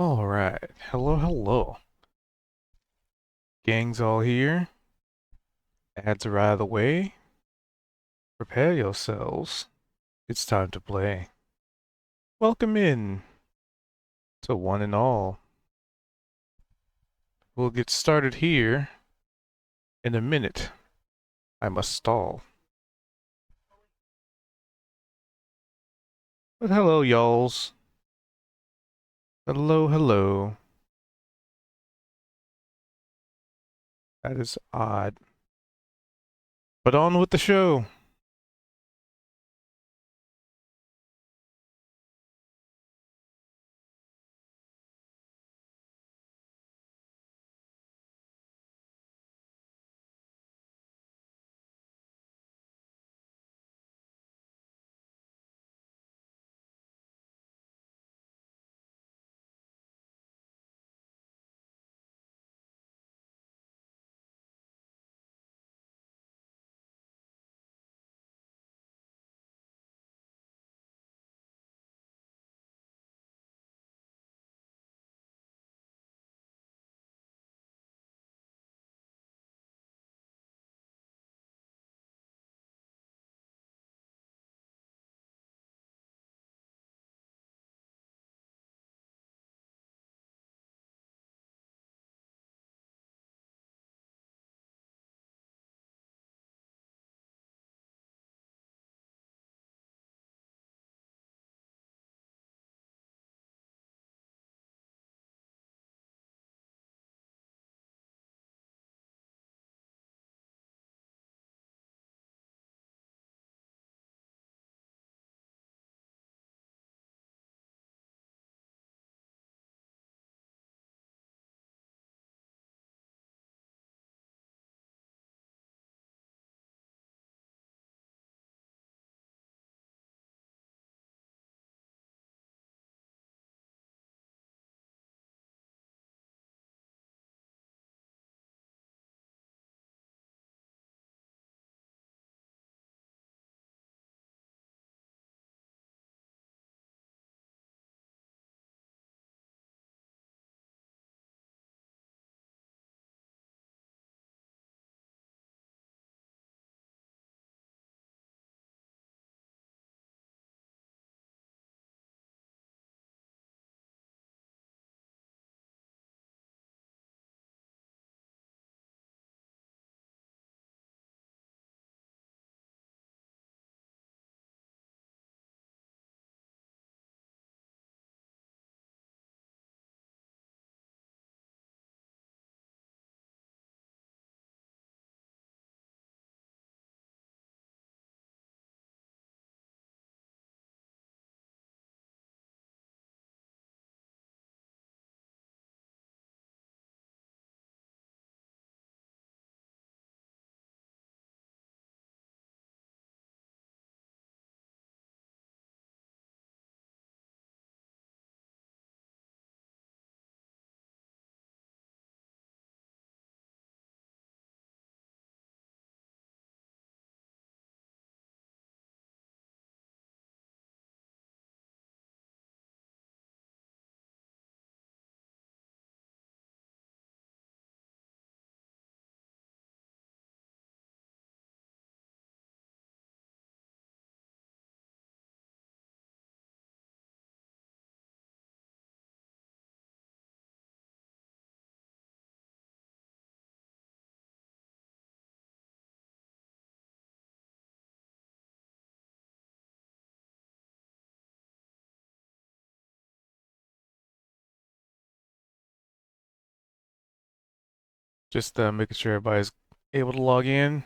All right. Hello, hello. Gang's all here. Ads are out of the way. Prepare yourselves. It's time to play. Welcome in to one and all. We'll get started here in a minute. I must stall. But hello, y'alls. Hello, hello. That is odd. But on with the show. Just making sure everybody's able to log in.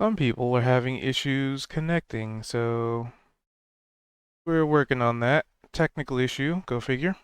Some people are having issues connecting, so we're working on that. Technical issue, go figure.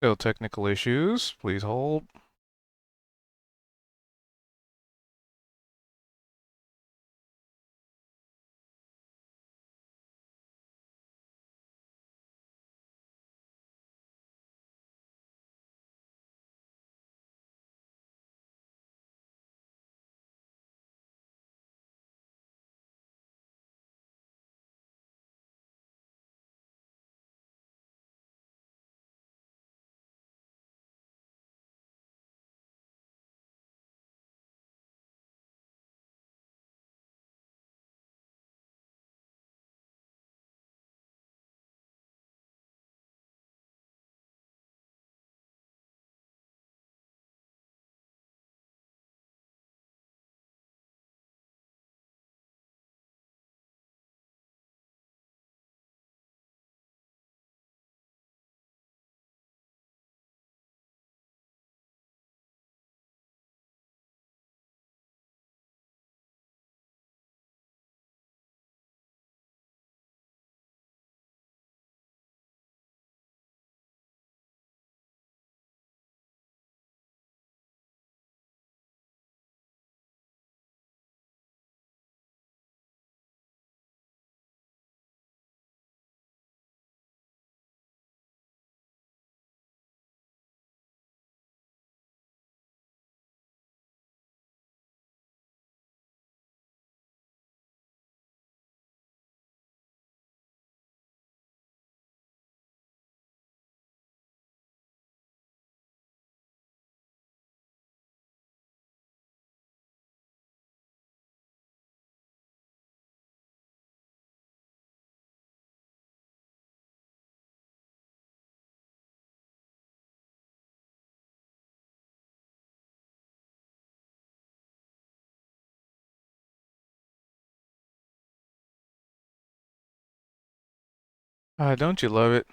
Still technical issues, please hold. Don't you love it?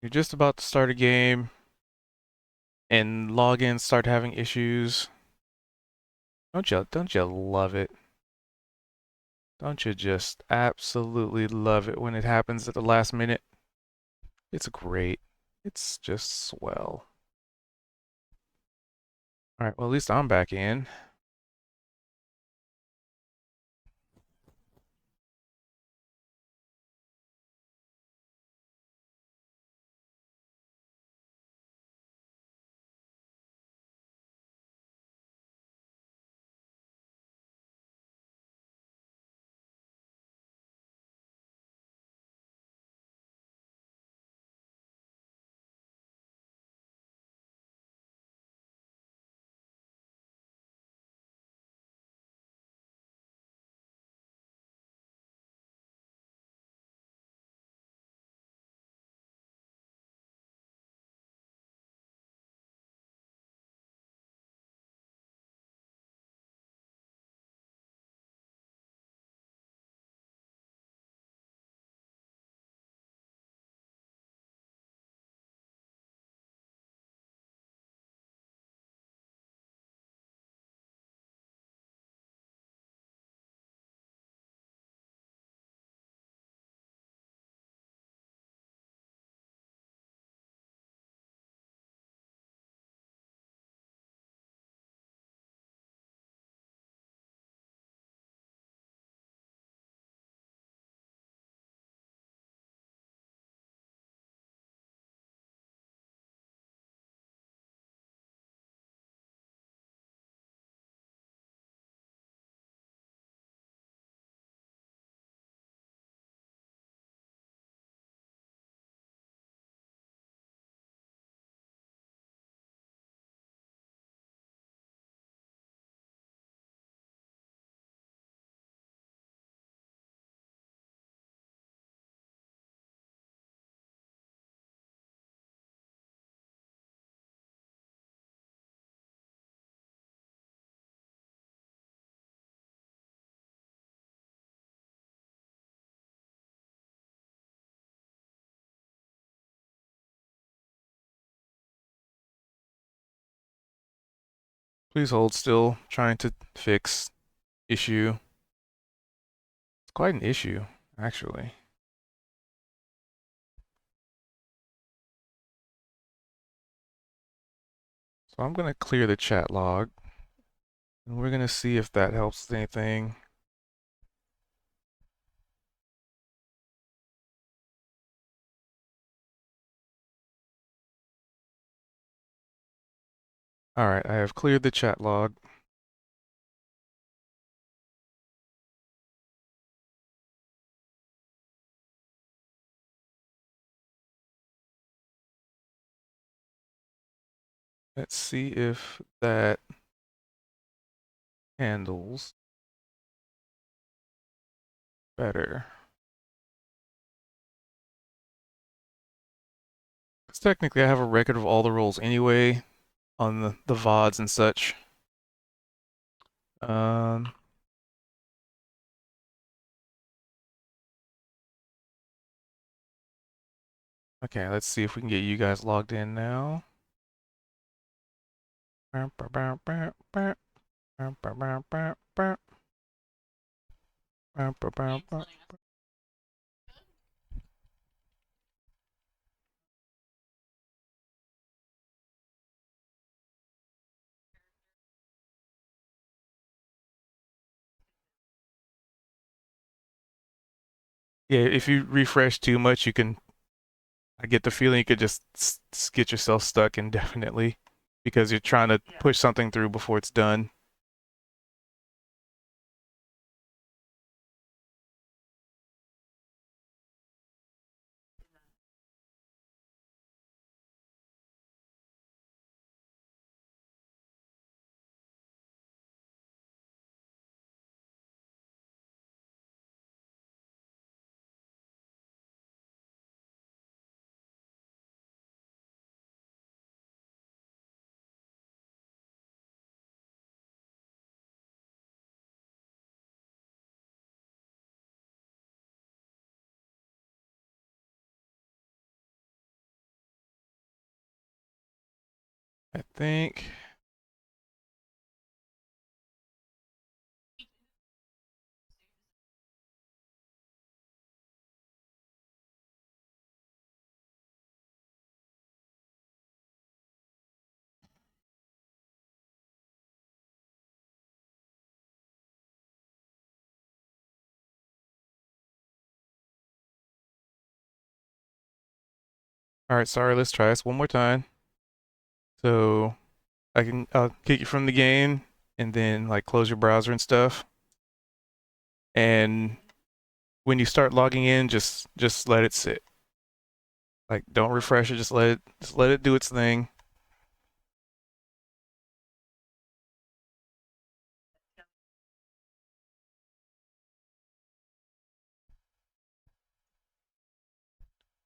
You're just about to start a game and logins start having issues. Don't you love it? Don't you just absolutely love it when it happens at the last minute? It's great. It's just swell. All right, well, at least I'm back in. Please hold still. Trying to fix issue. It's quite an issue, actually. So I'm gonna clear the chat log, and we're gonna see if that helps with anything. All right, I have cleared the chat log. Let's see if that handles better. Because technically I have a record of all the rolls anyway on the VODs and such. Um, okay, let's see if we can get you guys logged in now. Yeah, if you refresh too much, you can. I get the feeling you could just get yourself stuck indefinitely because you're trying to push something through before it's done. I think. All right, sorry. Let's try this one more time. So I'll kick you from the game, and then like close your browser and stuff. And when you start logging in, just let it sit. Like don't refresh it. Just let it do its thing.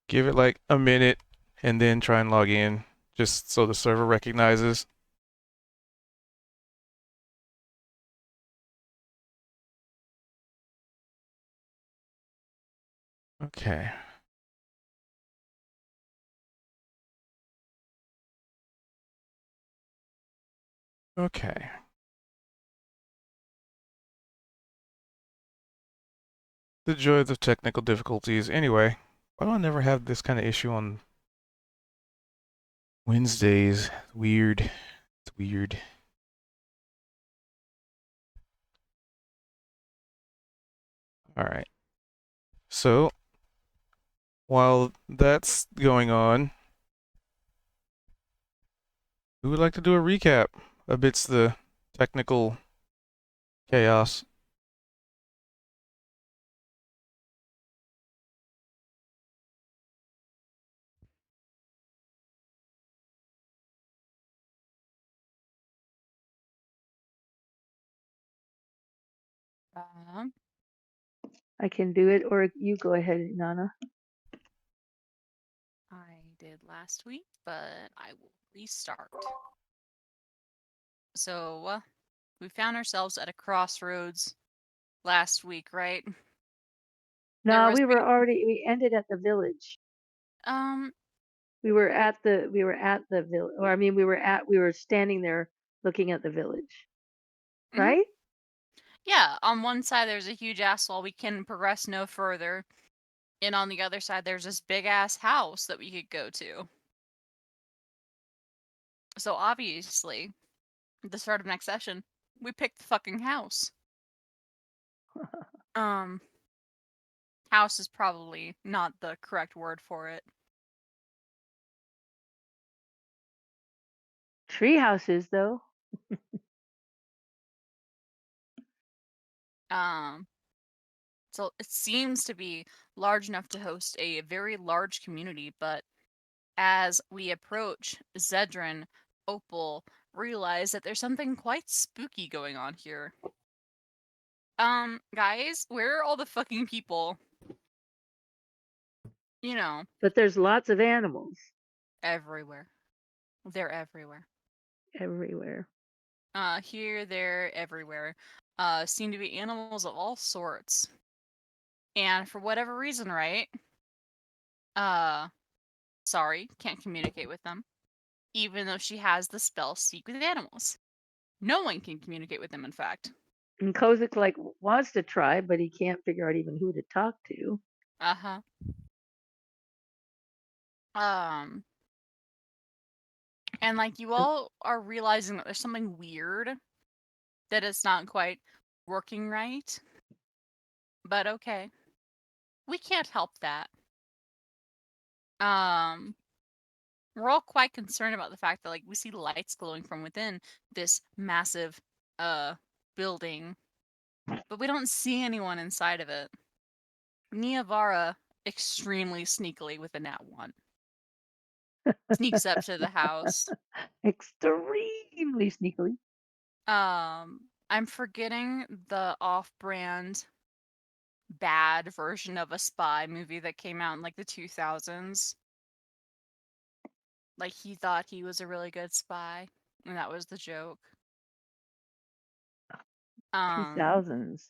Give it like a minute, and then try and log in, just so the server recognizes. Okay. Okay. The joys of technical difficulties. Anyway, why do I never have this kind of issue on Wednesdays? Weird. It's weird. All right. So while that's going on, we would like to do a recap amidst the technical chaos. Um, I can do it, or you go ahead, Nana. I did last week, but I will restart. So, we found ourselves at a crossroads last week, right? There No, was we ended at the village. um We were at the village, or I mean, we were standing there looking at the village, mhm. right? Yeah, on one side there's a huge ass wall, we can progress no further. And on the other side there's this big ass house that we could go to. So obviously, at the start of next session, we picked the fucking house. Um, house is probably not the correct word for it. Tree houses, though. Um, so it seems to be large enough to host a very large community, but as we approach Zedran, Opal realize that there's something quite spooky going on here. Guys, where are all the fucking people? You know, But there's lots of animals everywhere. They're everywhere. everywhere. Here, there, everywhere. Seem to be animals of all sorts. And for whatever reason, right? Uh, sorry, can't communicate with them. Even though she has the spell Speak with Animals. No one can communicate with them, in fact. And Kozik like wants to try, but he can't figure out even who to talk to. Uh-huh. Um, and like you all are realizing that there's something weird, that it's not quite working right. But okay. We can't help that. Um, we're all quite concerned about the fact that like we see lights glowing from within this massive building, but we don't see anyone inside of it. Niavara extremely sneakily with a nat 1 sneaks up to the house. Extremely sneakily. I'm forgetting the off-brand bad version of a spy movie that came out in like the 2000s. Like he thought he was a really good spy, and that was the joke. Um, 2000s.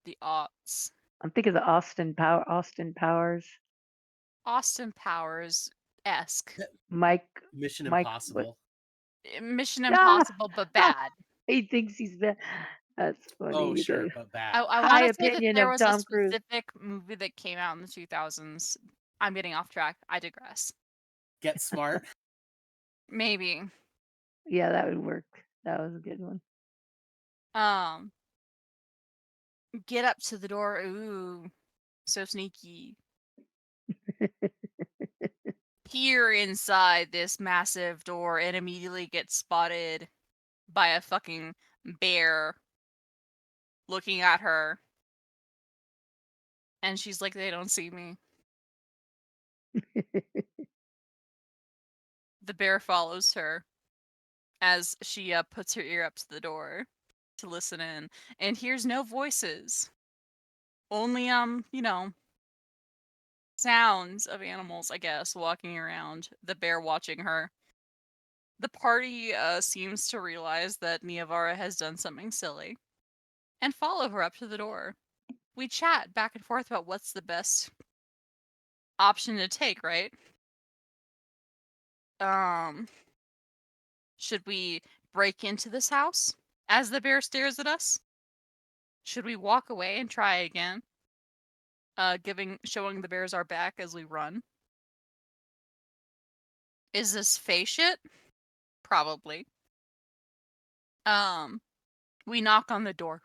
the aughts. I'm thinking of the Austin Powers. Austin Powers esque. Mike Mission Mike what? Impossible. Mission Ah! Impossible, but bad. He thinks he's bad. That's funny. Oh, You sure, do. but bad. I High want to say that opinion there of was a Tom Cruise. specific movie that came out in the 2000s. I'm getting off track. I digress. Get Smart. Maybe. Yeah, that would work. That was a good one. Get up to the door. Ooh, so sneaky. Peer inside this massive door and immediately get spotted by a fucking bear looking at her. And she's like, they don't see me. The bear follows her as she puts her ear up to the door to listen in and hears no voices. Only, sounds of animals, I guess, walking around, the bear watching her. The party seems to realize that Niavara has done something silly and follow her up to the door. We chat back and forth about what's the best option to take, right? Should we break into this house as the bear stares at us? Should we walk away and try again? Showing the bears our back as we run. Is this fey shit? Probably. We knock on the door.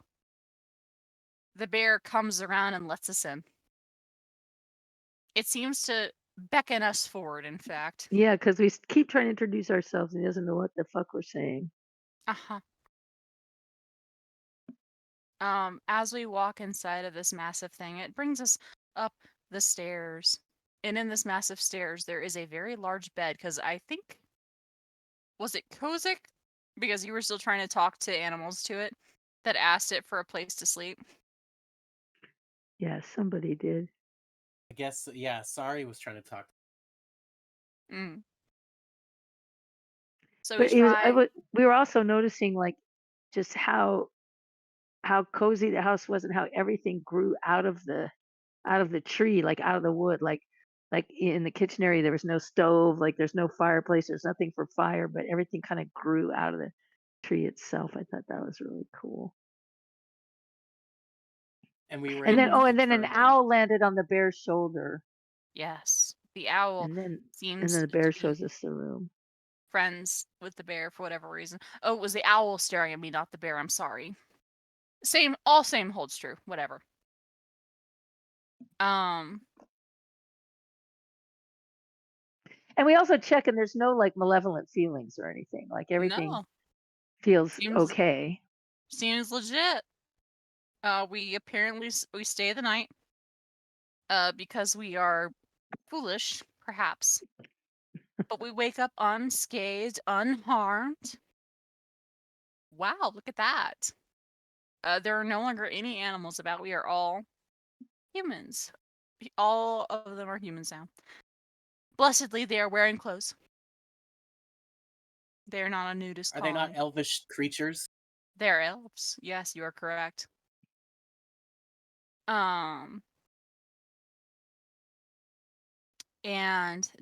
The bear comes around and lets us in. It seems to beckon us forward, in fact. Yeah, because we keep trying to introduce ourselves and he doesn't know what the fuck we're saying. Uh-huh. As we walk inside of this massive thing, it brings us up the stairs. And in this massive stairs, there is a very large bed, because I think... Was it Kozik? Because you were still trying to talk to animals to it, that asked it for a place to sleep. Yeah, somebody did. I guess, yeah, Sorry was trying to talk. Mm. So we But it was, try... we were also noticing like just how cozy the house was and how everything grew out of the tree, like out of the wood, like in the kitchen area there was no stove, like there's no fireplace, there's nothing for fire, but everything kind of grew out of the tree itself. I thought that was really cool. And we were And then able to and then an determine- owl landed on the bear's shoulder. Yes, the owl And then seems the to bear be shows us the room. friends with the bear for whatever reason. Oh, it was the owl staring at me, not the bear. I'm sorry. Same holds true. Whatever. And we also check and there's no like malevolent feelings or anything. Like everything No, feels seems okay. seems legit. We apparently we stay the night. Because we are foolish, perhaps. But we wake up unscathed, unharmed. Wow, look at that. There are no longer any animals about. We are all humans. All of them are humans now. Blessedly, they are wearing clothes. They are not a nudist Are they not colony. elvish creatures? They're elves. Yes, you are correct. And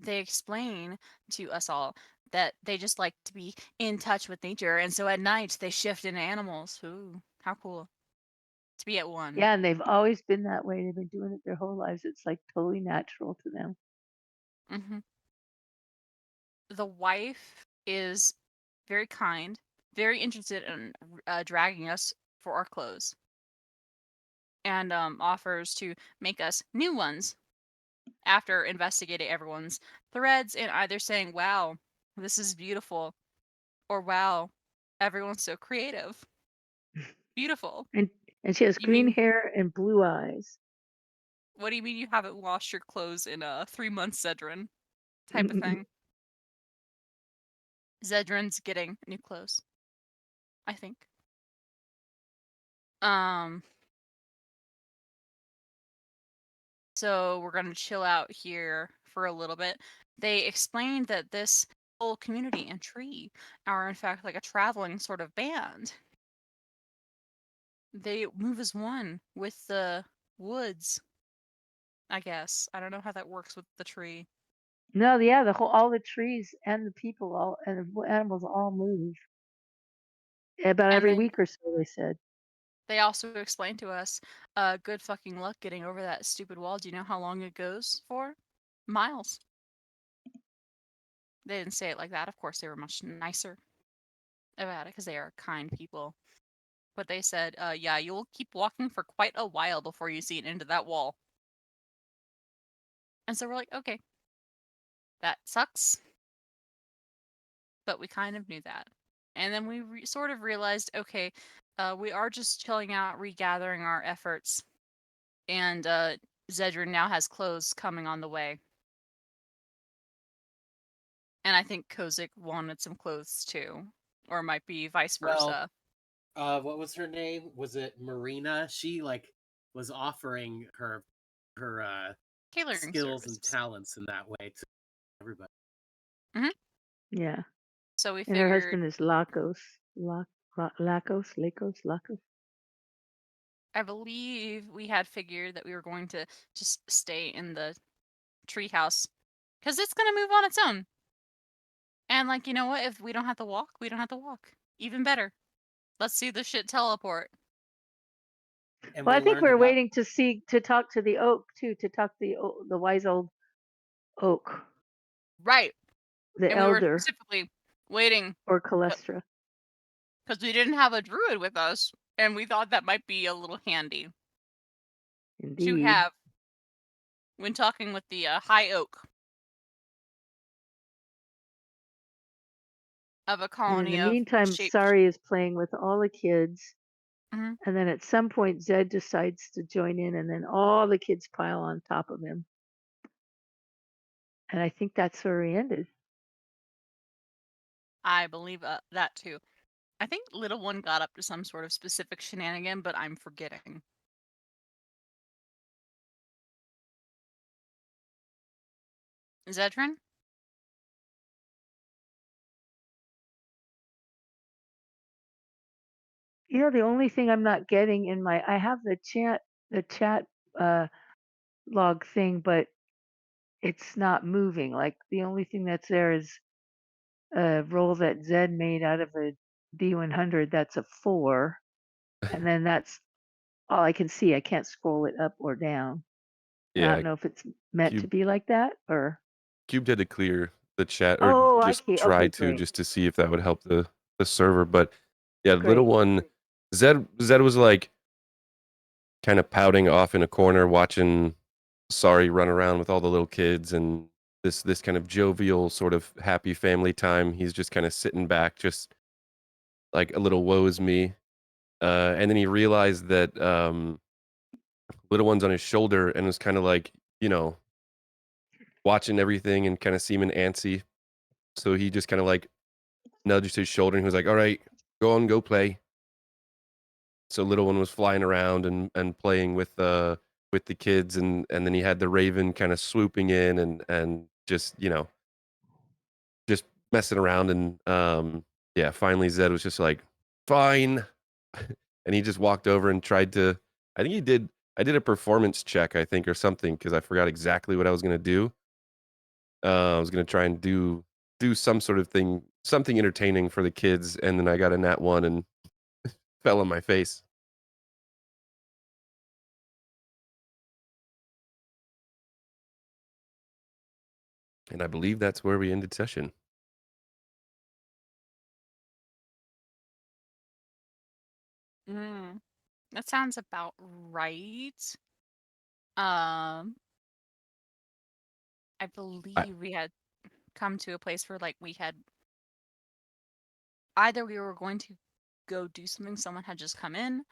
they explain to us all that they just like to be in touch with nature, and so at night they shift into animals. Ooh, how cool. To be at one. Yeah, and they've always been that way. They've been doing it their whole lives. It's like totally natural to them. Mm-hmm. The wife is very kind, very interested in dragging us for our clothes, and offers to make us new ones after investigating everyone's threads and either saying, wow, this is beautiful, or wow, everyone's so creative. Beautiful. And she has You green mean, hair and blue eyes. what do you mean you haven't washed your clothes in 3 months, Zedrin? Type of thing. Zedrin's getting new clothes, I think. So we're gonna chill out here for a little bit. They explained that this whole community and tree are in fact like a traveling sort of band. They move as one with the woods, I guess. I don't know how that works with the tree. No, yeah, all the trees and the people all and the animals all move about And every then week or so. They said. they also explained to us, good fucking luck getting over that stupid wall. Do you know how long it goes for? Miles. They didn't say it like that. Of course, they were much nicer about it because they are kind people. But they said, yeah, you'll keep walking for quite a while before you see it into that wall. And so we're like, okay, that sucks. But we kind of knew that. And then we sort of realized, okay, we are just chilling out, regathering our efforts. And Zedrin now has clothes coming on the way. And I think Kozik wanted some clothes too. Or it might be vice Well, versa. what was her name? Was it Marina? She was offering her Tailoring skills and services. talents in that way to everybody. Yeah, So we and her figured, husband is Lakos. Lakos. I believe we had figured that we were going to just stay in the treehouse. Because it's going to move on its own. And, like, you know what? If we don't have to walk, we don't have to walk. Even better. Let's see the shit teleport. And Well, we I think learned we're about waiting to talk to the oak too, to talk the wise old oak, Right. the And we were elder specifically waiting or Calestra. because we didn't have a druid with us. And we thought that might be a little handy to Indeed. have when talking with the high oak of a And in colony the of meantime, shape. Sari is playing with all the kids. Mhm. And then at some point, Zed decides to join in, and then all the kids pile on top of him. And I think that's where we ended. I believe that too. I think little one got up to some sort of specific shenanigan, but I'm forgetting. Zedrin? You know, the only thing I'm not getting in I have the chat uh, log thing, but it's not moving. Like the only thing that's there is a roll that Zed made out of a D100. That's a 4, and then that's all I can see. I can't scroll it up or down. And I Yeah, don't know if it's meant to Cube be like that or. Cube had to clear the chat or Oh, I just see. try Okay, to great. just to see if that would help the server. But yeah, little Great. one Zed was like kind of pouting off in a corner watching Sari run around with all the little kids and this kind of jovial sort of happy family time. He's just kind of sitting back, just like a little woe is me. And then he realized that little one's on his shoulder and was kind of like, you know, watching everything and kind of seeming antsy. So he just kind of like nudged his shoulder and he was like, "All right, go on, go play." So little one was flying around and playing with the kids and then he had the raven kind of swooping in and just, you know, just messing around and yeah, finally Zed was just like, "Fine." And he just walked over and tried to I did a performance check, I think, or something because I forgot exactly what I was going to do. I was going to try and do some sort of thing, something entertaining for the kids and then I got a nat 1 and fell on my face. And I believe that's where we ended session. That sounds about right. Um, I I, believe we had come to a place where, like, we had either we were going to go do something, someone had just come in,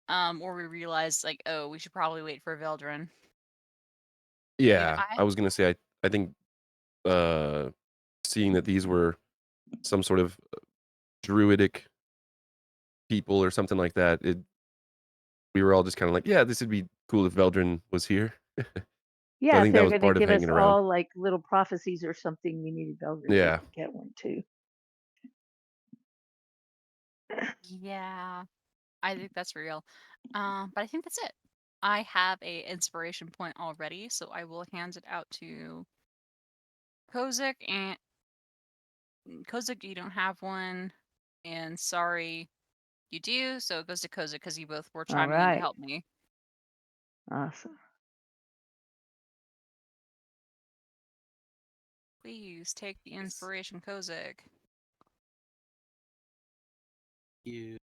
or we realized, like, oh, we should probably wait for Veldrin. yeah, I I was gonna say I think uh, seeing that these were some sort of druidic people or something like that, we were all just kind of like, yeah, this would be cool if Veldrin was here. So I Yeah, if think that they're was going to part of give us hanging around. all like little prophecies or something, we needed Belgrade to Yeah, get one too. yeah, I think that's real. But I think that's it. I have a inspiration point already, so I will hand it out to Kozik and Kozik, you don't have one, and sorry, you do. So it goes to Kozik because you both were All chiming in to right. help me. Awesome. Please take the inspiration, Kozik. You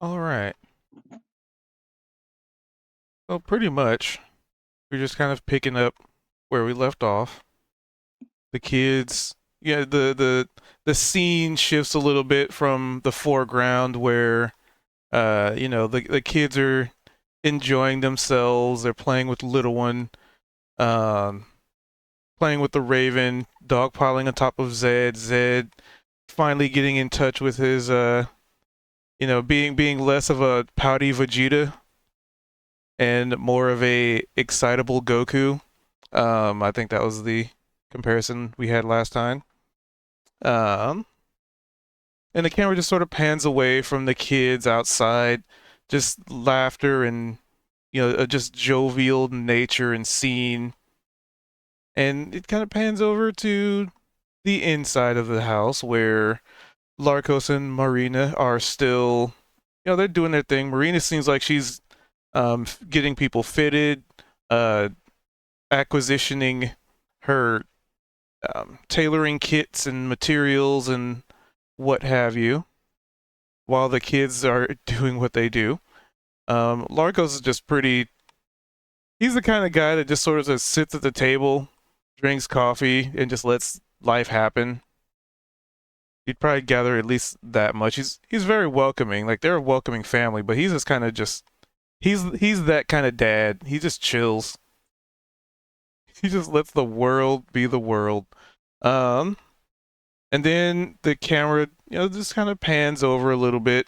All right. Well, pretty much, we're just kind of picking up where we left off. The kids, yeah, the scene shifts a little bit from the foreground where, the kids are enjoying themselves. They're playing with the little one, um, playing with the Raven, dogpiling on top of Zed. Zed finally getting in touch with his, being less of a pouty Vegeta and more of a excitable Goku. I think that was the comparison we had last time. Um, and the camera just sort of pans away from the kids outside, just laughter and just jovial nature and scene. And it kind of pans over to the inside of the house where Larkos and Marina are still, they're doing their thing. Marina seems like she's getting people fitted, uh, acquisitioning her tailoring kits and materials and what have you, while the kids are doing what they do. Larkos is just pretty. He's the kind of guy that just sort of just sits at the table, drinks coffee, and just lets life happen. You'd probably gather at least that much. He's very welcoming. Like they're a welcoming family, but he's just kind of just he's that kind of dad. He just chills. He just lets the world be the world. Um, and then the camera, just kind of pans over a little bit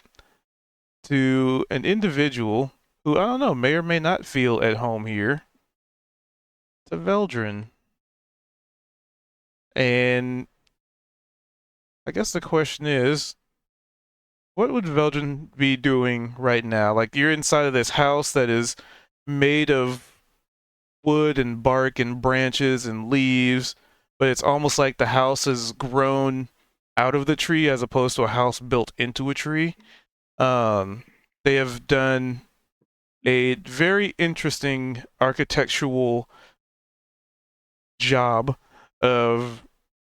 to an individual who I don't know may or may not feel at home here. It's a Veldrin, and I guess the question is, what would Veldrin be doing right now? Like you're inside of this house that is made of wood and bark and branches and leaves, but it's almost like the house has grown out of the tree as opposed to a house built into a tree. Um, they have done a very interesting architectural job of,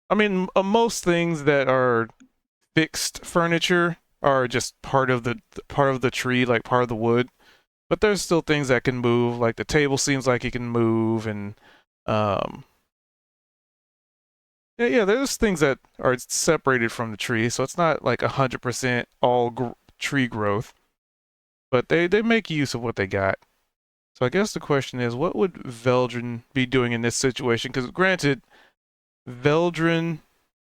I mean, most things that are fixed furniture are just part of the tree, like part of the wood. But there's still things that can move, like the table seems like it can move, and um, yeah, there's things that are separated from the tree, so it's not like 100% all tree growth. But they make use of what they got. So I guess the question is, what would Veldrin be doing in this situation? Because granted, Veldrin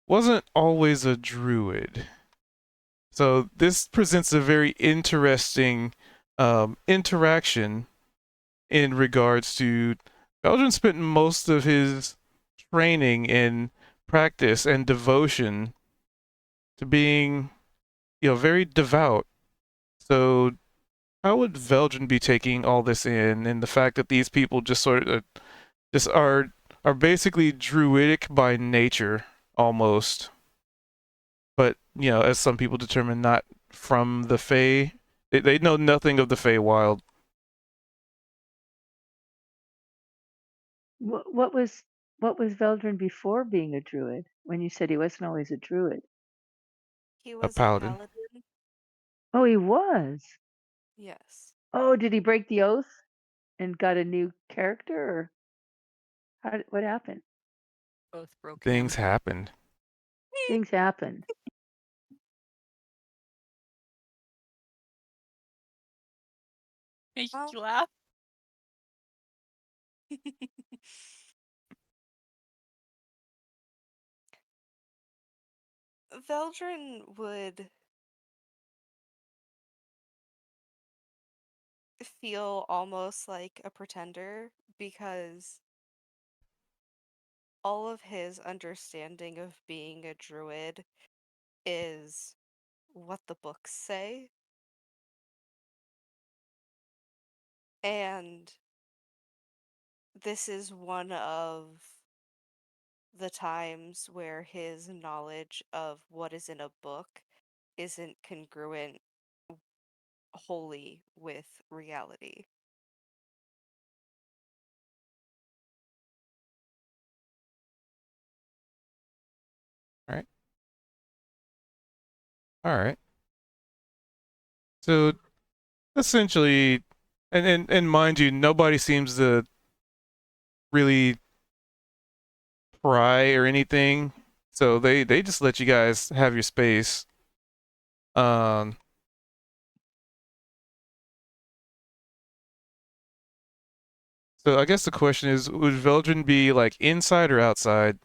wasn't always a druid. So this presents a very interesting interaction in regards to Veldrin spent most of his training and practice and devotion to being, very devout. So how would Veldrin be taking all this in, and the fact that these people just sort of just are basically druidic by nature almost, but as some people determine, not from the Fey. They know nothing of the Feywild. What was Veldrin before being a druid? When you said he wasn't always a druid. He A was a paladin. paladin. Oh, he was. Yes. Oh, did he break the oath and got a new character, or what happened? Both broke Things him. happened. Things happened. Make Well, you laugh. Veldrin would feel almost like a pretender because all of his understanding of being a druid is what the books say. And this is one of the times where his knowledge of what is in a book isn't congruent wholly with reality. All right. So essentially, and mind you, nobody seems to really pry or anything. So they just let you guys have your space. Um. So I guess the question is, would Veldrin be like inside or outside?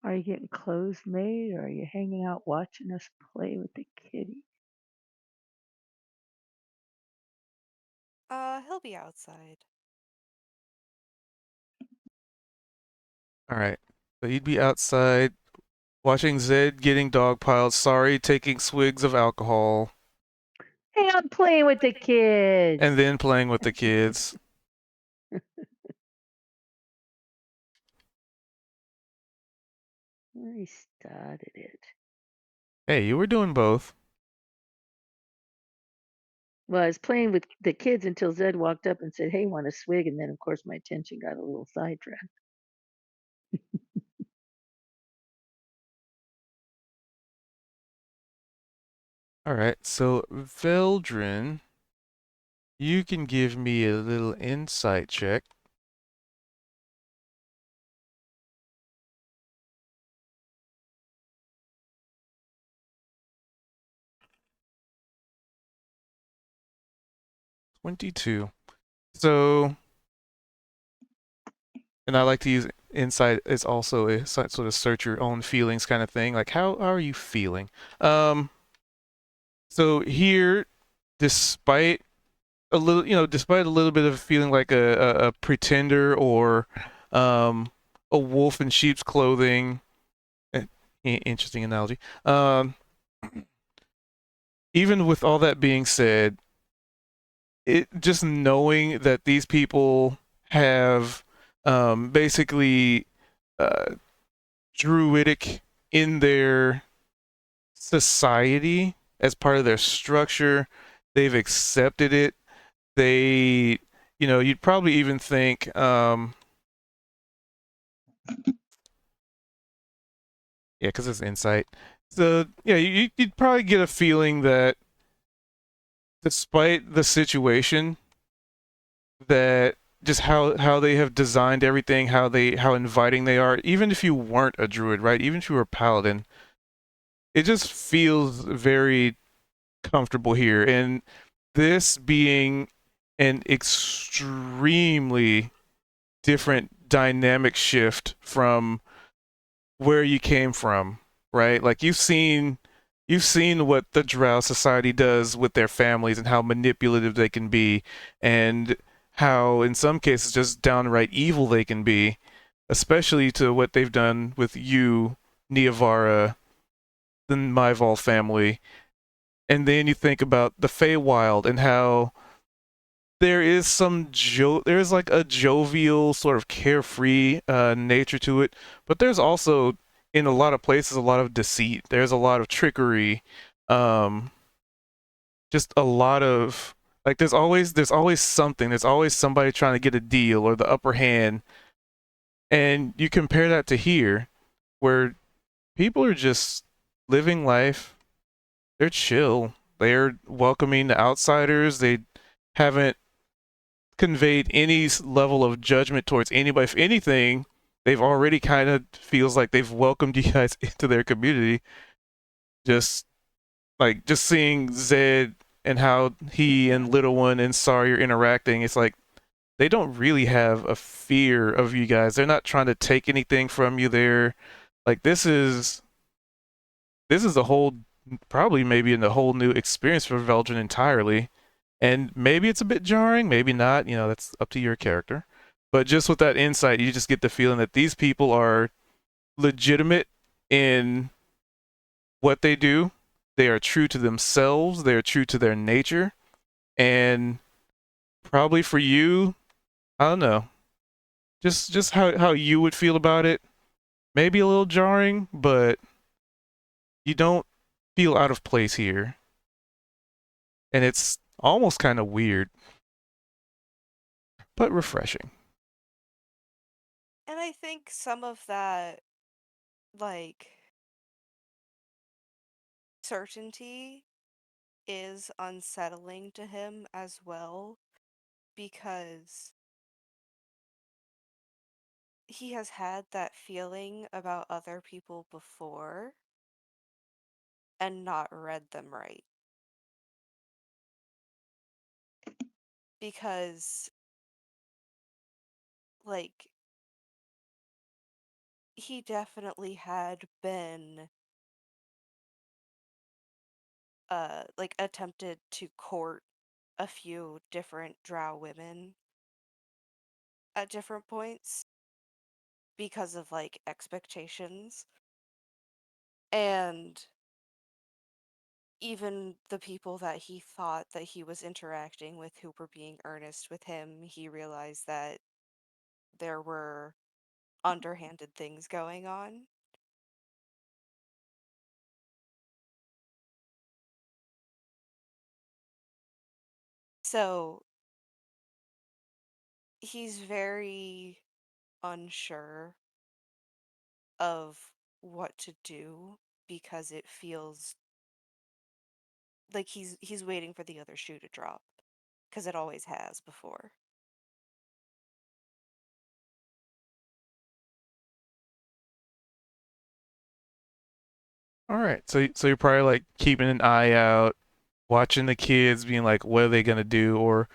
Are you getting clothes made, or are you hanging out watching us play with the kitty? He'll be outside. All right. So you'd be outside watching Zed getting dogpiled, Sorry taking swigs of alcohol, Hey, I'm playing with the kids. and then playing with the kids. I started it. Hey, you were doing both. Well, I was playing with the kids until Zed walked up and said, "Hey, want a swig?" And then, of course, my attention got a little sidetracked. All right. So Veldrin, you can give me a little insight check. $22. So, and I like to use insight as also a sort of search your own feelings kind of thing. Like, how are you feeling? So here, despite a little, despite a little bit of feeling like a pretender or a wolf in sheep's clothing, interesting analogy. Even with all that being said, it just knowing that these people have basically druidic in their society as part of their structure, they've accepted it. They, you'd probably even think, yeah, because it's insight. So yeah, you'd probably get a feeling that despite the situation, that just how they have designed everything, how inviting they are, even if you weren't a druid, right? Even if you were a paladin, it just feels very comfortable here. And this being an extremely different dynamic shift from where you came from, right? Like you've seen what the Drow society does with their families and how manipulative they can be, and how in some cases just downright evil they can be, especially to what they've done with you, Neavara, the Myval family. And then you think about the Feywild and how there is there's like a jovial sort of carefree nature to it, but there's also in a lot of places a lot of deceit. There's a lot of trickery, um, just a lot of like there's always something. There's always somebody trying to get a deal or the upper hand, and you compare that to here, where people are just living life. They're chill. They're welcoming the outsiders. They haven't conveyed any level of judgment towards anybody. If anything, they've already kind of feels like they've welcomed you guys into their community. Just seeing Zed and how he and Little One and Sorry are interacting, it's like they don't really have a fear of you guys. They're not trying to take anything from you. They're like this is a whole probably maybe in the whole new experience for Veldrin entirely. And maybe it's a bit jarring, maybe not, that's up to your character. But just with that insight, you just get the feeling that these people are legitimate in what they do. They are true to themselves. They are true to their nature. And probably for you, I don't know, just how you would feel about it. Maybe a little jarring, but you don't feel out of place here. And it's almost kind of weird, but refreshing. And I think some of that, like, certainty is unsettling to him as well because he has had that feeling about other people before and not read them right. Because, like, he definitely had been, like, attempted to court a few different drow women at different points because of, like, expectations. And even the people that he thought that he was interacting with who were being earnest with him, he realized that there were underhanded things going on. So he's very unsure of what to do because it feels like he's waiting for the other shoe to drop because it always has before. All right, so you're probably like keeping an eye out, watching the kids, being like, what are they gonna do, or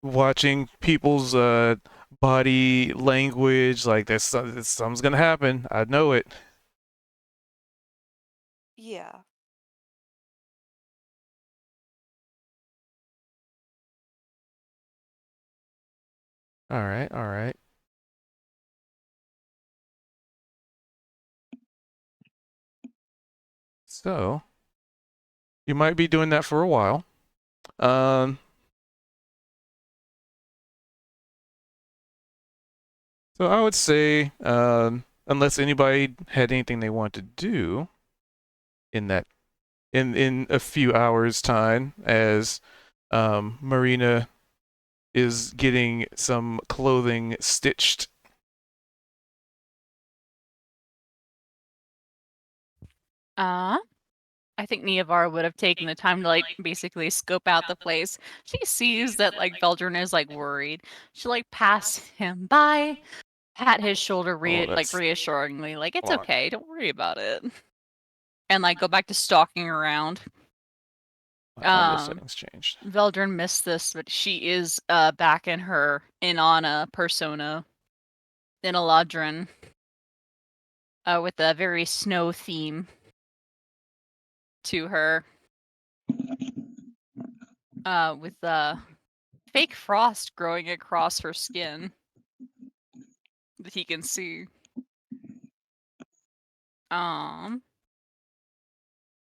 watching people's body language, like something's gonna happen. I know it. Yeah. All right, all right. So you might be doing that for a while. So I would say, unless anybody had anything they want to do in that in a few hours' time, as Marina is getting some clothing stitched. I think Neovar would have taken the time to like basically scope out the place. She sees that like Veldrin is like worried. She'll like pass him by, pat his shoulder Oh, like that's reassuringly, like it's Hold on. okay, don't worry about it. And like go back to stalking around. My audio settings changed. Veldrin missed this, but she is back in her Inanna persona in Eladrin. With a very snow theme to her. With fake frost growing across her skin that he can see.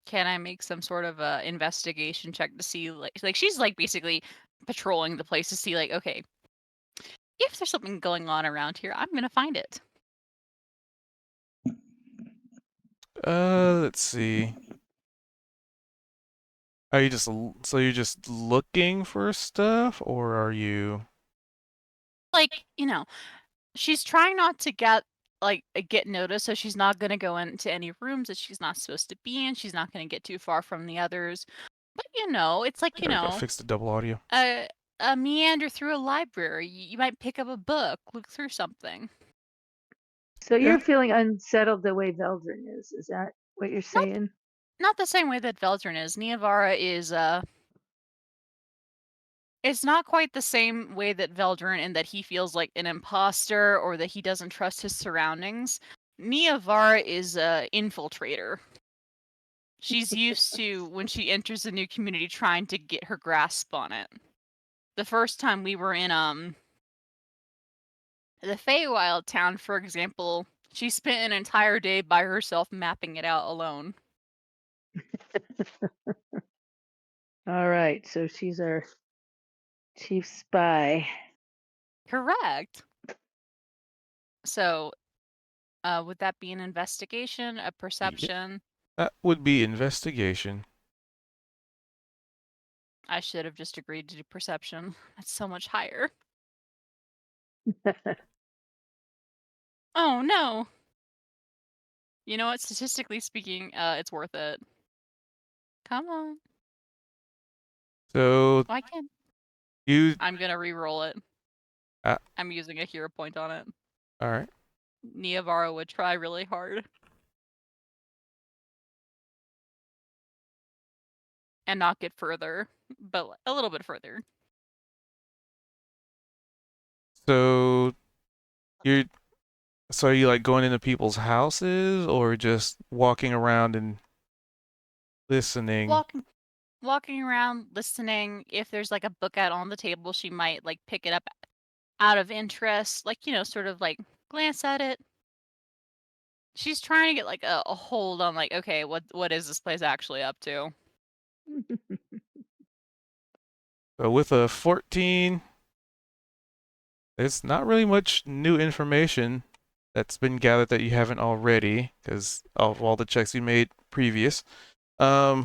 Can I make some sort of a investigation check to see like she's like basically patrolling the place to see like, okay, if there's something going on around here, I'm gonna find it. Let's see. Are you just so you're just looking for stuff, or are you Like, she's trying not to get noticed, so she's not gonna go into any rooms that she's not supposed to be in. She's not gonna get too far from the others. But it's like, There we go. Fix the double audio. a meander through a library. You might pick up a book, look through something. So Yeah. you're feeling unsettled the way Veldrin is. Is that what you're saying? Not the same way that Veldrin is. Neavara is it's not quite the same way that Veldrin in that he feels like an imposter or that he doesn't trust his surroundings. Neavara is a infiltrator. She's used to when she enters a new community trying to get her grasp on it. The first time we were in the Feywild town, for example, she spent an entire day by herself mapping it out alone. All right, so she's our chief spy. Correct. So, would that be an investigation, a perception? That would be investigation. I should have just agreed to do perception. That's so much higher. Oh no. You know what? Statistically speaking, it's worth it. Come on. So Why can't you, I'm gonna re-roll it. uh, I'm using a hero point on it. all right. Niavara would try really hard. And not get further, but a little bit further. So you're, so are you like going into people's houses or just walking around and listening? Walking around, listening. If there's like a book out on the table, she might like pick it up out of interest, like, sort of like glance at it. She's trying to get like a hold on like, okay, what is this place actually up to? So with a 14, there's not really much new information that's been gathered that you haven't already, because of all the checks you made previous. Yeah,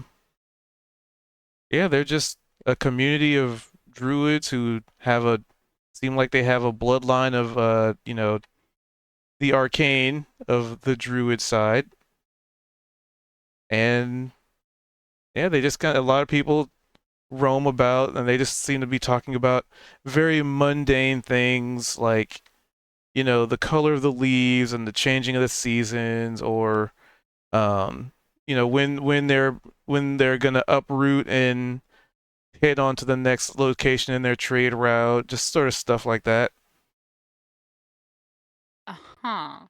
they're just a community of druids who seem like they have a bloodline of the arcane of the druid side. And yeah, they just got a lot of people roam about, and they just seem to be talking about very mundane things like, the color of the leaves and the changing of the seasons, or when they're gonna uproot and head on to the next location in their trade route, just sort of stuff like that. Uh-huh.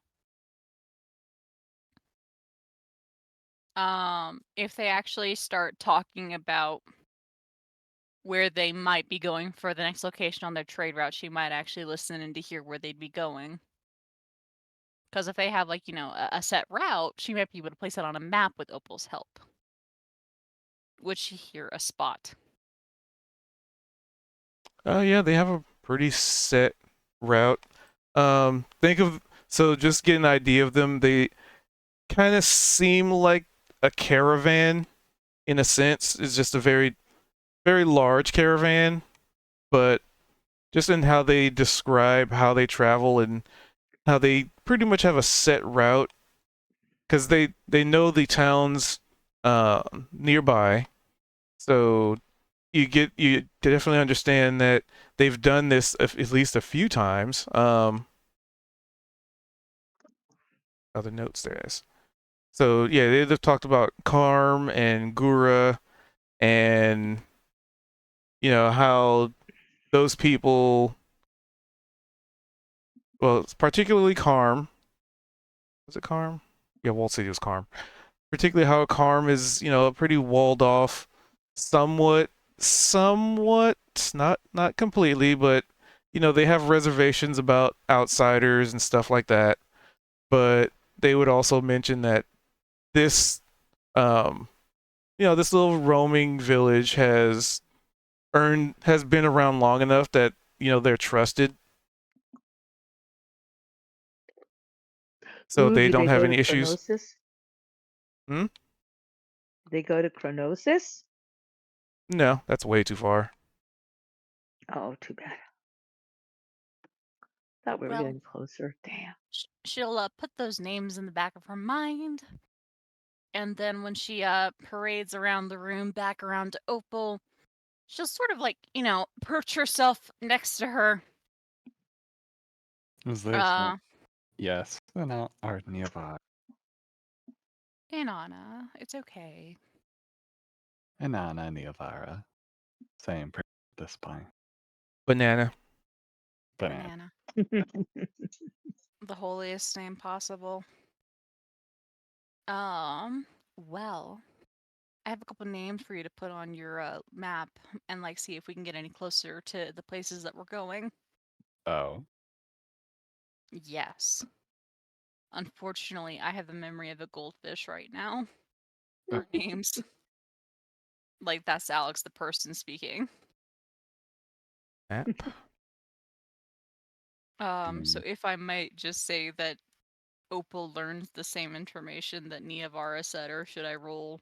If they actually start talking about where they might be going for the next location on their trade route, she might actually listen in to hear where they'd be going. Because if they have, like, a set route, she might be able to place it on a map with Opal's help. Would she hear a spot? Yeah, they have a pretty set route. Just get an idea of them. They kind of seem like a caravan in a sense. It's just a very, very large caravan, but just in how they describe how they travel and how they pretty much have a set route, because they know the towns nearby, so you definitely understand that they've done this at least a few times. Other notes there is. So yeah, they've talked about Karm and Gura, and how those people. Well, it's particularly Karm. Was it Karm? Yeah, Walt City was Karm. Particularly how Karm is, a pretty walled off, somewhat, not completely, but they have reservations about outsiders and stuff like that. But they would also mention that this, this little roaming village has been around long enough that they're trusted, so Ooh, they do don't they have go to any issues. Chronosis? Hmm? They go to Chronosis? No, that's way too far. Oh, too bad. Thought we were Well, getting closer. Damn. she'll put those names in the back of her mind. And then when she parades around the room back around to Opal, she'll sort of like, perch herself next to her. Is there some? Yes, are nearby. Inanna, it's okay. Inanna Niavara. Same pretty at this point. Banana. Banana. The holiest name possible. Well, I have a couple names for you to put on your map and like see if we can get any closer to the places that we're going. Oh. Yes. Unfortunately, I have the memory of a goldfish right now. Our names. Like that's Alex, the person speaking. Map. So if I might just say that Opal learned the same information that Niavara said, or should I roll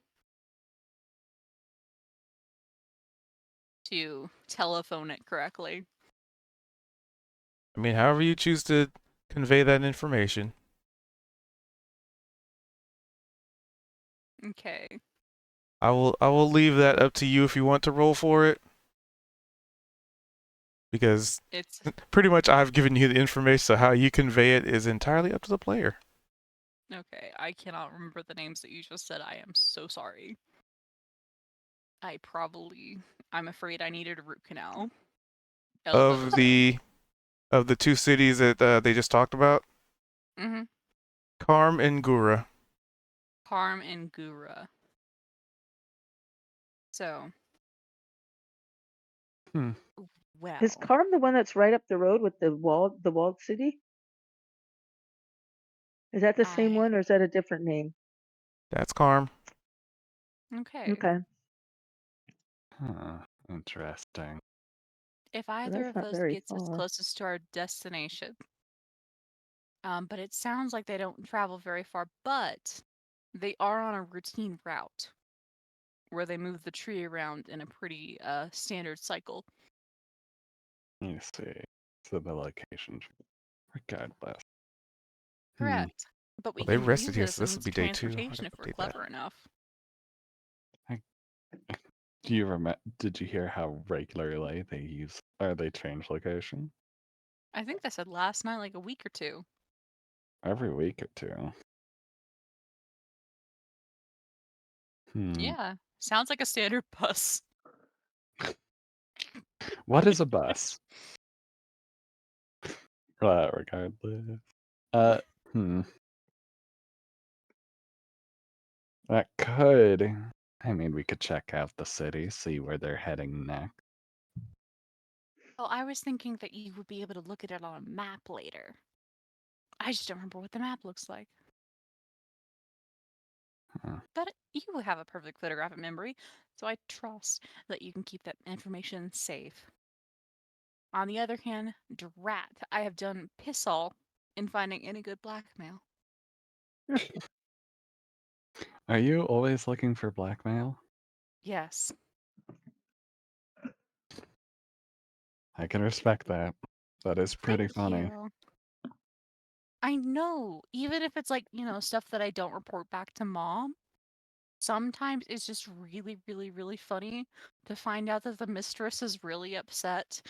to telephone it correctly? I mean, however you choose to convey that information. Okay. I will leave that up to you if you want to roll for it. Because It's pretty much I've given you the information, so how you convey it is entirely up to the player. okay. I cannot remember the names that you just said. I am so sorry. I'm afraid I needed a root canal. Of the two cities that they just talked about, Mm-hmm. Karm and Gura. Karm and Gura. So. Well. Is Karm the one that's right up the road with the walled city? Is that the same one, or is that a different name? That's Karm. Okay. Okay. Huh. Interesting. If either that's of not those very gets us far. closest to our destination. But it sounds like they don't travel very far, but they are on a routine route where they move the tree around in a pretty standard cycle. Let me see. So the location. Regardless. Correct. But we Well, they can rested use here, it so as this a will be day 2. I transportation gotta if we're update that. clever enough. Do you remember? Did you hear how regularly they change location? I think they said last night, like a week or two. Every week or two. Yeah. Sounds like a standard bus. What is a bus? Regardless. That could. I mean, we could check out the city, see where they're heading next. Well, I was thinking that you would be able to look at it on a map later. I just don't remember what the map looks like. Huh. But you have a perfect photographic memory, so I trust that you can keep that information safe. On the other hand, drat, I have done piss all in finding any good blackmail. Are you always looking for blackmail? Yes. I can respect that. That is pretty Thank funny. you. I know. Even if it's like, stuff that I don't report back to mom, sometimes it's just really, really, really funny to find out that the mistress is really upset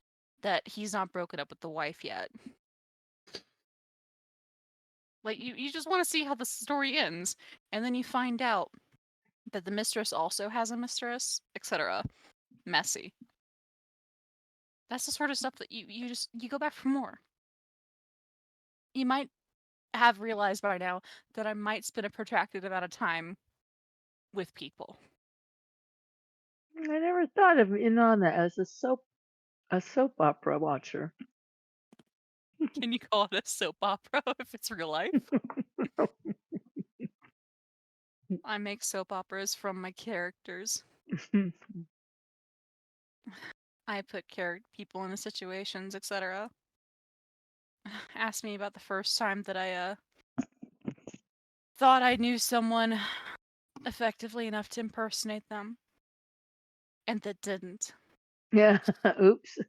that he's not broken up with the wife yet. Like, you just want to see how the story ends, and then you find out that the mistress also has a mistress, etc. Messy. That's the sort of stuff that you go back for more. You might have realized by now that I might spend a protracted amount of time with people. I never thought of Inanna as a soap opera watcher. Can you call it a soap opera if it's real life? I make soap operas from my characters. I put people in the situations, etc. Ask me about the first time that I thought I knew someone effectively enough to impersonate them, and that didn't. Yeah. Oops.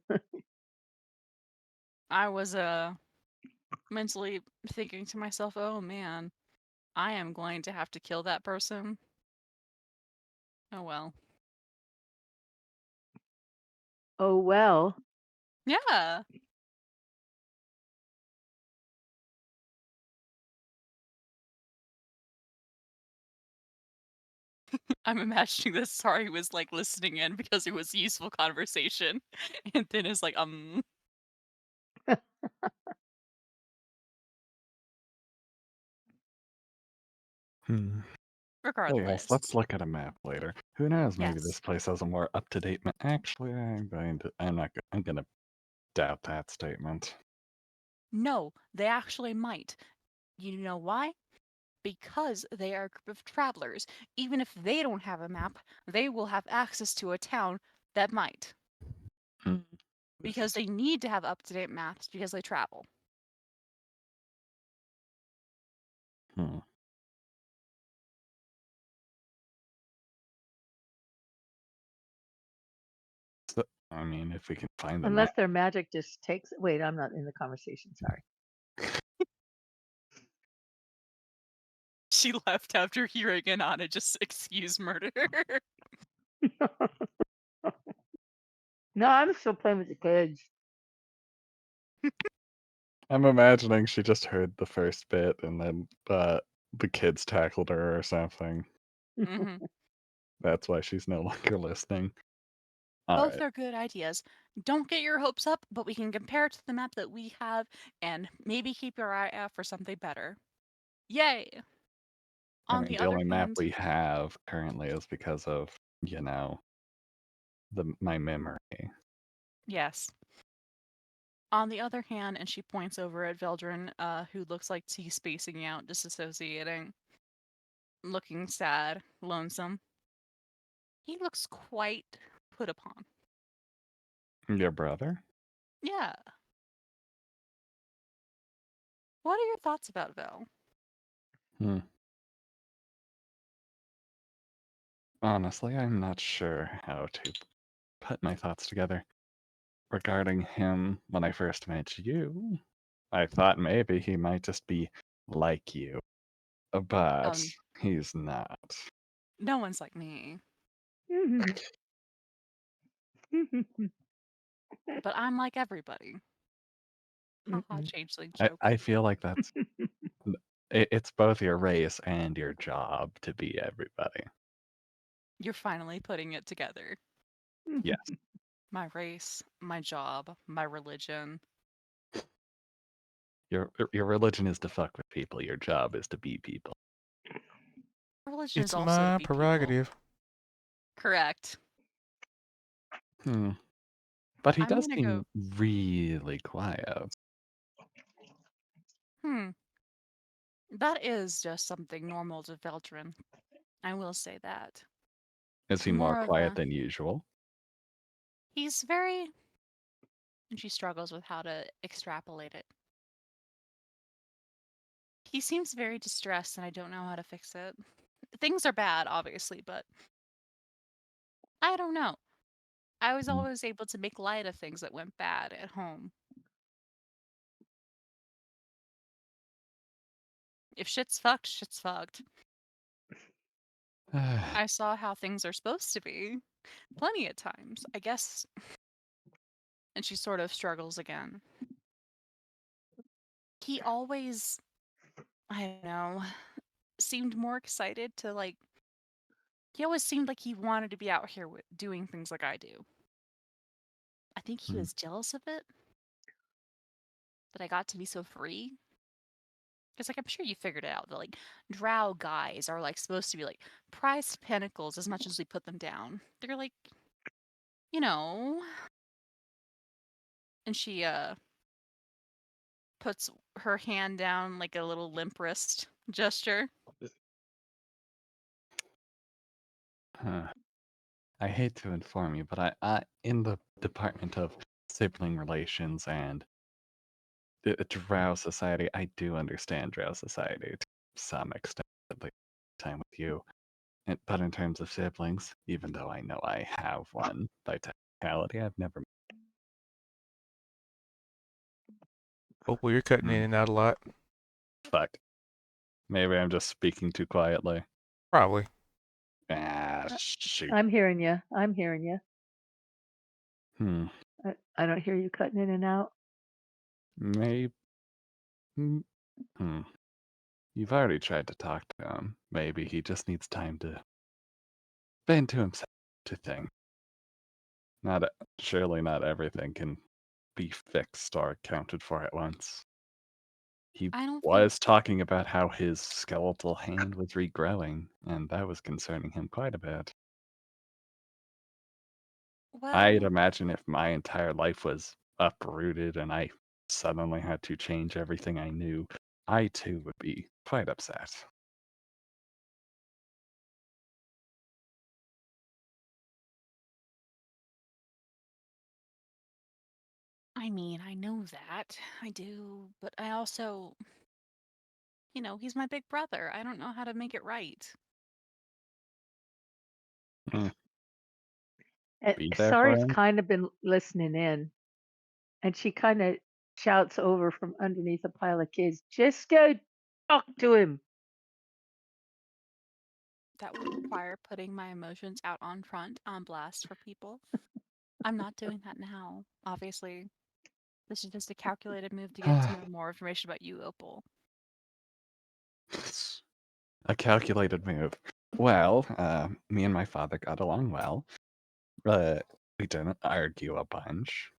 I was mentally thinking to myself, "Oh man, I am going to have to kill that person." Oh well. Oh well. Yeah. I'm imagining that Sari was like listening in because it was a useful conversation, and then is like, But regardless. yes, let's look at a map later. Who knows? Maybe Yes. this place has a more up-to-date map. Actually, I'm gonna doubt that statement. No, they actually might. You know why? because they are a group of travelers. Even if they don't have a map, they will have access to a town that might. Hmm. Because they need to have up-to-date maps because they travel. Hmm. So, I mean, if we can find the Unless map, their magic just takes. Wait, I'm not in the conversation. Sorry. She left after hearing Inanna just excuse murder. No, I'm still playing with the kids. I'm imagining she just heard the first bit and then the kids tackled her or something. hmm That's why she's no longer listening. All Both right. are good ideas. Don't get your hopes up, but we can compare it to the map that we have and maybe keep your eye out for something better. Yay! I On mean, the the other only map hand, we have currently is because of, my memory. yes. On the other hand, and she points over at Veldrin, who looks like he's spacing out, disassociating, looking sad, lonesome. He looks quite put upon. Your brother? Yeah. What are your thoughts about Vel? Hmm. Honestly, I'm not sure how to put my thoughts together. Regarding him, when I first met you, I thought maybe he might just be like you, but Um, he's not. no one's like me, but I'm like everybody. Haha, changeling joke. I feel like that's it's both your race and your job to be everybody. You're finally putting it together. Yes. My race, my job, my religion. Your religion is to fuck with people. Your job is to be people. Religion is It's also to my be people. prerogative. Correct. Hmm. But he I'm does gonna seem go. really quiet. That is just something normal to Veldrin. I will say that. Is he more More of quiet a. than usual? He's very. And she struggles with how to extrapolate it. He seems very distressed, and I don't know how to fix it. Things are bad, obviously, but I don't know. I was Hmm. always able to make light of things that went bad at home. If shit's fucked, shit's fucked. I saw how things are supposed to be plenty of times, I guess. And she sort of struggles again. He always, I don't know, seemed more excited to like. He always seemed like he wanted to be out here doing things like I do. I think he Hmm. was jealous of it. That I got to be so free. Because, like, I'm sure you figured it out that, like, drow guys are, like, supposed to be, like, prized pinnacles as much as we put them down. They're, like, you know. And she, puts her hand down, like, a little limp wrist gesture. Huh. I hate to inform you, but I in the department of sibling relations and the Drow society, I do understand Drow society to some extent, at least time with you. But in terms of siblings, even though I know I have one by technicality, I've never. Oh, well, you're cutting in and out a lot. Fuck. Maybe I'm just speaking too quietly. Probably. Ah, shoot. I'm hearing you. I'm hearing you. Hmm. I don't hear you cutting in and out. Maybe. Hmm. You've already tried to talk to him. Maybe he just needs time to bend to himself to think. Surely not everything can be fixed or accounted for at once. He I don't think. was talking about how his skeletal hand was regrowing, and that was concerning him quite a bit. I'd Well, imagine if my entire life was uprooted and I suddenly had to change everything I knew, I too would be quite upset. I mean, I know that. I do. But I also, he's my big brother. I don't know how to make it right. And Be there for Sari's him. kind of been listening in, and she kind of shouts over from underneath a pile of kids, "Just go talk to him." That would require putting my emotions out on front on blast for people. I'm not doing that now, obviously. This is just a calculated move to get to know more information about you, Opal. A calculated move. Well, me and my father got along well. We didn't argue a bunch.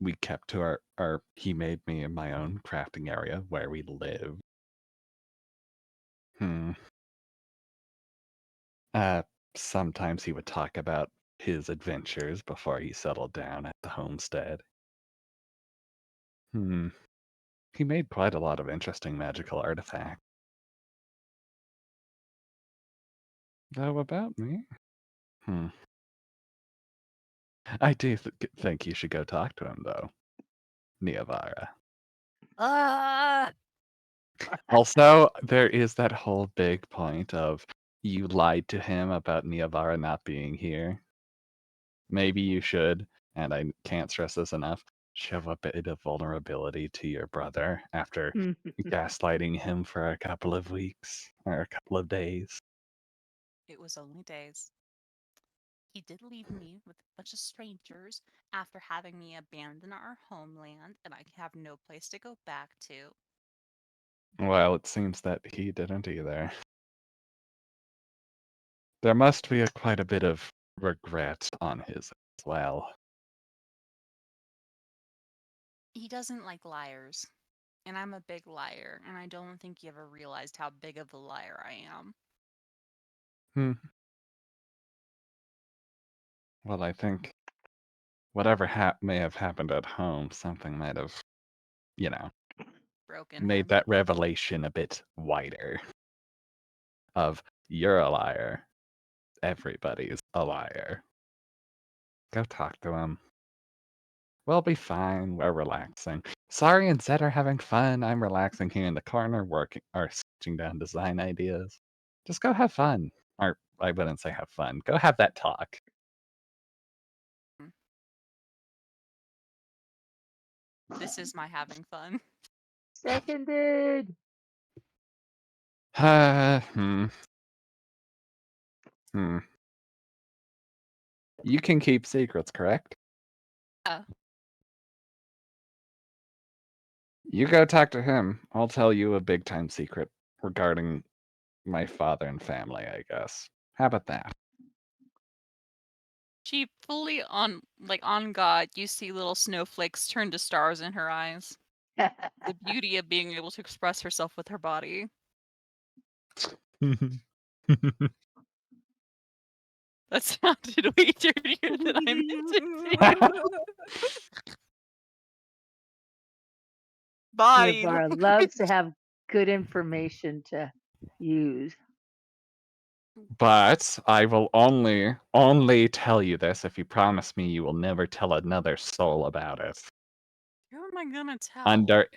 We kept to our he made me my own crafting area where we live. Sometimes he would talk about his adventures before he settled down at the homestead. He made quite a lot of interesting magical artifacts. Though about me? I do think you should go talk to him, though, Niavara. Also, there is that whole big point of you lied to him about Niavara not being here. Maybe you should, and I can't stress this enough, show a bit of vulnerability to your brother after gaslighting him for a couple of weeks or a couple of days. It was only days. He did leave me with a bunch of strangers after having me abandon our homeland, and I have no place to go back to. Well, it seems that he didn't either. There must be quite a bit of regret on his as well. He doesn't like liars, and I'm a big liar, and I don't think he ever realized how big of a liar I am. Well, I think whatever may have happened at home, something might have, Broken made him. that revelation a bit wider. Of you're a liar, everybody's a liar. Go talk to him. We'll be fine. We're relaxing. Sari and Zed are having fun. I'm relaxing here in the corner, working or sketching down design ideas. Just go have fun. Or I wouldn't say have fun. Go have that talk. This is my having fun. Seconded. You can keep secrets, correct? Yeah. You go talk to him. I'll tell you a big time secret regarding my father and family, I guess. How about that? She fully on God, you see little snowflakes turn to stars in her eyes. The beauty of being able to express herself with her body. That sounded way dirtier than I meant it to. Body. Niavara loves to have good information to use. But I will only tell you this if you promise me you will never tell another soul about it. Who am I gonna tell? Under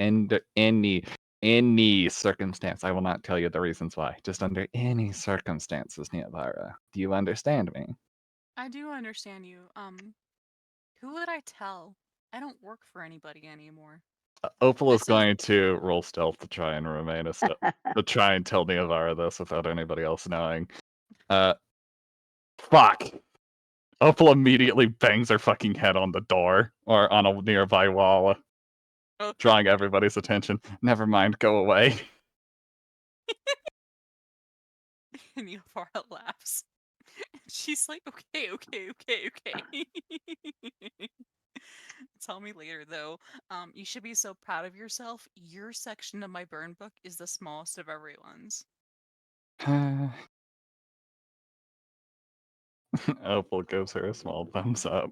any circumstance. I will not tell you the reasons why. Just under any circumstances, Niavara. Do you understand me? I do understand you. Who would I tell? I don't work for anybody anymore. Opal is This is going to roll stealth to try and remain a to try and tell Niavara this without anybody else knowing. Fuck. Opal immediately bangs her fucking head on the door or on a nearby wall, drawing everybody's attention. Never mind, go away. Niavara laughs. She's like, okay. Tell me later, though. You should be so proud of yourself. Your section of my burn book is the smallest of everyone's. Opal gives her a small thumbs up.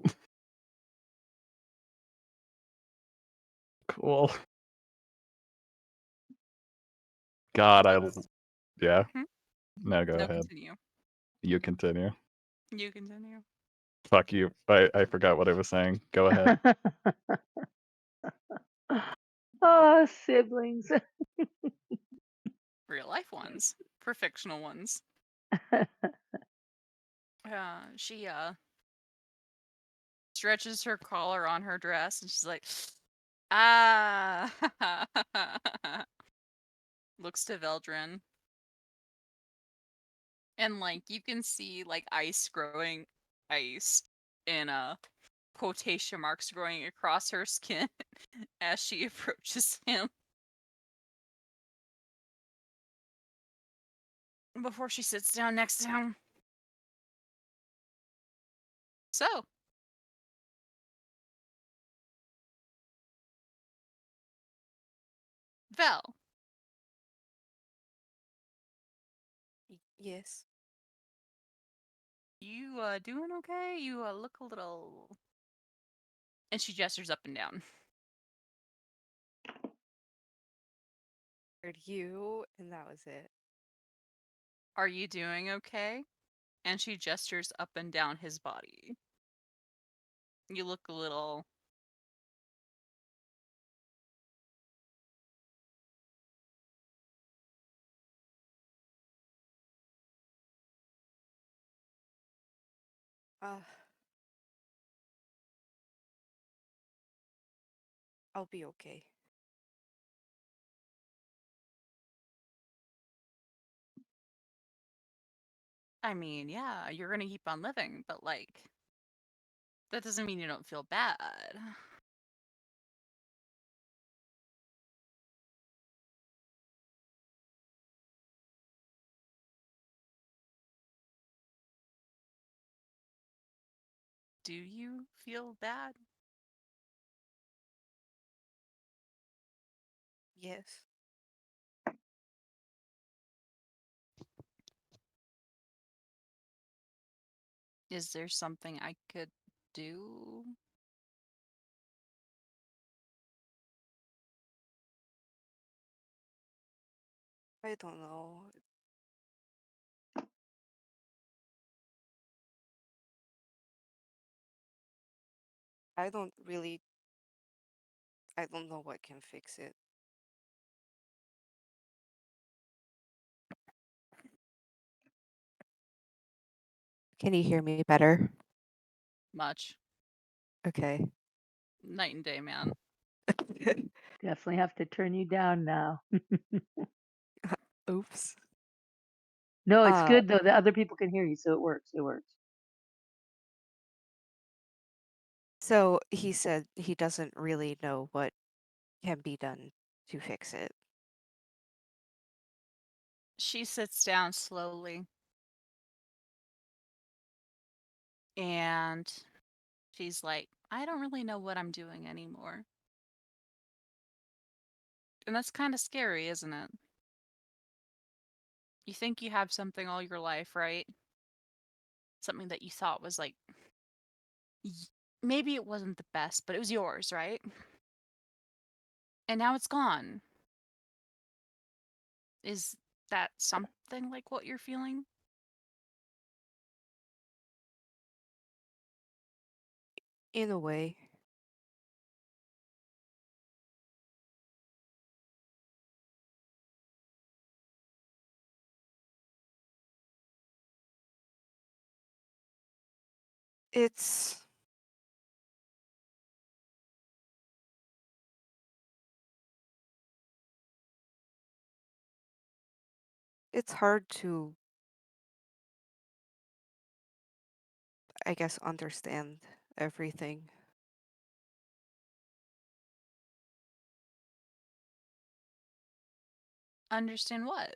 Cool. God, yeah. Hmm? No, go No, ahead. continue. You continue. You continue. Fuck you. I forgot what I was saying. Go ahead. Oh, siblings. Real life ones. For fictional ones. She stretches her collar on her dress and she's like, ah. Looks to Veldrin. And like you can see like ice in quotation marks growing across her skin as she approaches him. Before she sits down next to him. So, Vel, Yes. you doing okay? You look a little. And she gestures up and down. Heard you, and that was it. Are you doing okay? And she gestures up and down his body. You look a little. Uh, I'll be okay. I mean, yeah, you're gonna keep on living, but like. That doesn't mean you don't feel bad. Do you feel bad? Yes. Is there something I could do? I don't know. I don't really. I don't know what can fix it. Can you hear me better? Much. Okay. Night and day, man. Definitely have to turn you down now. Oops. No, it's Uh, good though. The other people can hear you, so it works. It works. so he said he doesn't really know what can be done to fix it. She sits down slowly. And she's like, I don't really know what I'm doing anymore. And that's kind of scary, isn't it? You think you have something all your life, right? Something that you thought was like, maybe it wasn't the best, but it was yours, right? And now it's gone. Is that something like what you're feeling? In a way. It's hard to, I guess, understand everything. Understand what?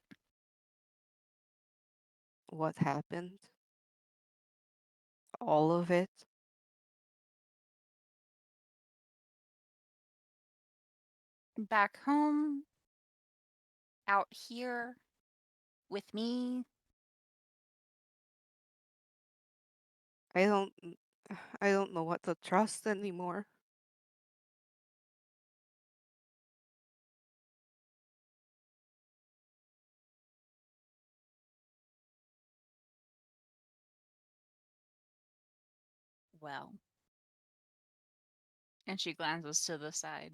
What happened? All of it. Back home, out here, with me. I don't I don't know what to trust anymore. Well. And she glances to the side.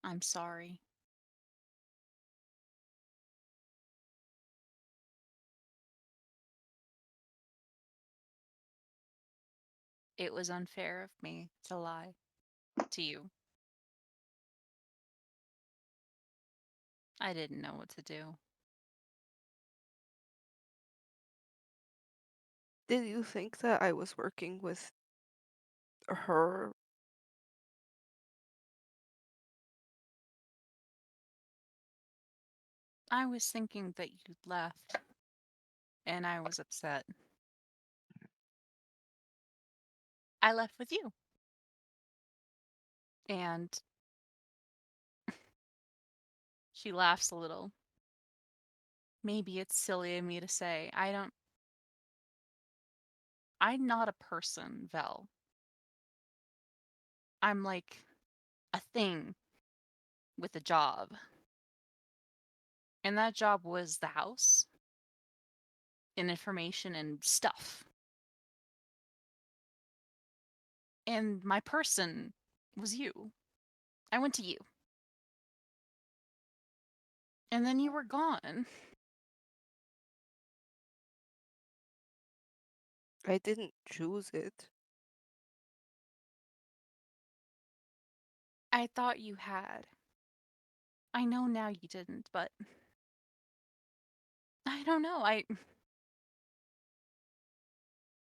I'm sorry. It was unfair of me to lie to you. I didn't know what to do. Did you think that I was working with her? I was thinking that you'd left, and I was upset. I left with you. And she laughs a little. Maybe it's silly of me to say. I'm not a person, Vel. I'm like a thing with a job. And that job was the house and information and stuff. And my person was you. I went to you. And then you were gone. I didn't choose it. I thought you had. I know now you didn't, but I don't know.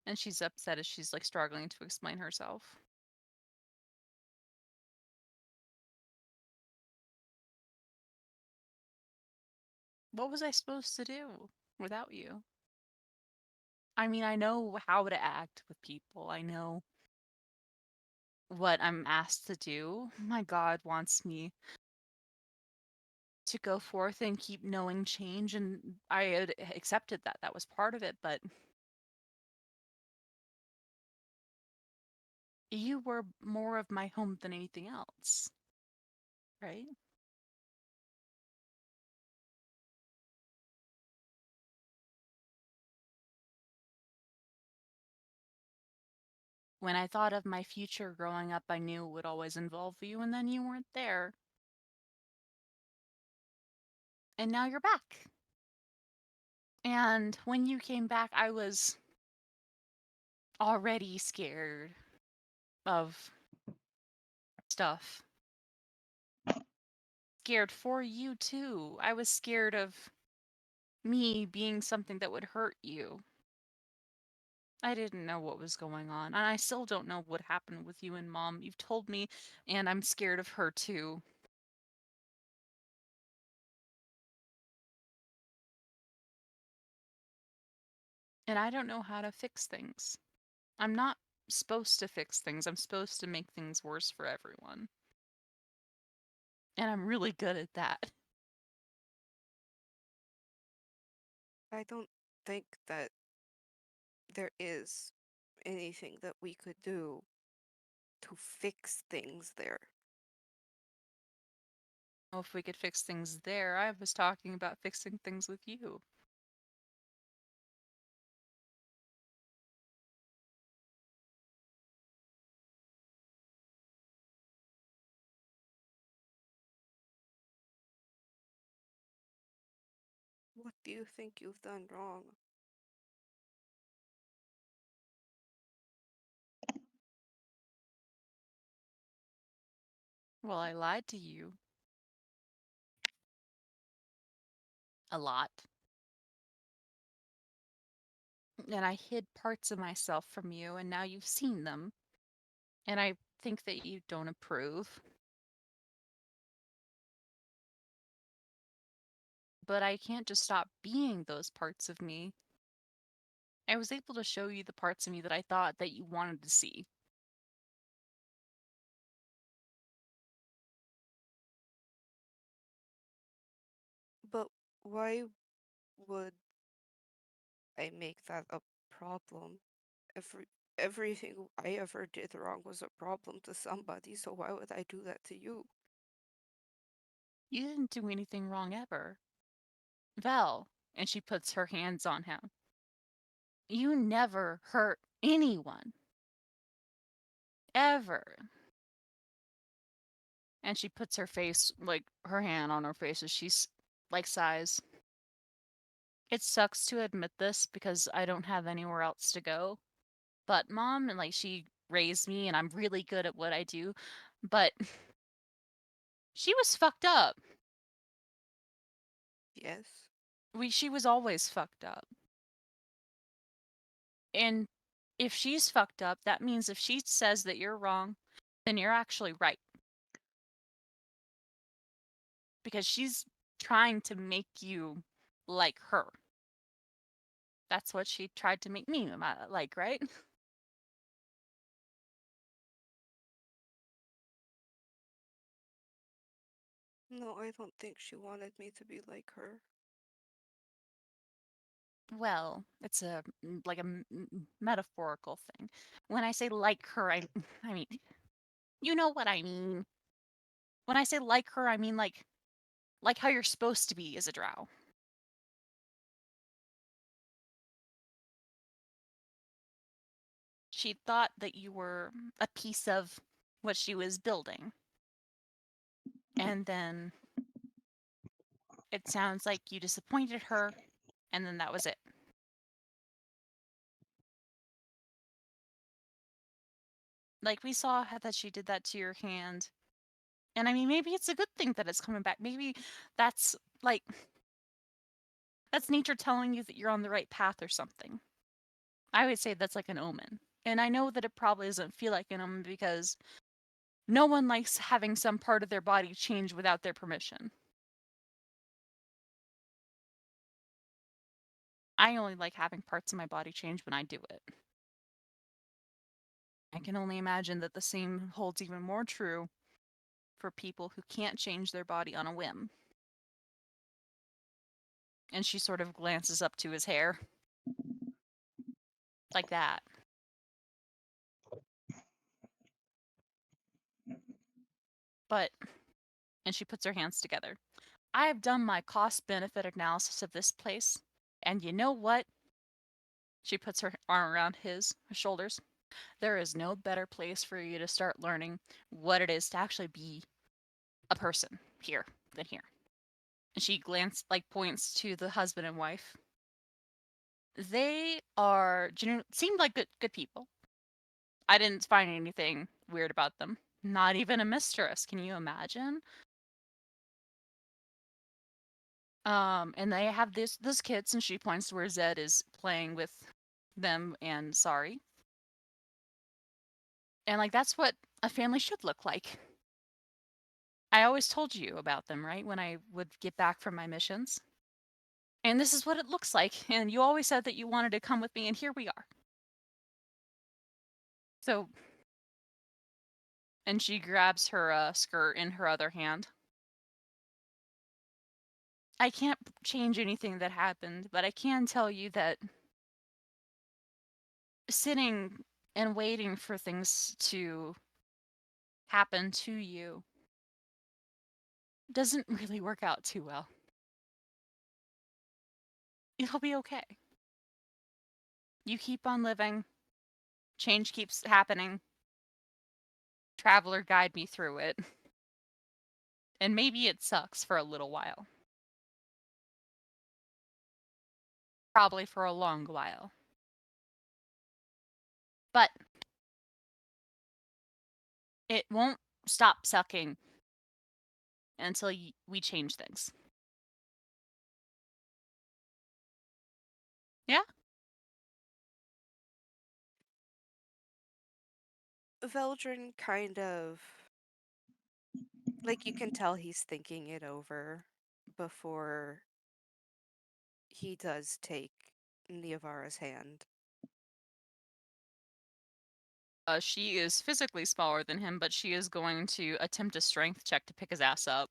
And she's upset as she's like struggling to explain herself. What was I supposed to do without you? I mean, I know how to act with people. I know what I'm asked to do. My God wants me to go forth and keep knowing change, and I had accepted that. That was part of it, but you were more of my home than anything else, right? When I thought of my future growing up, I knew it would always involve you, and then you weren't there. And now you're back. And when you came back, I was already scared of stuff. Scared for you, too. I was scared of me being something that would hurt you. I didn't know what was going on, and I still don't know what happened with you and Mom. You've told me, and I'm scared of her, too. And I don't know how to fix things. I'm not supposed to fix things. I'm supposed to make things worse for everyone. And I'm really good at that. I don't think that there is anything that we could do to fix things there. Oh, if we could fix things there, I was talking about fixing things with you. What do you think you've done wrong? Well, I lied to you. A lot. And I hid parts of myself from you, and now you've seen them. And I think that you don't approve. But I can't just stop being those parts of me. I was able to show you the parts of me that I thought that you wanted to see. But why would I make that a problem? Everything I ever did wrong was a problem to somebody, so why would I do that to you? You didn't do anything wrong ever. Vel. And she puts her hands on him. You never hurt anyone. Ever. And she puts her face, like, her hand on her face as she's, like, sighs. It sucks to admit this because I don't have anywhere else to go. But Mom, and, like, she raised me and I'm really good at what I do. But she was fucked up. Yes. She was always fucked up. And if she's fucked up, that means if she says that you're wrong, then you're actually right. Because she's trying to make you like her. That's what she tried to make me like, right? No, I don't think she wanted me to be like her. Well, it's like a metaphorical thing. When I say like her, I mean, you know what I mean. When I say like her, I mean like how you're supposed to be as a drow. She thought that you were a piece of what she was building. And then it sounds like you disappointed her, and then that was it. Like, we saw that she did that to your hand. And I mean, maybe it's a good thing that it's coming back. Maybe that's like, that's nature telling you that you're on the right path or something. I would say that's like an omen. And I know that it probably doesn't feel like an omen because no one likes having some part of their body change without their permission. I only like having parts of my body change when I do it. I can only imagine that the same holds even more true for people who can't change their body on a whim. And she sort of glances up to his hair. Like that. But, and she puts her hands together. I have done my cost-benefit analysis of this place, and you know what? She puts her arm around her shoulders. There is no better place for you to start learning what it is to actually be a person here than here. And she points to the husband and wife. They are seemed like good people. I didn't find anything weird about them. Not even a mistress. Can you imagine? And they have those kids, and she points to where Zed is playing with them and Sari. And like that's what a family should look like. I always told you about them, right? When I would get back from my missions. And this is what it looks like. And you always said that you wanted to come with me, and here we are. So, and she grabs her skirt in her other hand. I can't change anything that happened, but I can tell you that sitting and waiting for things to happen to you doesn't really work out too well. It'll be okay. You keep on living. Change keeps happening. Traveler, guide me through it. And maybe it sucks for a little while. Probably for a long while. But it won't stop sucking until we change things. Yeah? Veldrin kind of, like, you can tell he's thinking it over before he does take Niavara's hand. She is physically smaller than him, but she is going to attempt a strength check to pick his ass up.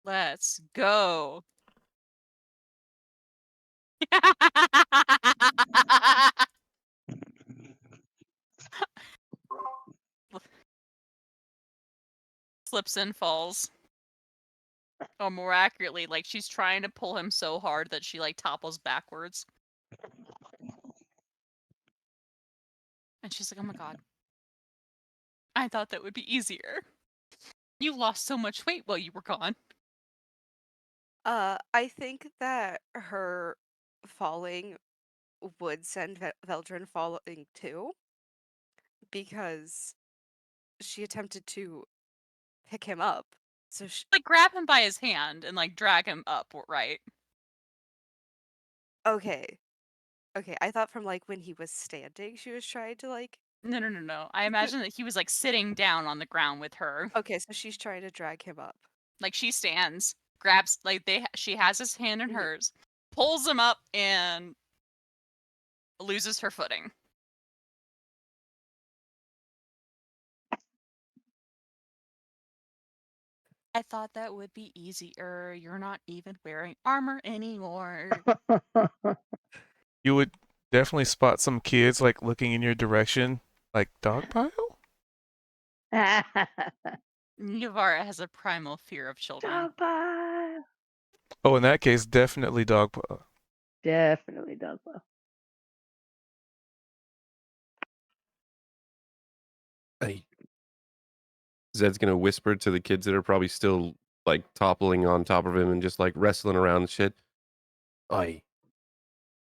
Let's go. Slips and falls. Or more accurately, like she's trying to pull him so hard that she like topples backwards. And she's like, "Oh my god. I thought that would be easier. You lost so much weight while you were gone." I think that her falling would send Veldrin falling too, because she attempted to pick him up. So Like grab him by his hand and like drag him up, right? okay, okay. I thought from like when he was standing, she was trying to like. No. I imagine that he was like sitting down on the ground with her. Okay, so she's trying to drag him up. Like she stands, grabs like she has his hand in Mhm. hers, pulls him up and loses her footing. I thought that would be easier. You're not even wearing armor anymore. You would definitely spot some kids like looking in your direction, like Dogpile? Yavara has a primal fear of children. Dogpile. Oh, in that case, definitely Dogpile. Definitely Dogpile. Hey. Zed's gonna whisper to the kids that are probably still like toppling on top of him and just like wrestling around and shit. Aye.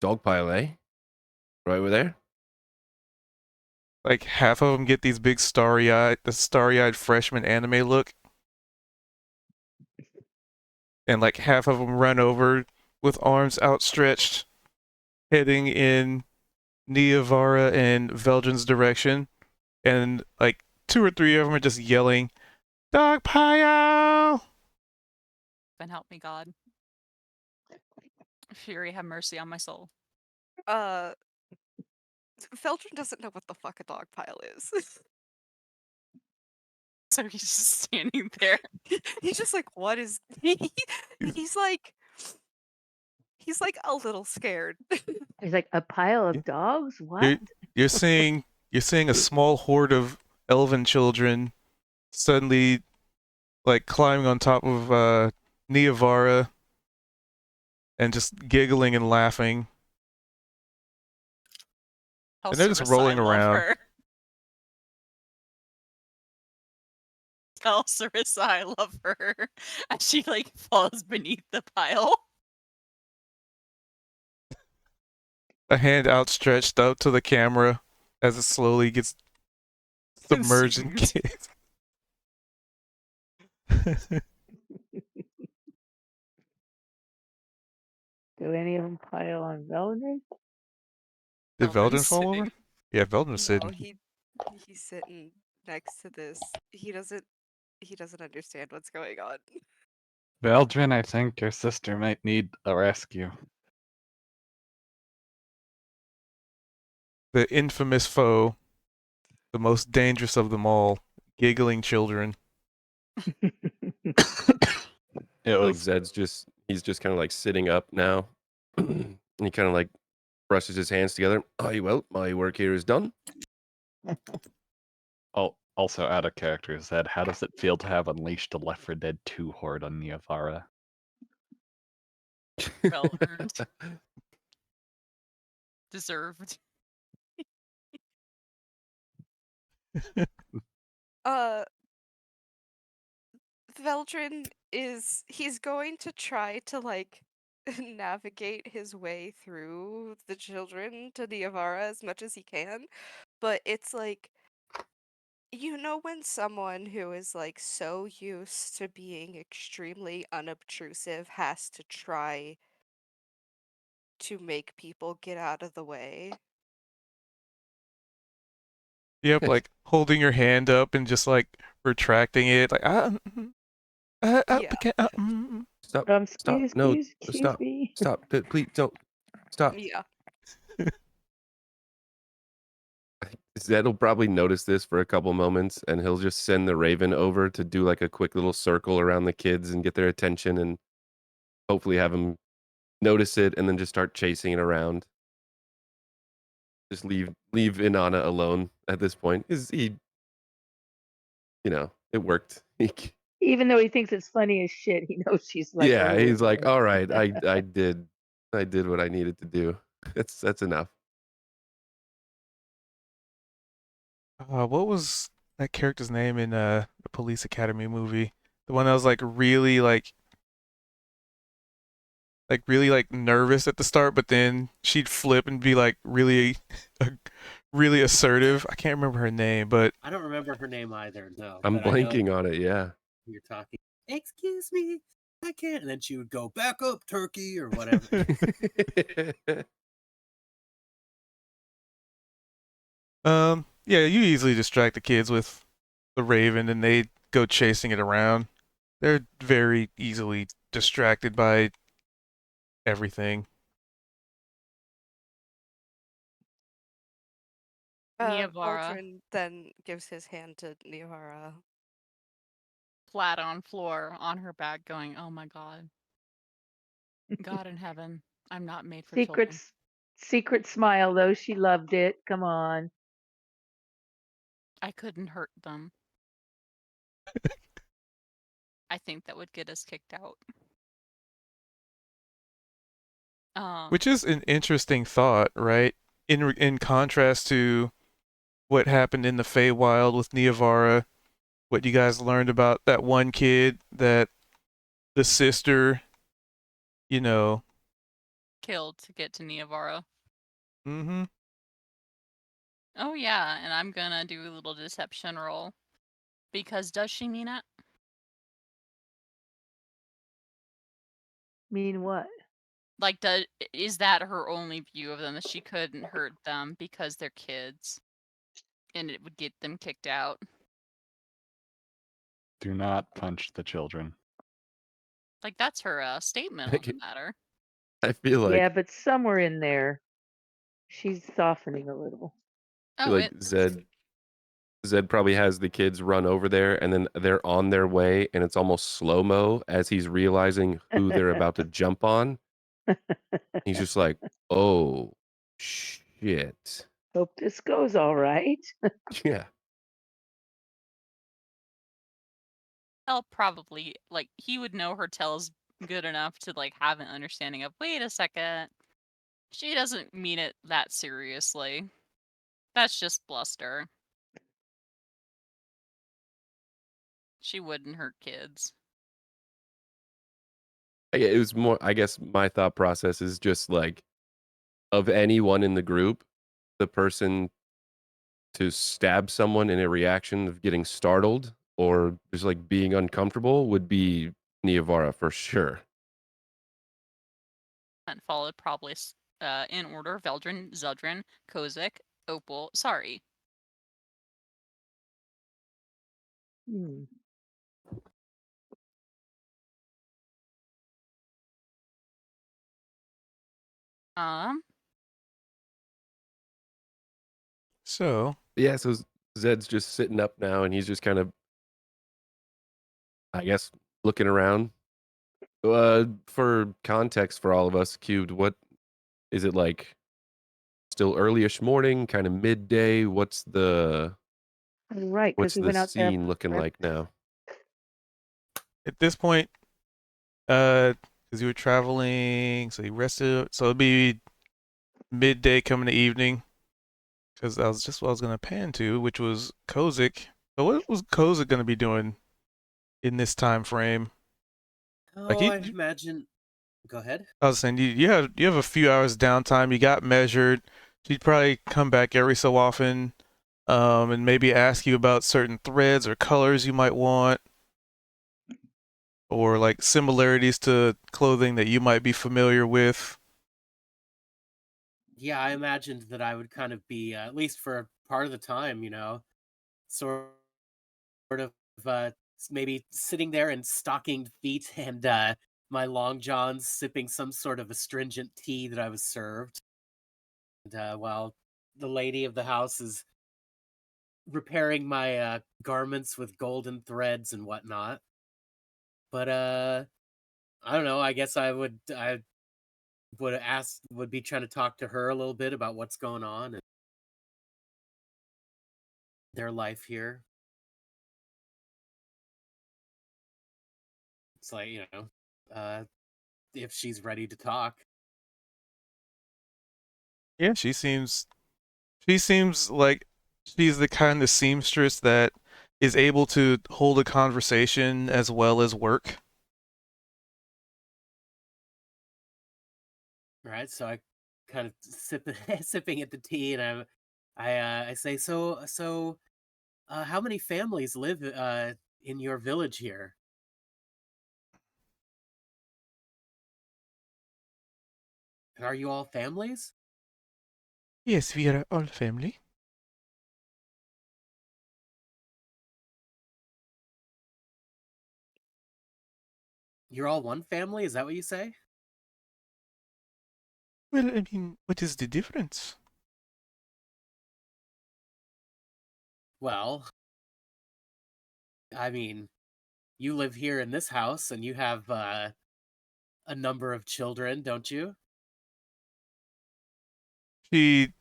Dogpile, eh? Right over there? Like half of them get these big starry-eyed freshman anime look, and like half of them run over with arms outstretched, heading in Niavara and Veldrin's direction, and like 2 or 3 of them are just yelling, "Dogpile!" Then help me, God. Fury, have mercy on my soul. Veldrin doesn't know what the fuck a dog pile is. So he's just standing there. He's just like, what is he's like a little scared. He's like, a pile Yeah. of dogs? What? You're seeing a small horde of elven children suddenly like climbing on top of Niavara and just giggling and laughing. How And they're just Sarissa, rolling I love around. her. Tell Sarissa I love her as she like falls beneath the pile. A hand outstretched out to the camera as it slowly gets submerged in Consumed. kids. Do any of them pile on Veldrin? Did Veldrin Veldrin's fall over? sitting. Yeah, Veldrin's No, sitting. he's sitting next to this. He doesn't understand what's going on. Veldrin, I think your sister might need a rescue. The infamous foe, the most dangerous of them all, giggling children. It Like was Zed's he's just kind of like sitting up now. And he kind of like brushes his hands together. Aye, well, my work here is done. also out of character. Zed, how does it feel to have unleashed a Left 4 Dead 2 horde on Niavara? Well earned. Deserved. Veldrin he's going to try to like navigate his way through the children to Niavara as much as he can, but it's like, you know, when someone who is like so used to being extremely unobtrusive has to try to make people get out of the way. Yep, like holding your hand up and just like retracting it, like Yeah. Stop. Excuse, No, excuse stop. me. Stop. Please don't. Stop. Yeah. Zed will probably notice this for a couple moments and he'll just send the Raven over to do like a quick little circle around the kids and get their attention and hopefully have them notice it and then just start chasing it around. Just leave Inanna alone at this point. Is he, it worked. Even though he thinks it's funny as shit, he knows she's like Yeah, over he's it. like, all right, I did what I needed to do. That's enough. What was that character's name in the Police Academy movie? The one that was like really really like nervous at the start, but then she'd flip and be like really really assertive. I can't remember her name, but I don't remember her name either. No, I'm but I know blanking on it. Yeah. you're talking. Excuse me, I can't. And then she would go back up, turkey, or whatever. Yeah, you easily distract the kids with the Raven and they go chasing it around. They're very easily distracted by everything. Niavara Aldrin then gives his hand to Niavara. flat on floor on her back going, "Oh my god. God in heaven. I'm not made for children." Secret smile though. She loved it. Come on. I couldn't hurt them. I think that would get us kicked out. Which is an interesting thought, right? In contrast to what happened in the Feywild with Niavara, what you guys learned about that one kid that the sister, you know. Killed to get to Niavara. Mm-hmm. Oh yeah, and I'm gonna do a little deception roll. Because does she mean it? Mean what? Like, is that her only view of them, that she couldn't hurt them because they're kids, and it would get them kicked out? Do not punch the children. Like, that's her statement on the matter. I feel like Yeah, but somewhere in there, she's softening a little. Oh, like Zed probably has the kids run over there and then they're on their way and it's almost slow-mo as he's realizing who they're about to jump on. He's just like, oh shit. Hope this goes all right. Yeah. He'll probably, like, he would know her tells good enough to, like, have an understanding of, wait a second, she doesn't mean it that seriously. That's just bluster. She wouldn't hurt kids. It was more, I guess my thought process is just like, of anyone in the group, the person to stab someone in a reaction of getting startled or just like being uncomfortable would be Niavara for sure. And followed probably in order: Veldrin, Zeldrin, Kozik, Opal, Sorry. Hmm. So Yeah, so Zed's just sitting up now and he's just kind of, I guess, looking around. For context for all of us, Cubed, what is it like? Still earlyish morning, kind of midday? What's the Right, because we the went out there. scene looking like now? at this point, because you were traveling, so you rested, so it'd be midday coming to evening. Because that was just what I was gonna pan to, which was Kozik. So what was Kozik gonna be doing in this time frame? Like I imagine. Go ahead. I was saying, you have a few hours downtime. You got measured. She'd probably come back every so often, and maybe ask you about certain threads or colors you might want, or like similarities to clothing that you might be familiar with. Yeah, I imagined that I would kind of be, at least for part of the time, sort of maybe sitting there in stockinged feet and my long johns, sipping some sort of astringent tea that I was served. And while the lady of the house is repairing my garments with golden threads and whatnot. But I don't know. I guess I would be trying to talk to her a little bit about what's going on and their life here. It's like, if she's ready to talk. Yeah, she seems like she's the kind of seamstress that is able to hold a conversation as well as work. Right. So I kind of sipping at the tea, and I say, so how many families live in your village here? And are you all families? Yes, we are all family. You're all one family? Is that what you say? Well, I mean, what is the difference? Well, I mean, you live here in this house, and you have a number of children, don't you? She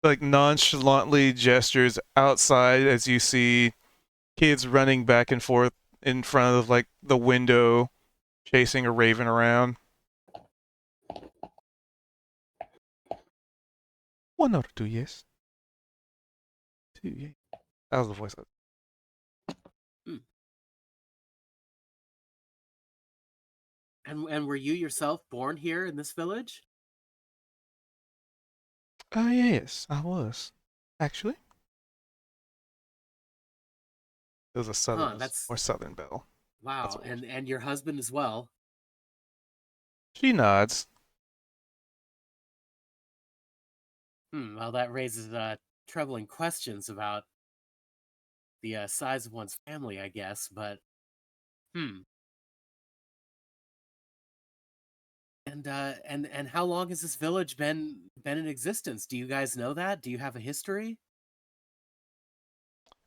like nonchalantly gestures outside as you see kids running back and forth in front of like the window, chasing a raven around. One or two, yes. Two, yeah. That was the voice. Hmm. And were you yourself born here in this village? Yes, I was. Actually, it was a Huh, southern that's or southern belle. That's wow. what it was. And your husband as well. She nods. Well, that raises troubling questions about the size of one's family, I guess. But hmm. And how long has this village been in existence? Do you guys know that? Do you have a history?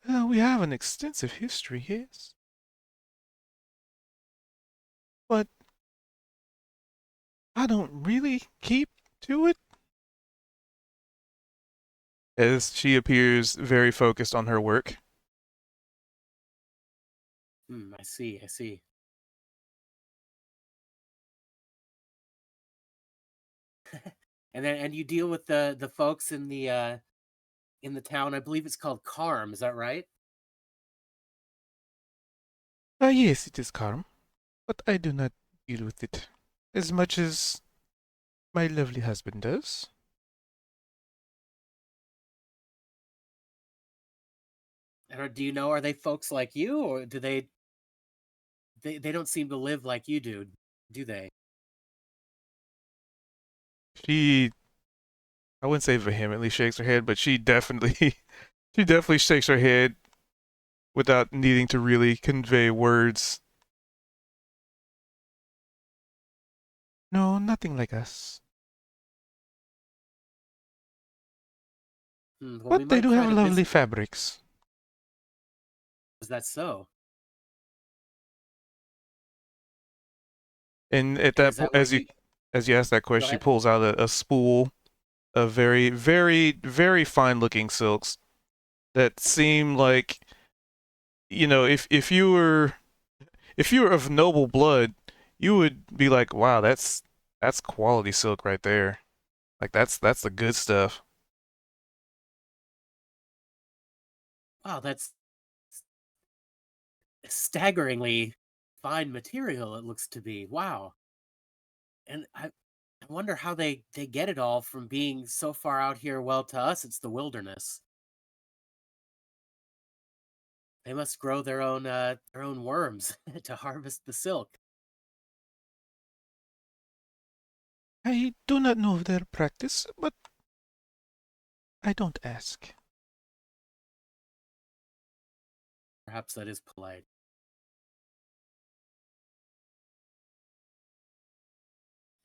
We have an extensive history, yes. But I don't really keep to it. As she appears very focused on her work. I see. I see. And you deal with the folks in the town. I believe it's called Carm. Is that right? Yes, it is calm, but I do not deal with it as much as my lovely husband does. And do you know, are they folks like you, or do they don't seem to live like you do they? She, I wouldn't say vehemently shakes her head, but she definitely, she definitely shakes her head without needing to really convey words. No, nothing like us. Well, we But they might do try have to lovely visit. fabrics. Is that so? And at And that is point, that where you as you ask that go question, she ahead? pulls out a spool of very, very, very fine looking silks that seem like, if you were of noble blood, you would be like, wow, that's quality silk right there. Like that's the good stuff. Wow, that's staggeringly fine material. It looks to be. Wow. And I wonder how they get it all from being so far out here. Well, to us, it's the wilderness. They must grow their own worms to harvest the silk. I do not know of their practice, but I don't ask. Perhaps that is polite.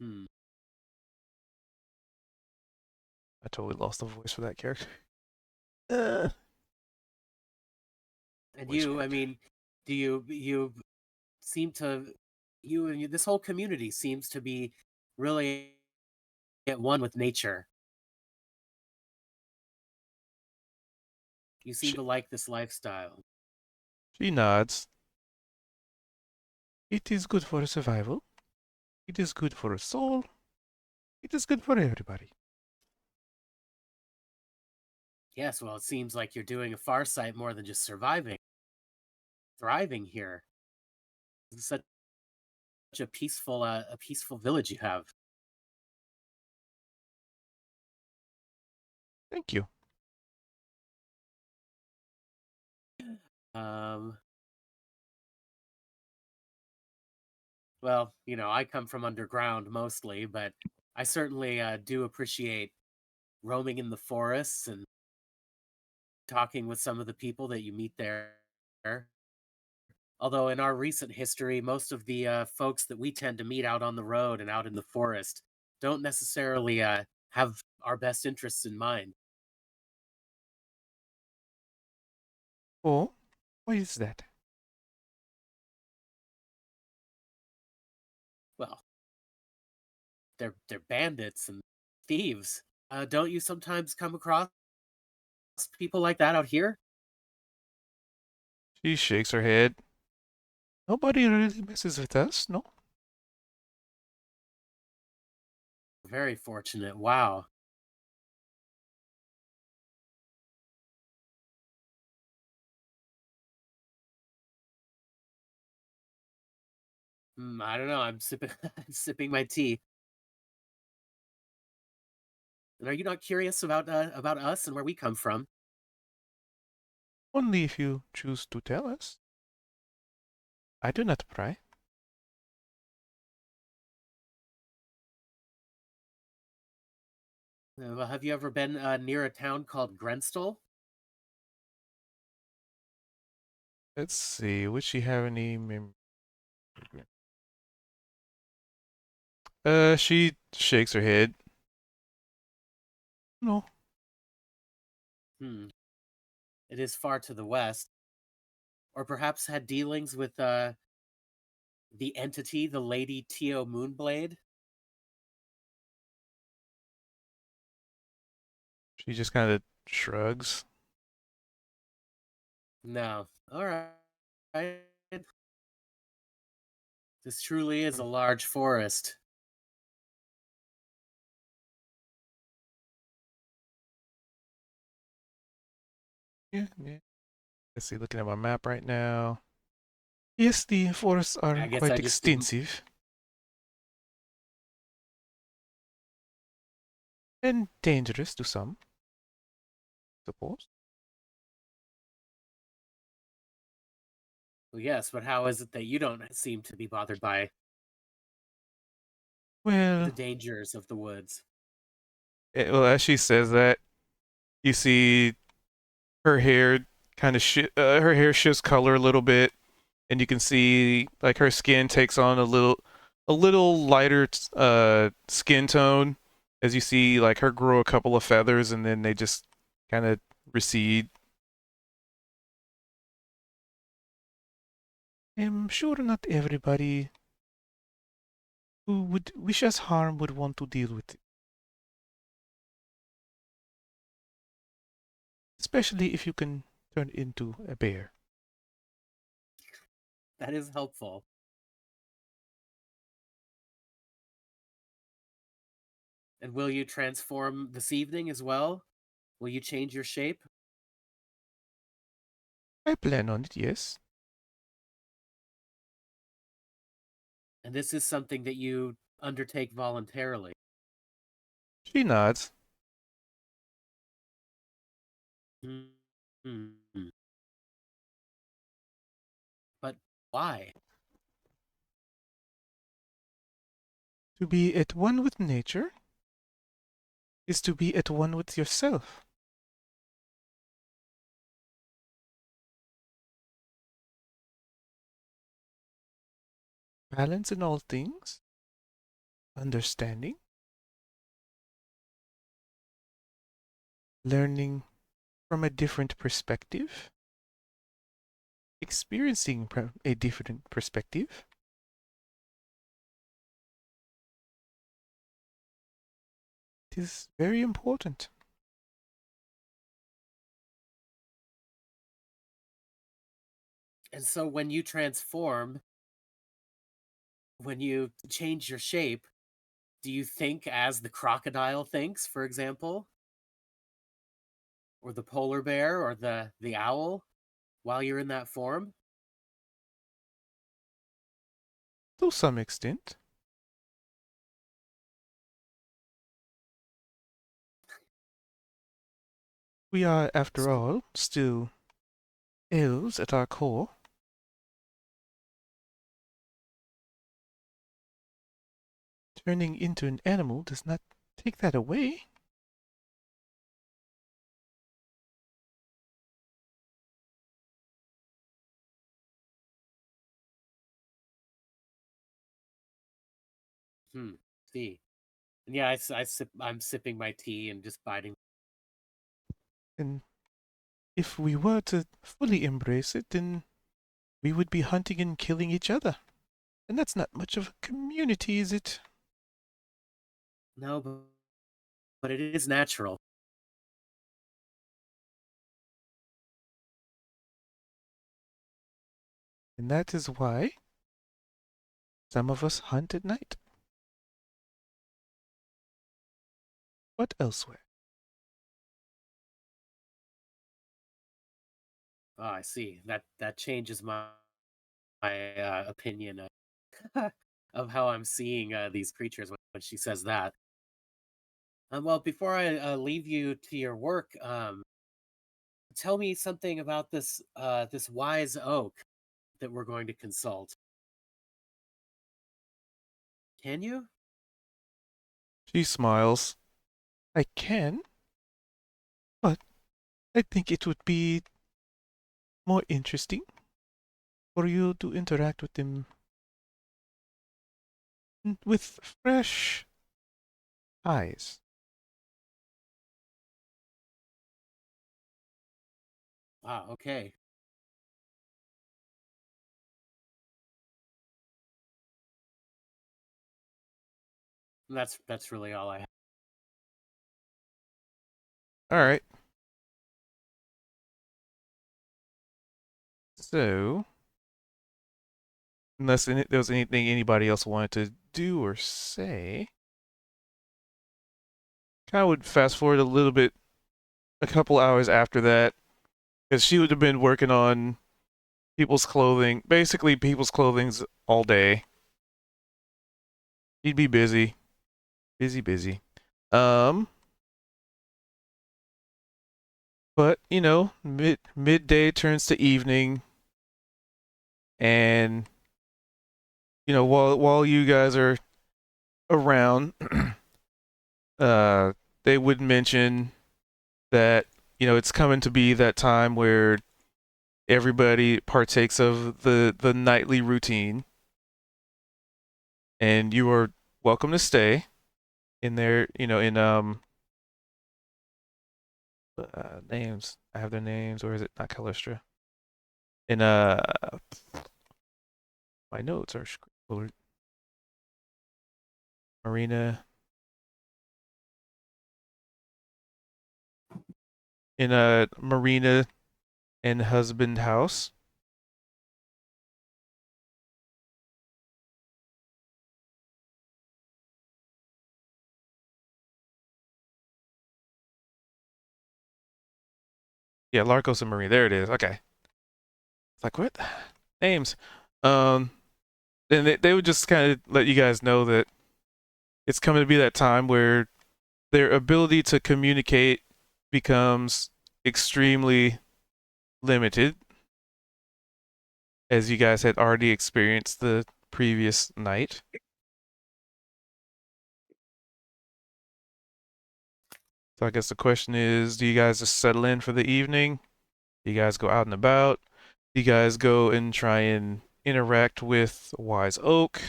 Hmm. I totally lost the voice for that character. Uh, And voice you, I crack. mean, do you seem to this whole community seems to be really at one with nature. You seem She, to like this lifestyle. she nods. It is good for survival. It is good for a soul. It is good for everybody. Yes, well, it seems like you're doing a Farsight more than just surviving. Thriving here. This is such a peaceful village you have. Thank you. Um, well, I come from underground mostly, but I certainly do appreciate roaming in the forests and talking with some of the people that you meet there. Although in our recent history, most of the folks that we tend to meet out on the road and out in the forest don't necessarily have our best interests in mind. Oh, why is that? Well, they're bandits and thieves. Don't you sometimes come across people like that out here? She shakes her head. Nobody really messes with us, no? Very fortunate. Wow. I don't know. I'm sipping I'm sipping my tea. And are you not curious about us and where we come from? Only if you choose to tell us. I do not pry. Well, have you ever been near a town called Grenstall? Let's see. Would she have any she shakes her head. No. Hmm. It is far to the west. Or perhaps had dealings with the entity, the Lady Tio Moonblade? She just kind of shrugs. No. All right. This truly is a large forest. Yeah. Let's see, looking at my map right now. Yes, the forests are I guess quite I just didn't. extensive. And dangerous to some, suppose. Well, yes, but how is it that you don't seem to be bothered by the Well, dangers of the woods? well, as she says that, you see her hair kind of her hair shifts color a little bit, and you can see like her skin takes on a little lighter skin tone as you see like her grow a couple of feathers and then they just kind of recede. I'm sure not everybody who would wish us harm would want to deal with it. Especially if you can turn into a bear. That is helpful. And will you transform this evening as well? Will you change your shape? I plan on it, yes. And this is something that you undertake voluntarily. She nods. Hmm. But why? To be at one with nature is to be at one with yourself. Balance in all things, understanding, learning from a different perspective, experiencing a different perspective. It is very important. And so when you transform, when you change your shape, do you think as the crocodile thinks, for example, or the polar bear, or the owl, while you're in that form? To some extent. We are, after all, still elves at our core. Turning into an animal does not take that away. See. And yeah, I'm sipping my tea and just biting. And if we were to fully embrace it, then we would be hunting and killing each other. And that's not much of a community, is it? No, but it is natural. And that is why some of us hunt at night. But elsewhere. Oh, I see. That changes my opinion of how I'm seeing these creatures when she says that. Well, before I leave you to your work, tell me something about this wise oak that we're going to consult. Can you? She smiles. I can, but I think it would be more interesting for you to interact with them with fresh eyes. Ah, okay. That's really all I have. All right. So, unless there was anything anybody else wanted to do or say, kind of would fast forward a little bit, a couple hours after that, because she would have been working on people's clothing, basically people's clothings all day. He'd be busy, busy. Um, but you know, midday turns to evening, and you know, while you guys are around, they would mention that you know it's coming to be that time where everybody partakes of the nightly routine, and you are welcome to stay in there. You know, in names. I have their names, or is it not Callistra? In my notes are scribbled. Marina. In a Marina and husband house. Yeah, Larkos and Marina. There it is. Okay. It's like what names? Um, and they would just kind of let you guys know that it's coming to be that time where their ability to communicate becomes extremely limited, as you guys had already experienced the previous night. So I guess the question is, do you guys just settle in for the evening? Do you guys go out and about? Do you guys go and try and interact with Wise Oak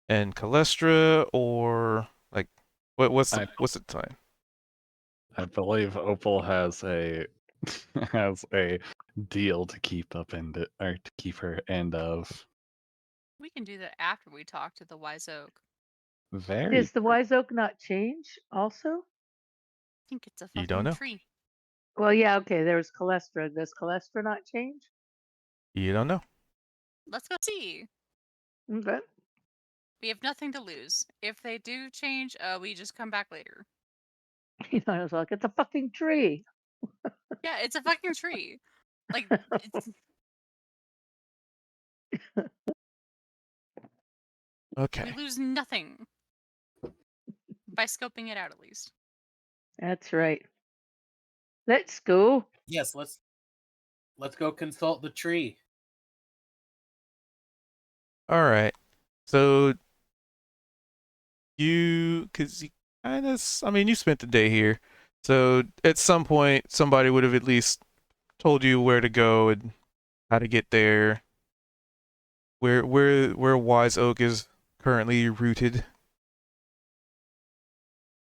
and Calestra, or like what's I the time? I believe Opal has a has a deal to keep up and or to keep her end of. We can do that after we talk to the wise oak. Very Does the wise oak not change also? I think it's a You don't fucking know. tree. Well, yeah, okay. There's Calestra. Does Calestra not change? You don't know. Let's go see. Okay. We have nothing to lose. If they do change, we just come back later. I was like, it's a fucking tree. Yeah, it's a fucking tree. Like, it's, we Okay. lose nothing by scoping it out at least. That's right. Let's go. Yes, let's go consult the tree. All right. So cause you kind of, I mean, you spent the day here, so at some point somebody would have at least told you where to go and how to get there. Where Wise Oak is currently rooted.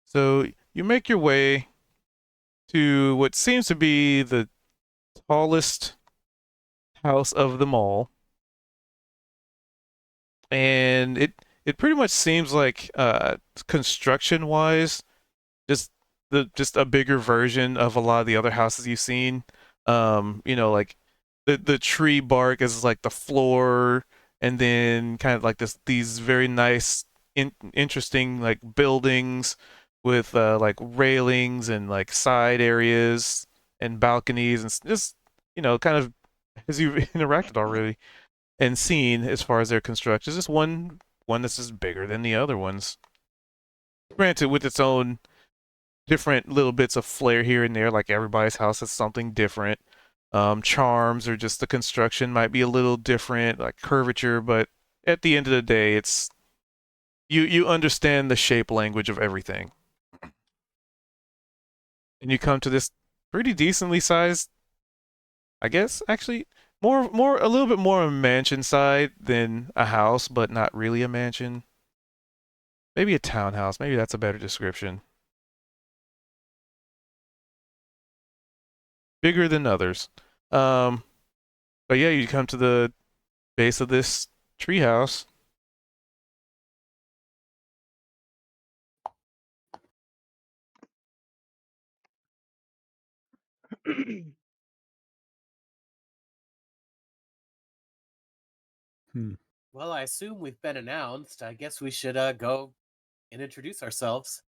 So you make your way to what seems to be the tallest house of them all, and it pretty much seems like construction wise just a bigger version of a lot of the other houses you've seen. Like the tree bark is like the floor, and then kind of like these very nice interesting like buildings with like railings and like side areas and balconies and just kind of as you've interacted already and seen as far as their construction. There's just one that's just bigger than the other ones. Granted, with its own different little bits of flair here and there, like everybody's house has something different. Charms or just the construction might be a little different, like curvature, but at the end of the day, it's you understand the shape language of everything. And you come to this pretty decently sized, I guess, actually more a little bit more on a mansion side than a house, but not really a mansion. Maybe a townhouse. Maybe that's a better description. Bigger than others. Um, but yeah, you come to the base of this treehouse. Well, I assume we've been announced. I guess we should go and introduce ourselves.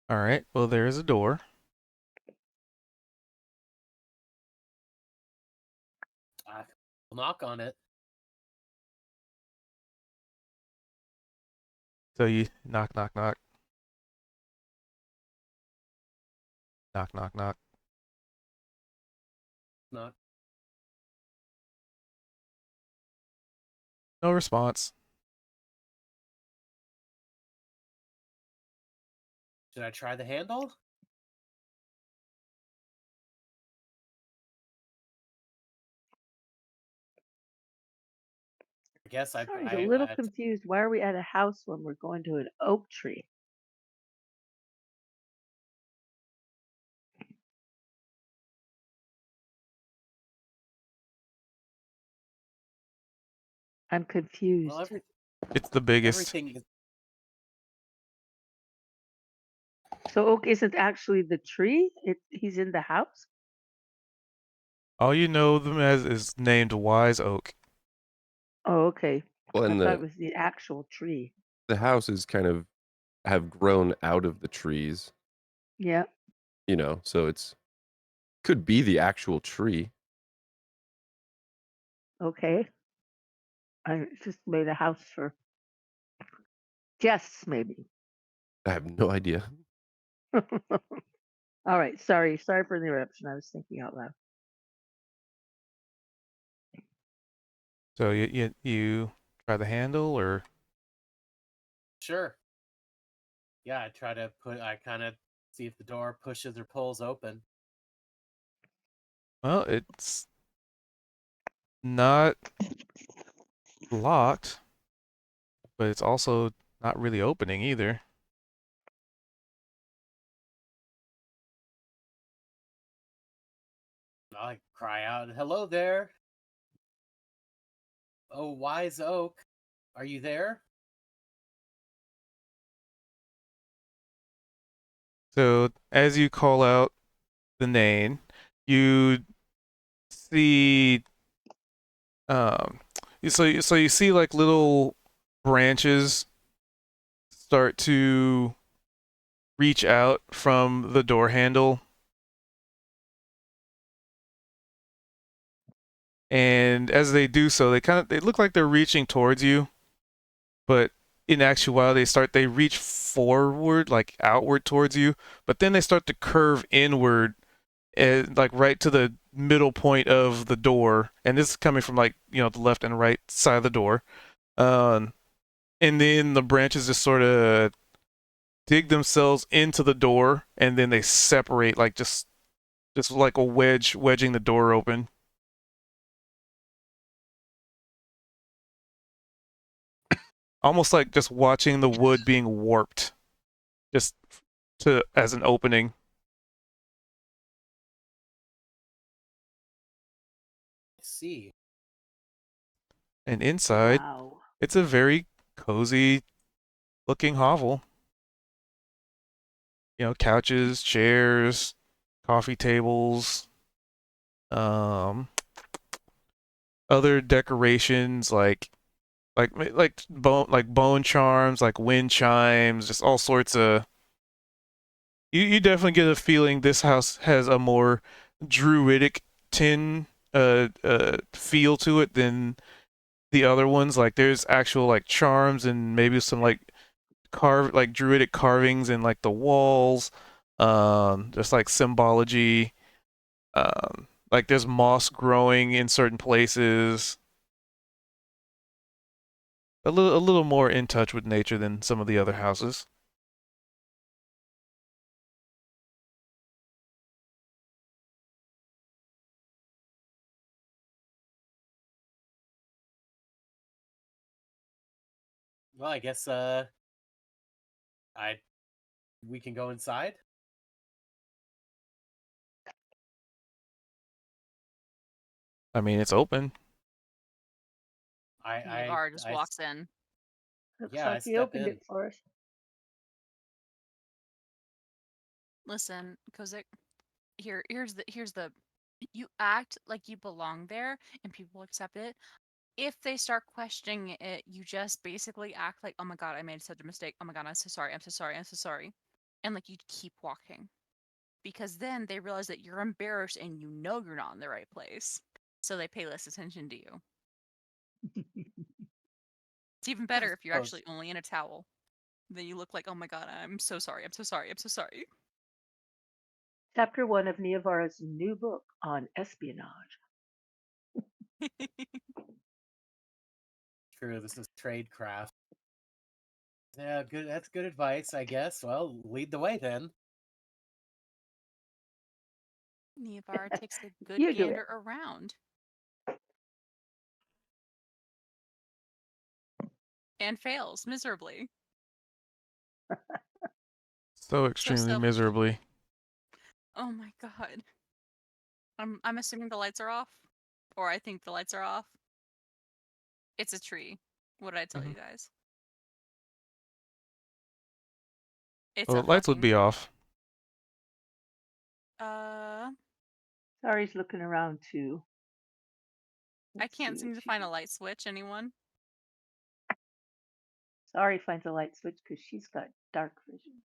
All right. Well, there is a door. I'll knock on it. So you knock, knock, knock, knock, knock, knock. Knock. No response. Should I try the handle? I guess I. Sorry, a little confused. Why are we at a house when we're going to an oak tree? I'm confused. Well, It's the biggest. everything is. So oak isn't actually the tree? He's in the house? All you know them as is named Wise Oak. Oh, okay. Well, I and thought it was the actual tree. the houses kind of have grown out of the trees, Yeah. so it's could be the actual tree. Okay. I just made a house for guests, maybe. I have no idea. All right. Sorry for the interruption. I was thinking out loud. So you try the handle or Sure. Yeah, I kind of see if the door pushes or pulls open. well, it's not locked, but it's also not really opening either. I cry out, "Hello there! Oh, Wise Oak, are you there?" So as you call out the name, you see Um, so you see like little branches start to reach out from the door handle, and as they do so, they look like they're reaching towards you, but in actuality, they reach forward, like outward towards you, but then they start to curve inward, like right to the middle point of the door, and this is coming from like the left and right side of the door. Um, and then the branches just sort of dig themselves into the door, and then they separate, like just like a wedging the door open. Almost like just watching the wood being warped, just to as an opening. See. And inside, Wow. it's a very cozy looking hovel. Couches, chairs, coffee tables, um, other decorations like bone charms, like wind chimes, just all sorts of. You definitely get a feeling this house has a more druidic feel to it than the other ones. Like there's actual like charms and maybe some like druidic carvings in like the walls. Just like symbology. Like there's moss growing in certain places. A little more in touch with nature than some of the other houses. Well, I guess we can go inside. I mean, it's open. Nivar just I walks in. Looks Yeah, I like he step opened in. it for us. Listen, Kozik, here's the you act like you belong there and people accept it. If they start questioning it, you just basically act like, oh my god, I made such a mistake. Oh my god, I'm so sorry, I'm so sorry, I'm so sorry. And like you keep walking. Because then they realize that you're embarrassed and you know you're not in the right place. So they pay less attention to you. It's even better if you're suppose. actually only in a towel. Then you look like, oh my god, I'm so sorry, I'm so sorry, I'm so sorry. Chapter 1 of Niavara's new book on espionage. True, this is tradecraft. Yeah, good. That's good advice, I guess. Well, lead the way then. Nivar takes a good You do it. gander around. And fails miserably. So extremely So- miserably. Oh my god. I'm assuming the lights are off. Or I think the lights are off. It's a tree. What did I tell you guys? It's Well, a the lights would fucking be tree. off. Sorry's looking around too. I Let's see can't what seem to she find a can- light switch. Anyone? Sorry finds a light switch because she's got dark vision.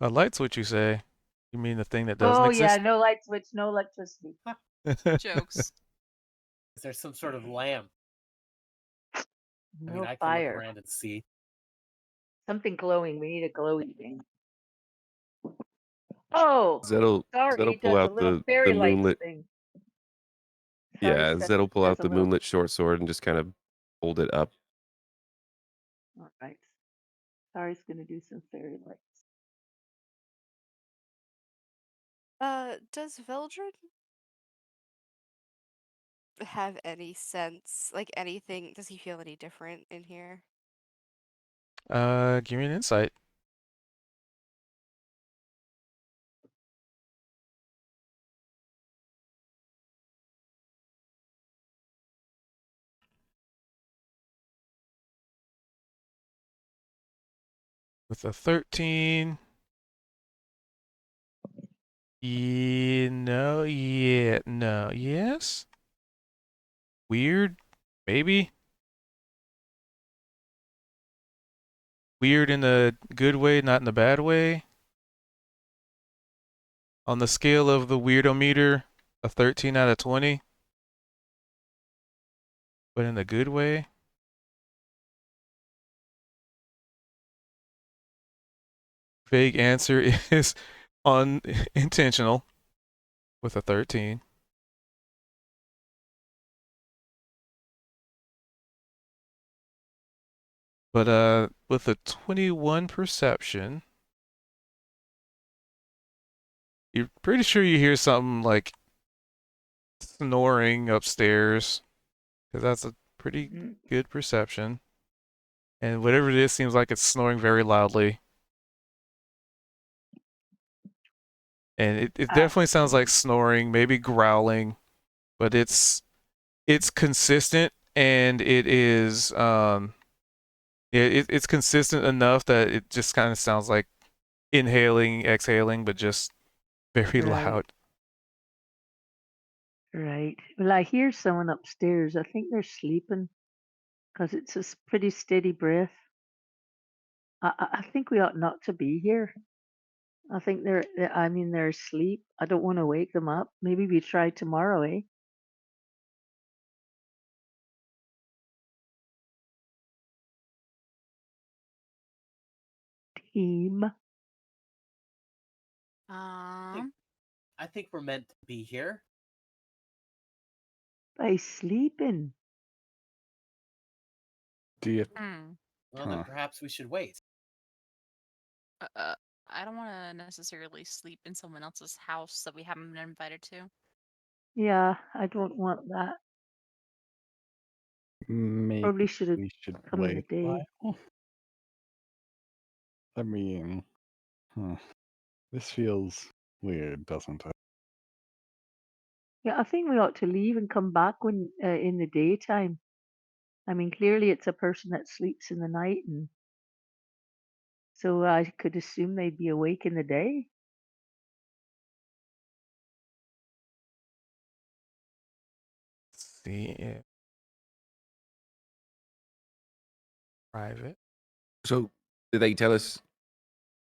A light switch, you say? You mean the thing that doesn't Oh yeah, exist? no light switch, no electricity. Jokes. Is there some sort of lamp? No I mean, I can look fire. around and see. Something glowing. We need a glowy thing. Oh, Zet'll sorry, pull does a out little the fairy light moonlit. thing. Yeah, Zet'll pull does out a the little. moonlit short sword and just kind of hold it up. All right. Sorry's gonna do some fairy lights. Does Veldred have any sense, like anything? Does he feel any different in here? Give me an insight. With a 13. No, yes. weird, maybe. Weird in the good way, not in the bad way. On the scale of the weirdometer, a 13 out of 20. But in the good way. Vague answer is unintentional with a 13. But with a 21 perception, you're pretty sure you hear something like snoring upstairs, because that's a pretty good perception. And whatever it is seems like it's snoring very loudly. And it definitely sounds like snoring, maybe growling, but it's consistent, and it is it's consistent enough that it just kind of sounds like inhaling, exhaling, but just very Right. loud. Right. Well, I hear someone upstairs. I think they're sleeping because it's a pretty steady breath. I think we ought not to be here. I think I mean, they're asleep. I don't want to wake them up. Maybe we try tomorrow, eh? Team. I think we're meant to be here. By sleeping. Do you? Well, then perhaps we should wait. I don't want to necessarily sleep in someone else's house that we haven't been invited to. Yeah, I don't want that. Maybe Probably should have we should come in the wait a day. while. I mean, this feels weird, doesn't it? Yeah, I think we ought to leave and come back when in the daytime. I mean, clearly it's a person that sleeps in the night, and so I could assume they'd be awake in the day. Let's see if private. So, did they tell us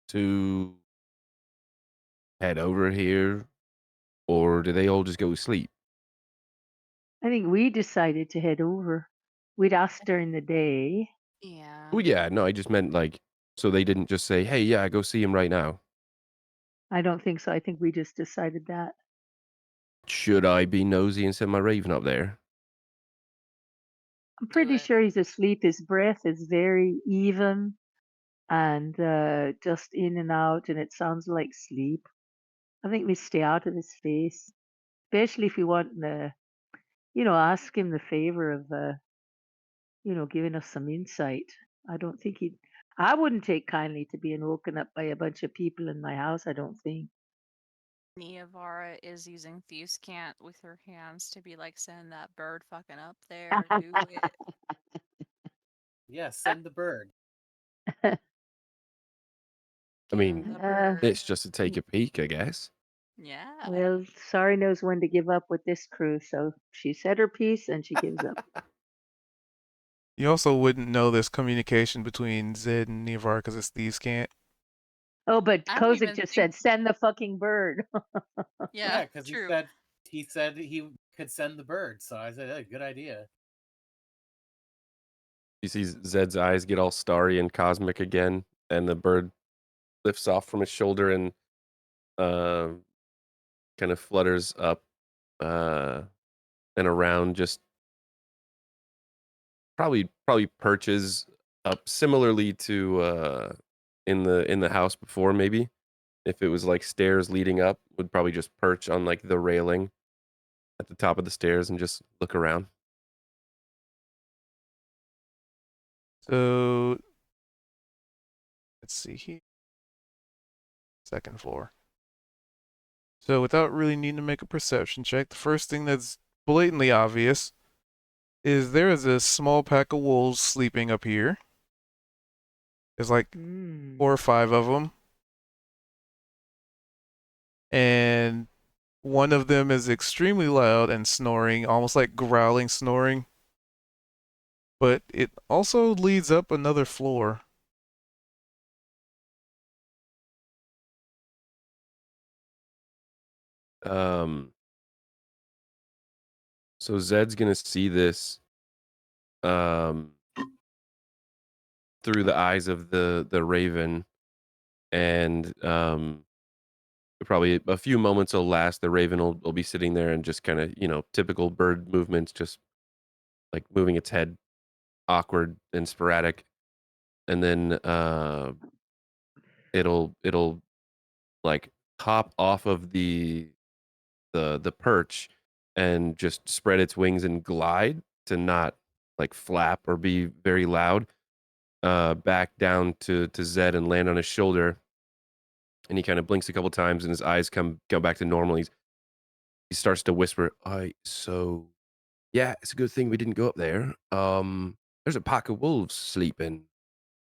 to head over here, or did they all just go to sleep? I think we decided to head over. We'd asked during the day. Yeah. Oh yeah, no, I just meant like, so they didn't just say, "Hey, yeah, go see him right now." I don't think so. I think we just decided that. Should I be nosy and send my raven up there? I'm Do pretty it. sure he's asleep. His breath is very even and just in and out, and it sounds like sleep. I think we stay out of his face, especially if we want to, ask him the favor of, giving us some insight. I don't think he'd. I wouldn't take kindly to being woken up by a bunch of people in my house. I don't think. Neavara is using Thieves' Cant with her hands to be like, send that bird fucking up there. Do it. Yeah, send the bird. I Give mean, the bird. it's just to take a peek, I guess. Yeah. Well, Sorry knows when to give up with this crew, so she said her piece and she gives up. You also wouldn't know this communication between Zed and Nevar because it's Thieves' Cant. Oh, but I don't Kozik even just think. said, "Send the fucking bird." Yeah, because true. he said he could send the bird. So I said, hey, good idea. You see Zed's eyes get all starry and cosmic again, and the bird lifts off from his shoulder and kind of flutters up and around, just probably perches up similarly to in the house before. Maybe if it was like stairs leading up, would probably just perch on like the railing at the top of the stairs and just look around. So let's see here. Second floor. So without really needing to make a perception check, the first thing that's blatantly obvious is there is a small pack of wolves sleeping up here. There's like 4 or 5 of them. And One of them is extremely loud and snoring, almost like growling snoring. But it also leads up another floor. So Zed's gonna see this through the eyes of the raven, and probably a few moments will last. The raven will be sitting there and just kind of, typical bird movements, just like moving its head, awkward and sporadic, and then it'll like hop off of the perch and just spread its wings and glide to not like flap or be very loud, back down to Zed and land on his shoulder. And he kind of blinks a couple times and his eyes come back to normal. He starts to whisper, so yeah, it's a good thing we didn't go up there. There's a pack of wolves sleeping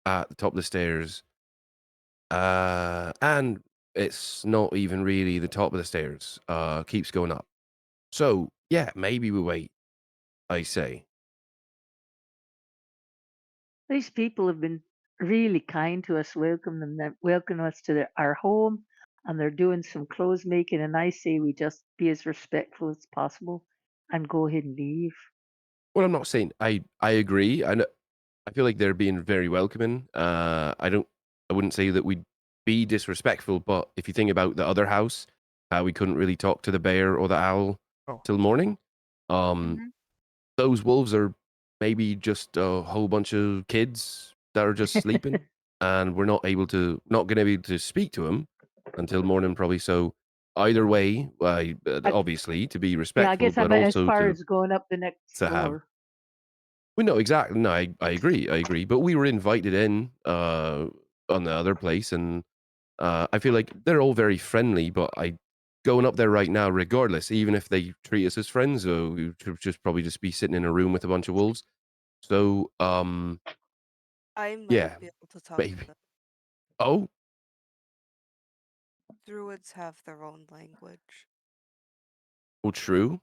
at the top of the stairs. And it's not even really the top of the stairs. Keeps going up. So yeah, maybe we wait, I say. These people have been really kind to us, welcome us to our home, and they're doing some clothes making. And I say we just be as respectful as possible and go ahead and leave. Well, I'm not saying I agree. I feel like they're being very welcoming. I wouldn't say that we'd be disrespectful, but if you think about the other house, how we couldn't really talk to the bear or the owl Oh. till morning. Mhm. Those wolves are maybe just a whole bunch of kids that are just sleeping, and we're not going to be able to speak to them until morning, probably. So either way, obviously to be Yeah, respectful, I guess I but meant as also far to as going up the next have. floor. Well, no, exactly. No, I agree. But we were invited in on the other place, and I feel like they're all very friendly. But going up there right now, regardless, even if they treat us as friends, we should just probably just be sitting in a room with a bunch of wolves. So, I might yeah, be able to talk maybe. to them. Oh, Druids have their own language. well, true.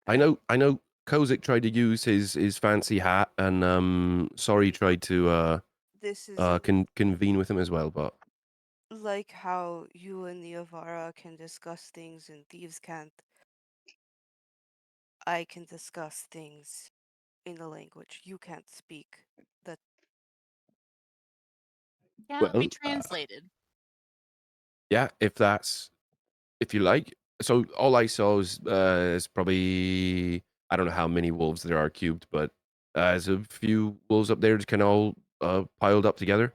I know. Kozik tried to use his fancy hat, and Sorry tried to This is convene with him as well, but like how you and the Avara can discuss things and thieves can't. I can discuss things in a language you can't speak. That Yeah, it'll be well, translated. yeah, if you like. So all I saw is probably, I don't know how many wolves there are cubed, but there's a few wolves up there just kind of all piled up together.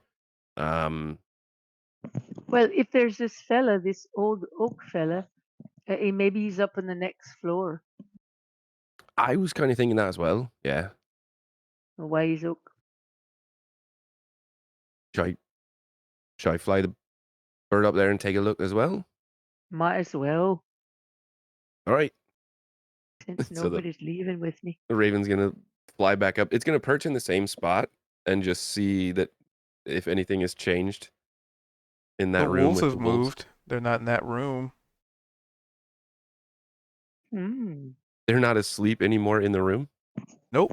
Well, if there's this old oak fella, maybe he's up on the next floor. I was kind of thinking that as well. Yeah. A wise oak. Should I fly the bird up there and take a look as well? Might as well, All right. since So nobody's leaving with me. the raven's gonna fly back up. It's gonna perch in the same spot and just see that if anything has changed in The that room wolves with the have wolves. moved. They're not in that room. Hmm. They're not asleep anymore in the room. Nope.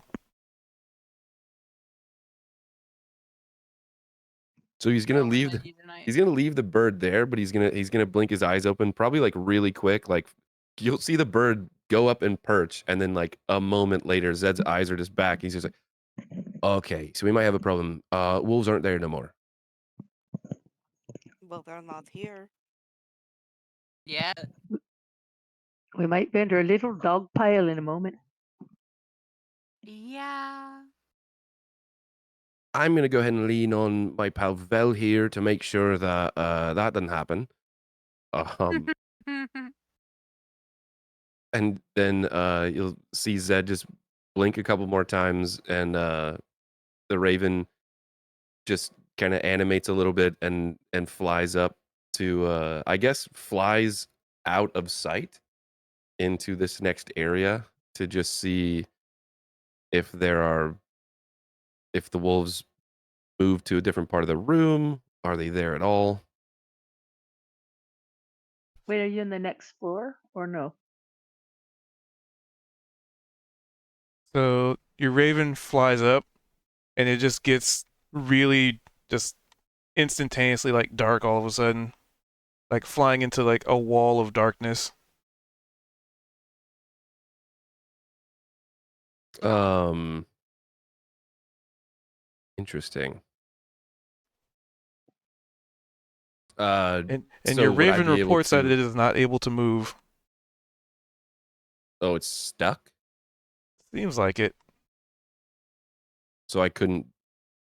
So he's gonna No, we're leave gonna do tonight. he's gonna leave the bird there, but he's gonna blink his eyes open, probably like really quick. Like you'll see the bird go up and perch, and then like a moment later, Zed's eyes are just back. He's just like, okay, so we might have a problem. Wolves aren't there no more. well, they're not here. Yeah. We might be under a little dog pile in a moment. Yeah. I'm gonna go ahead and lean on my pal Vel here to make sure that that doesn't happen. And then you'll see Zed just blink a couple more times, and the raven just kind of animates a little bit and flies up to I guess flies out of sight into this next area to just see if the wolves move to a different part of the room. Are they there at all? Wait, are you in the next floor or no? So your raven flies up, and it just gets really just instantaneously like dark all of a sudden, like flying into like a wall of darkness. Interesting. And So your would I raven be able reports that to? it is not able to move. Oh, it's stuck. Seems like it. So I couldn't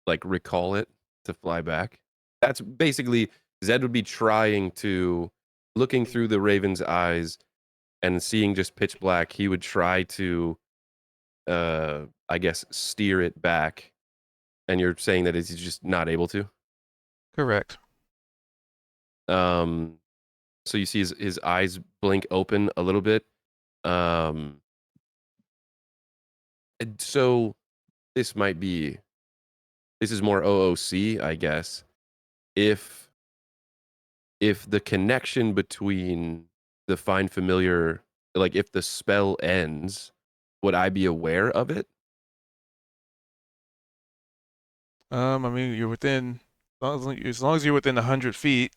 like recall it to fly back. That's basically Zed would be trying to looking through the raven's eyes and seeing just pitch black. He would try to, I guess, steer it back. And you're saying that he's just not able to. Correct. So you see his eyes blink open a little bit. And so this is more OOC, I guess. If the connection between the find familiar, like if the spell ends, would I be aware of it? I mean, you're within as long as you're within 100 feet.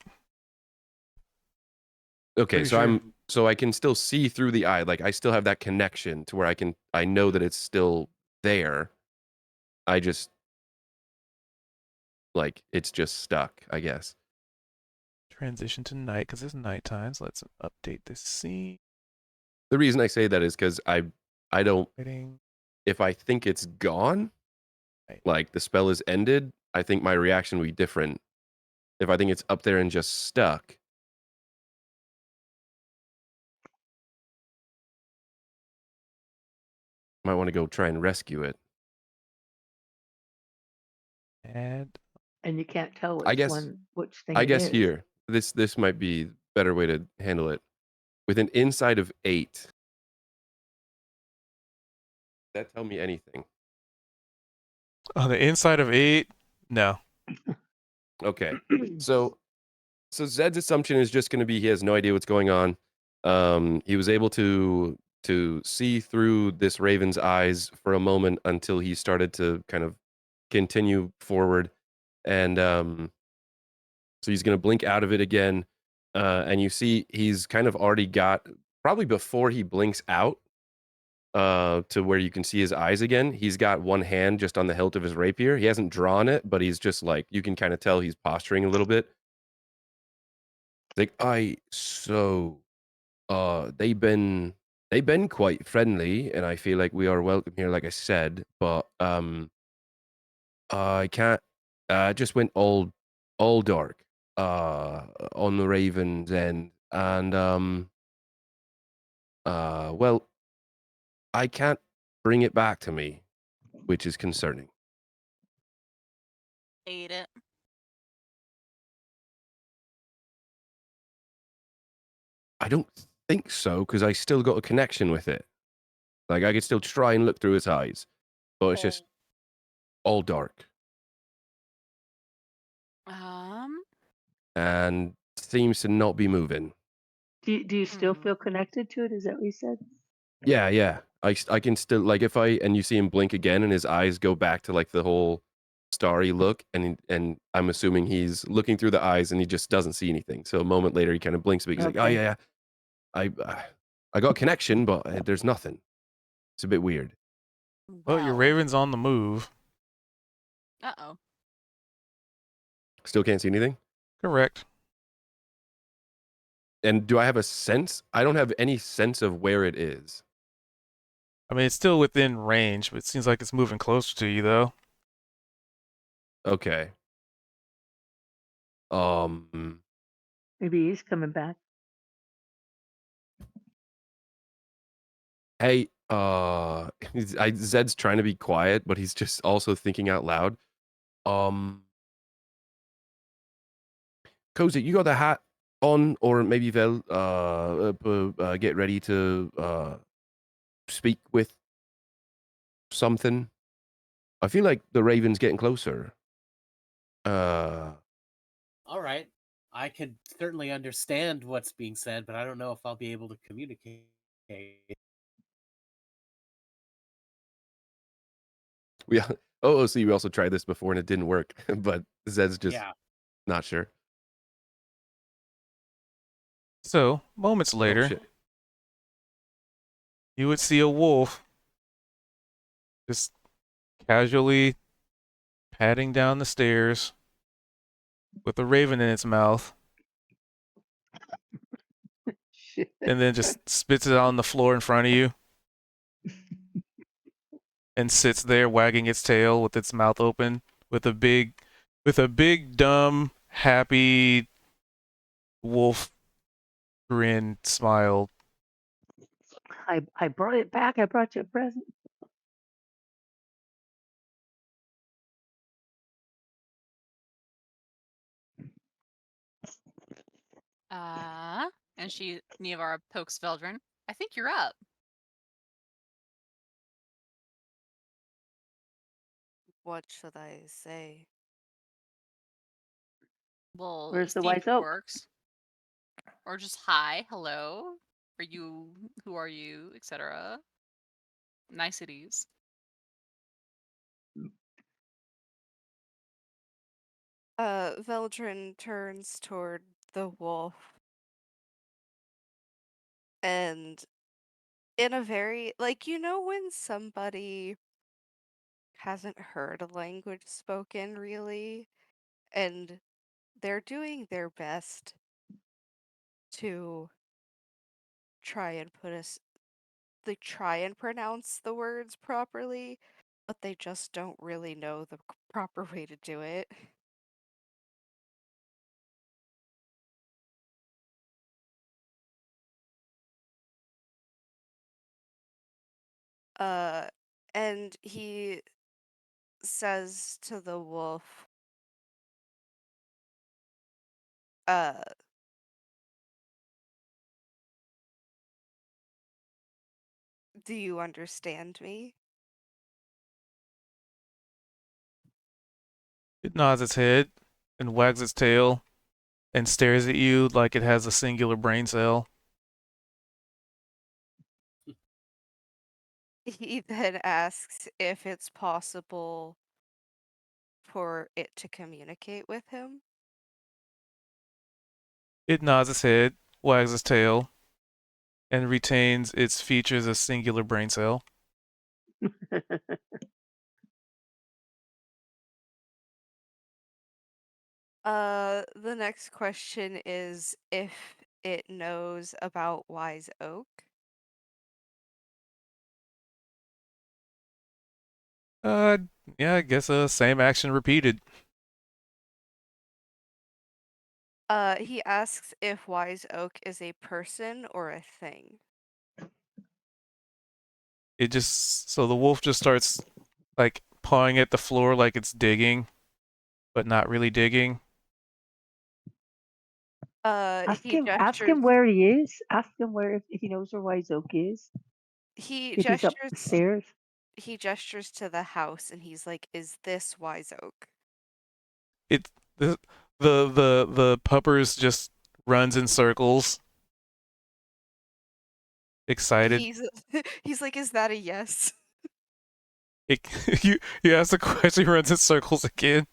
Okay, Pretty so sure. so I can still see through the eye. Like I still have that connection to where I know that it's still there. I just like it's just stuck, I guess. Transition to night because it's nighttime. So let's update this scene. The reason I say that is because I don't. Waiting. If I think it's gone, Right. like the spell is ended, I think my reaction would be different. If I think it's up there and just stuck, might want to go try and rescue it. Add. And you can't tell I which guess- one, which thing I it guess is. here, this might be a better way to handle it. With an inside of 8, does that tell me anything? On the inside of 8, no. Okay, so Zed's assumption is just going to be he has no idea what's going on. He was able to see through this raven's eyes for a moment until he started to kind of continue forward, and so he's going to blink out of it again, and you see he's kind of already got, probably before he blinks out to where you can see his eyes again, he's got one hand just on the hilt of his rapier. He hasn't drawn it, but he's just like, you can kind of tell he's posturing a little bit. Like, they've been quite friendly, and I feel like we are welcome here, like I said, but I can't. It just went all dark on the Ravens end, and well, I can't bring it back to me, which is concerning. Ate it. I don't think so, because I still got a connection with it. Like I could still try and look through his eyes, but it's just all dark and seems to not be moving. Do you still Hmm. feel connected to it? Is that what you said? Yeah. I can still, like, if and you see him blink again and his eyes go back to like the whole starry look, and I'm assuming he's looking through the eyes and he just doesn't see anything. So a moment later he kind of blinks a bit. He's like, oh Okay. yeah, I got a connection, but there's nothing. It's a bit weird. Well, your raven's on the move. Uh-oh. Still can't see anything. Correct. And do I have a sense? I don't have any sense of where it is. I mean, it's still within range, but it seems like it's moving closer to you, though. Okay. Maybe he's coming back. Hey, Zed's trying to be quiet, but he's just also thinking out loud. Cozy, you got the hat on, or maybe Vel, get ready to speak with something. I feel like the Raven's getting closer. All right. I can certainly understand what's being said, but I don't know if I'll be able to communicate. We OOC, we also tried this before and it didn't work, but Zed's just Yeah. not sure. So, moments Oh later, shit. you would see a wolf just casually padding down the stairs with a raven in its mouth, Shit. and then just spits it on the floor in front of you and sits there wagging its tail with its mouth open with a big dumb happy wolf grin smile. I brought it back. I brought you a present. And Niavara pokes Veldrin. I think you're up. What should I say? Well, Where's the see if wise it oak? works. Or just hi, hello. Are you? Who are you? Etc. Niceties. Veldrin turns toward the wolf and in a very like when somebody hasn't heard a language spoken really and they're doing their best to try and try and pronounce the words properly, but they just don't really know the proper way to do it. Uh, and he says to the wolf, uh, do you understand me? It nods its head and wags its tail and stares at you like it has a singular brain cell. He then asks if it's possible for it to communicate with him. It nods its head, wags its tail, and retains its features as singular brain cell. The next question is if it knows about Wise Oak. Yeah, I guess same action repeated. He asks if Wise Oak is a person or a thing. So the wolf just starts like pawing at the floor like it's digging, but not really digging. Ask He ask gestures. him where he is. Ask him where if he knows where Wise Oak is. He If he's up the gestures. stairs. He gestures to the house, and he's like, "Is this Wise Oak?" It the puppers just runs in circles, excited. He's like, "Is that a yes?" It, you ask the question, he runs in circles again.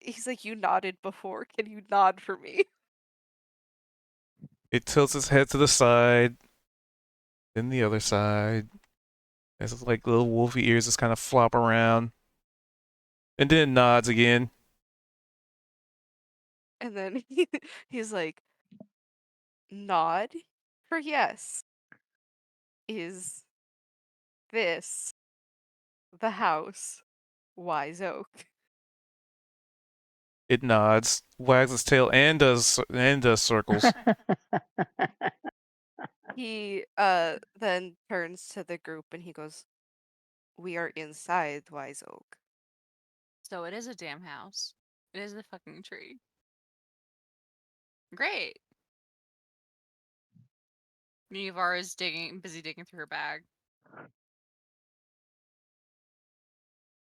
He's like, "You nodded before. Can you nod for me?" It tilts its head to the side, then the other side. It's like little wolfy ears just kind of flop around, and then it nods again. And then he's like, "Nod for yes. Is this the house Wise Oak?" It nods, wags its tail, and does circles. He then turns to the group and he goes, "We are inside Wise Oak." So it is a damn house. It is the fucking tree. Great. Niavara is busy digging through her bag.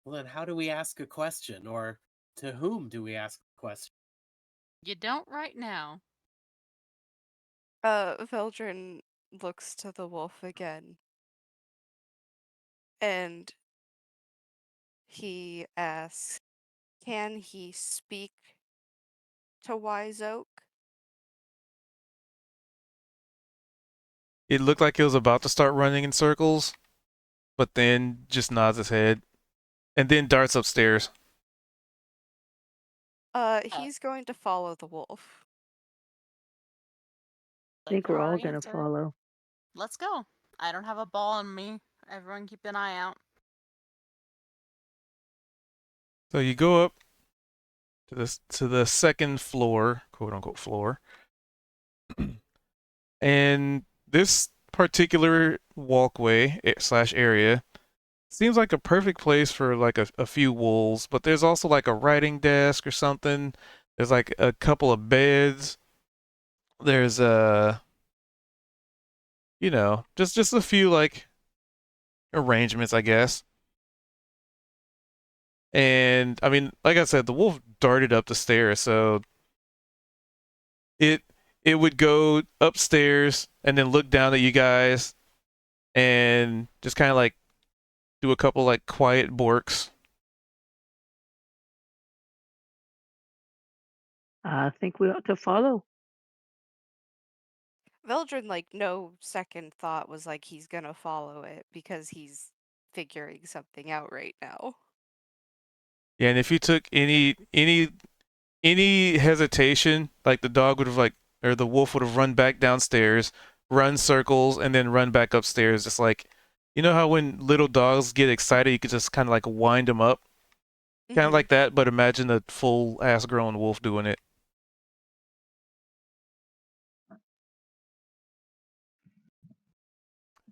Well, then how do we ask a question, or to whom do we ask a question. You don't right now. Veldrin looks to the wolf again. And he asks, can he speak to Wise Oak? It looked like it was about to start running in circles, but then just nods his head, and then darts upstairs. He's going to follow the wolf. I think we're all gonna answer. follow. Let's go. I don't have a ball on me. Everyone keep an eye out. So you go up to the second floor, quote unquote floor, and this particular walkway slash area seems like a perfect place for like a few wolves, but there's also like a writing desk or something. There's like a couple of beds. There's you know, just a few like arrangements, I guess. And I mean, like I said, the wolf darted up the stairs, so it would go upstairs and then look down at you guys and just kind of like do a couple like quiet borks. I think we ought to follow. Veldrin, like, no second thought was like he's gonna follow it because he's figuring something out right now. Yeah, and if you took any hesitation, like the dog would have like, or the wolf would have run back downstairs, run circles, and then run back upstairs. Just like, you know how when little dogs get excited, you could just kind of like wind them up, kind of Mhm. like that. But imagine a full ass grown wolf doing it.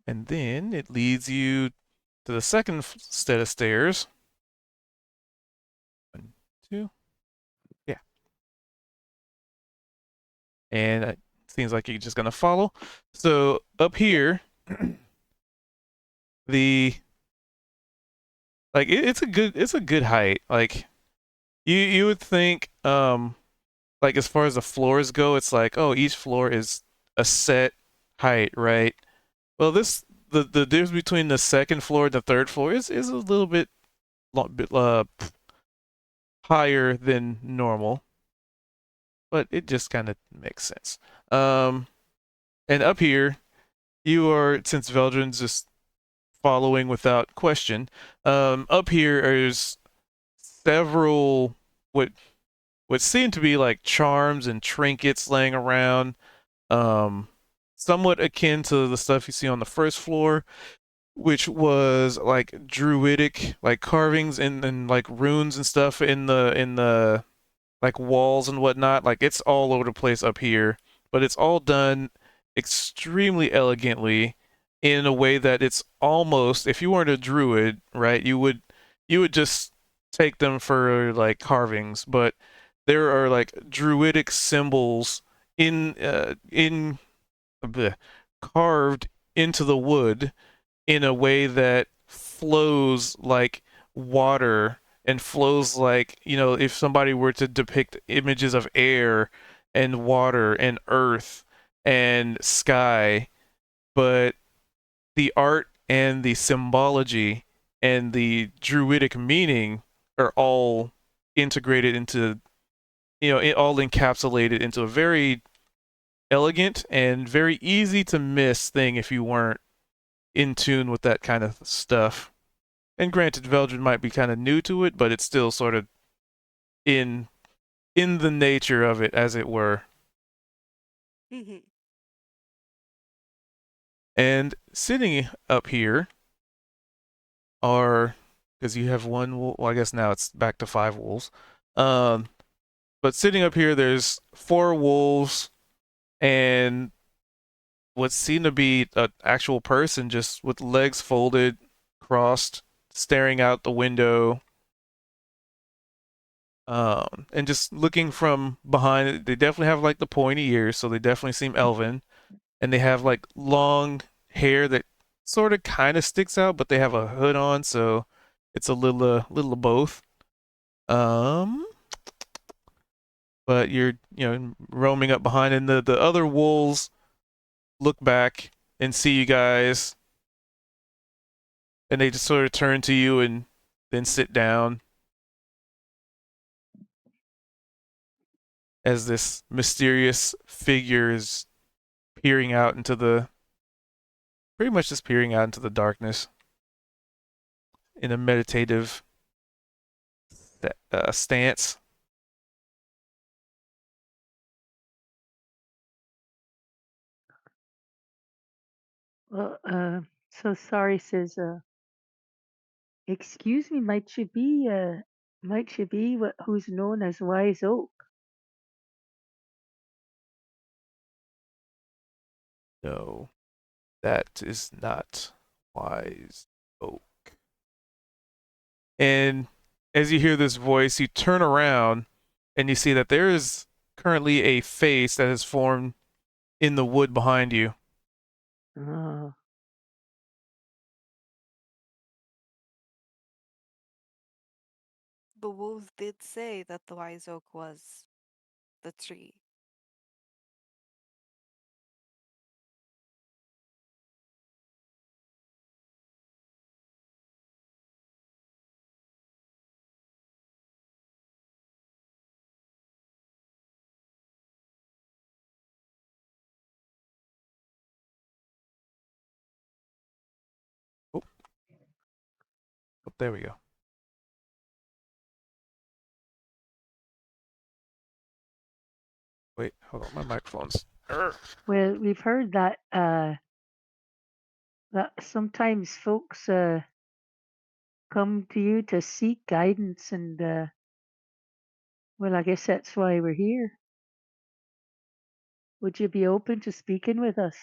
And then it leads you to the second set of stairs. 1, 2, yeah. And it seems like you're just gonna follow. So up here, the like it's a good height. Like you would think like as far as the floors go, it's like, oh, each floor is a set height, right? Well, this the difference between the second floor and the third floor is a little bit higher than normal, but it just kind of makes sense. And up here, you are, since Veldrin's just following without question, up here is several what seem to be like charms and trinkets laying around, somewhat akin to the stuff you see on the first floor, which was like druidic, like carvings and like runes and stuff in the like walls and whatnot. Like it's all over the place up here, but it's all done extremely elegantly in a way that it's almost, if you weren't a druid, right, you would just take them for like carvings, but there are like druidic symbols in carved into the wood in a way that flows like water and flows like, you know, if somebody were to depict images of air and water and earth and sky, but the art and the symbology and the druidic meaning are all integrated into, you know, it all encapsulated into a very elegant and very easy to miss thing if you weren't in tune with that kind of stuff. And granted, Veldrin might be kind of new to it, but it's still sort of in the nature of it, as it were. Mhm. And sitting up here are, because you have one wolf, well, I guess now it's back to 5 wolves. But sitting up here, there's 4 wolves and what seemed to be an actual person, just with legs folded, crossed, staring out the window, and just looking from behind. They definitely have like the pointy ears, so they definitely seem elven, and they have like long hair that sort of kind of sticks out, but they have a hood on, so it's a little of both. Um, but you're roaming up behind, and the other wolves look back and see you guys, and they just sort of turn to you and then sit down as this mysterious figure is peering out into the pretty much just peering out into the darkness in a meditative stance. Well, so sorry, says, excuse me, might you be who's known as Wise Oak? No, that is not Wise Oak. And as you hear this voice, you turn around and you see that there is currently a face that has formed in the wood behind you. Oh, The wolves did say that the wise oak was the tree. Oh, there we go. Wait, hold on, my microphone's. well, we've heard that that sometimes folks come to you to seek guidance, and well, I guess that's why we're here. Would you be open to speaking with us?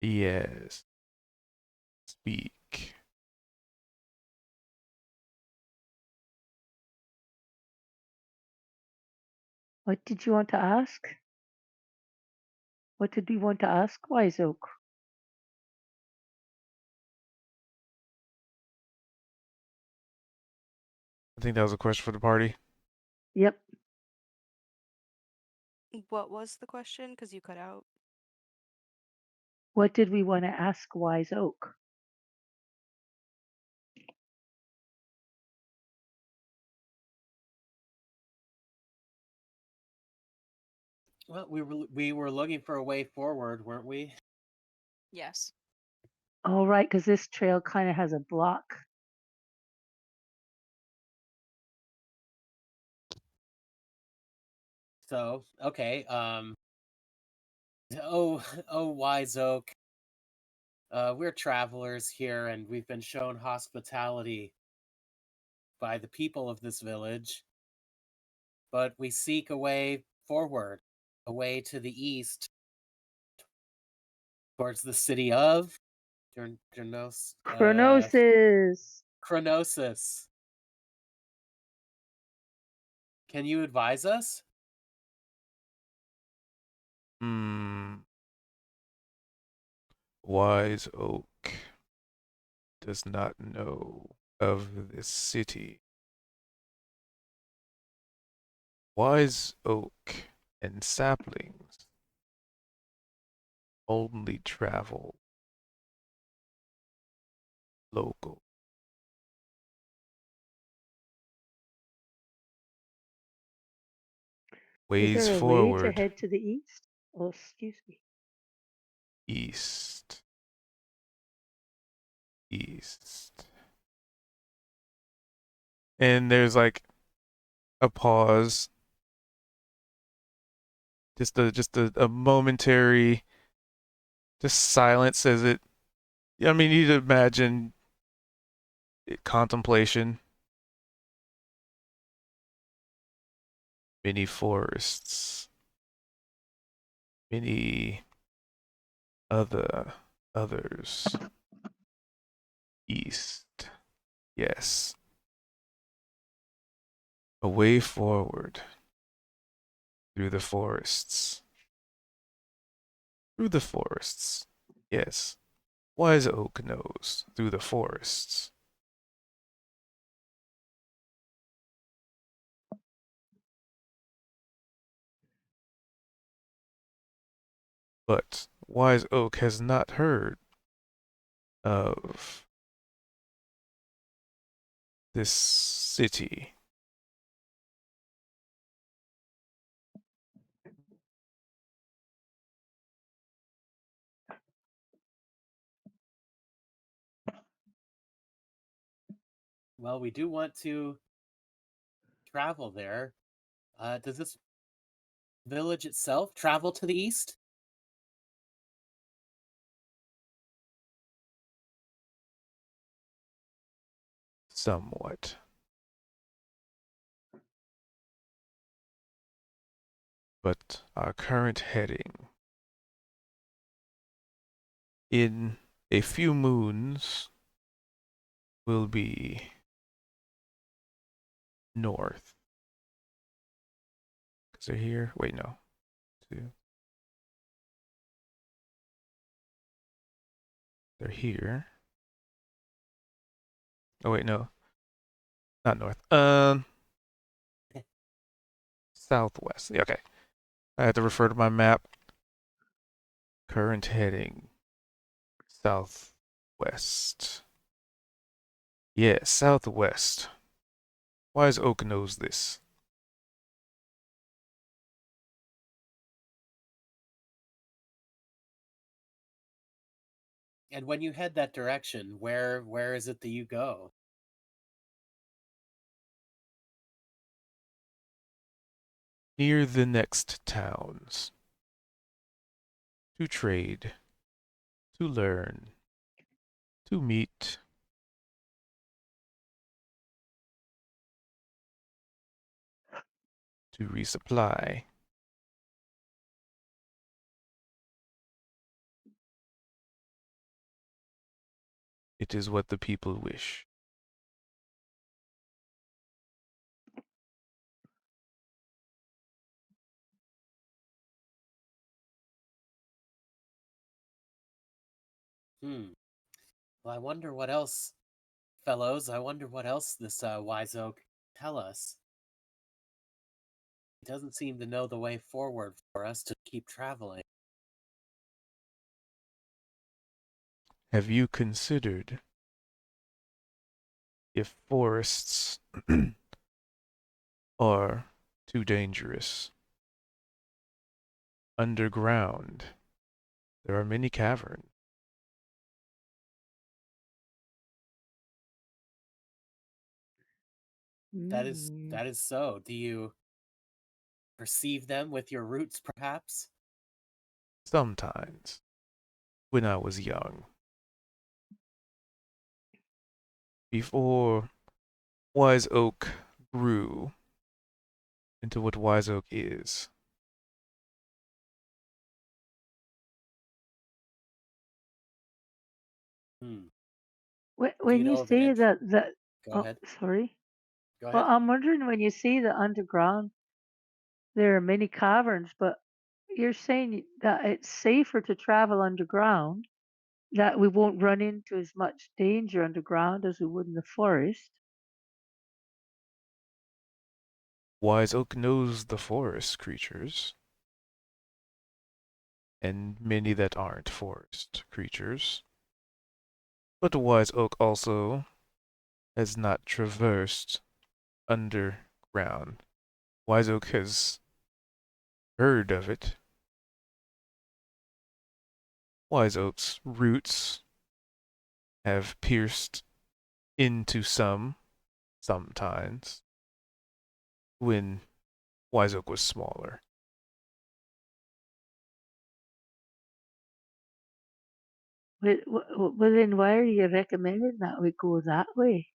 Yes. Speak. What did you want to ask? What did we want to ask, Wise Oak? I think that was a question for the party. Yep. What was the question? Because you cut out. What did we want to ask Wise Oak? Well, we were looking for a way forward, weren't we? Yes. All right, because this trail kind of has a block. So, okay, oh, oh, Wise Oak. We're travelers here, and we've been shown hospitality by the people of this village. But we seek a way forward, a way to the east, towards the city of Chronosis. Chronosis. Can you advise us? Wise Oak does not know of this city. Wise Oak and saplings only travel local. Is Ways there a way to forward, head to the east? Oh, excuse me. east. East. And there's like a pause. Just a momentary just silence as it I mean you'd imagine contemplation. Many forests. Many others. East. Yes. A way forward. Through the forests. Through the forests. Yes. Wise Oak knows. Through the forests. But Wise Oak has not heard of this city. Well, we do want to travel there. Does this village itself travel to the east? Somewhat. But our current heading in a few moons will be north. Because they're here. Wait, no. They're here. Oh, wait, no. Not north. Southwest. Yeah, okay. I had to refer to my map. Current heading. Southwest. Yeah, southwest. Wise Oak knows this. And when you head that direction, where is it that you go? Near the next towns. To trade. To learn. To meet. To resupply. It is what the people wish. Hmm. Well, I wonder what else, fellows. I wonder what else this wise oak tell us. He doesn't seem to know the way forward for us to keep traveling. Have you considered if forests are too dangerous? Underground, there are many caverns. That is Mm. that is so. Do you perceive them with your roots, perhaps? Sometimes, when I was young, before Wise Oak grew into what Wise Oak is. Hmm. Do you When you know of an say int? that, Go oh, ahead. sorry. Go Well, ahead. I'm wondering when you say the underground, there are many caverns, but you're saying that it's safer to travel underground, that we won't run into as much danger underground as we would in the forest. Wise Oak knows the forest creatures, and many that aren't forest creatures. But Wise Oak also has not traversed underground. Wise Oak has heard of it. Wise Oak's roots have pierced into some sometimes when Wise Oak was smaller. But then why are you recommending that we go that way?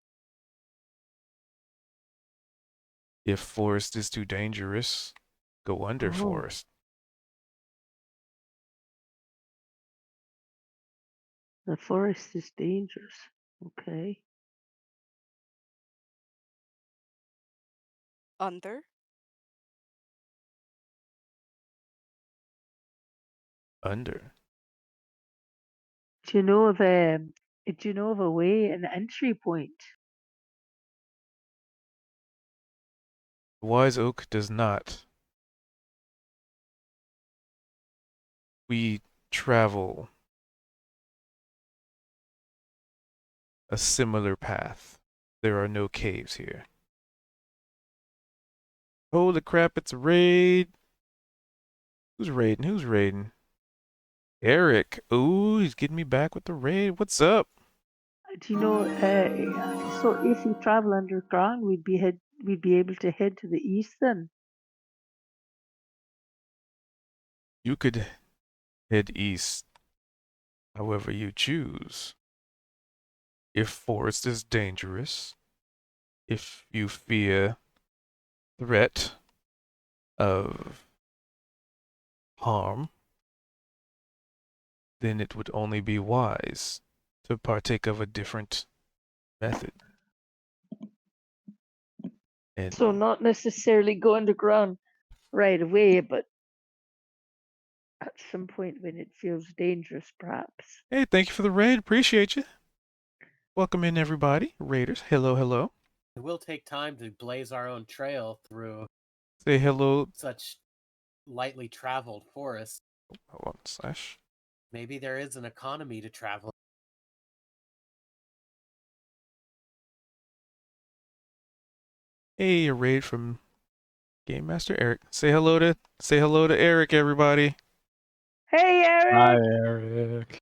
If forest is too dangerous, go under Oh, forest. the forest is dangerous. Okay. Under? Under. Do you know of a way, an entry point? Wise Oak does not we travel a similar path. There are no caves here. Holy crap, it's a raid. Who's raiding? Who's raiding? Eric. Ooh, he's getting me back with the raid. What's up? Do you know? So if we travel underground, we'd be able to head to the east then. You could head east however you choose. If forest is dangerous, if you fear threat of harm, then it would only be wise to partake of a different method. And So not necessarily go underground right away, but at some point when it feels dangerous, perhaps. hey, thank you for the raid. Appreciate you. Welcome in, everybody. Raiders, hello, hello. It will take time to blaze our own trail through Say hello. such lightly traveled forests. Hold on, slash. Maybe there is an economy to travel. Hey, a raid from Game Master Eric. Say hello to Eric, everybody. Hey, Hi, Eric. Eric.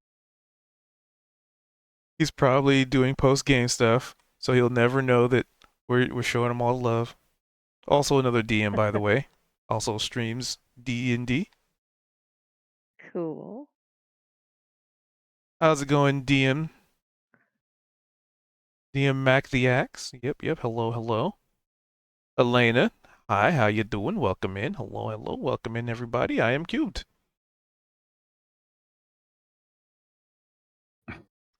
He's probably doing post game stuff, so he'll never know that we're showing him all the love. Also another DM, by the way. Also streams D&D. Cool. How's it going, DM? DM Mac the Axe. Yep. Hello, hello. Elena. Hi, how you doing? Welcome in. Hello, hello. Welcome in, everybody. I am Cubed.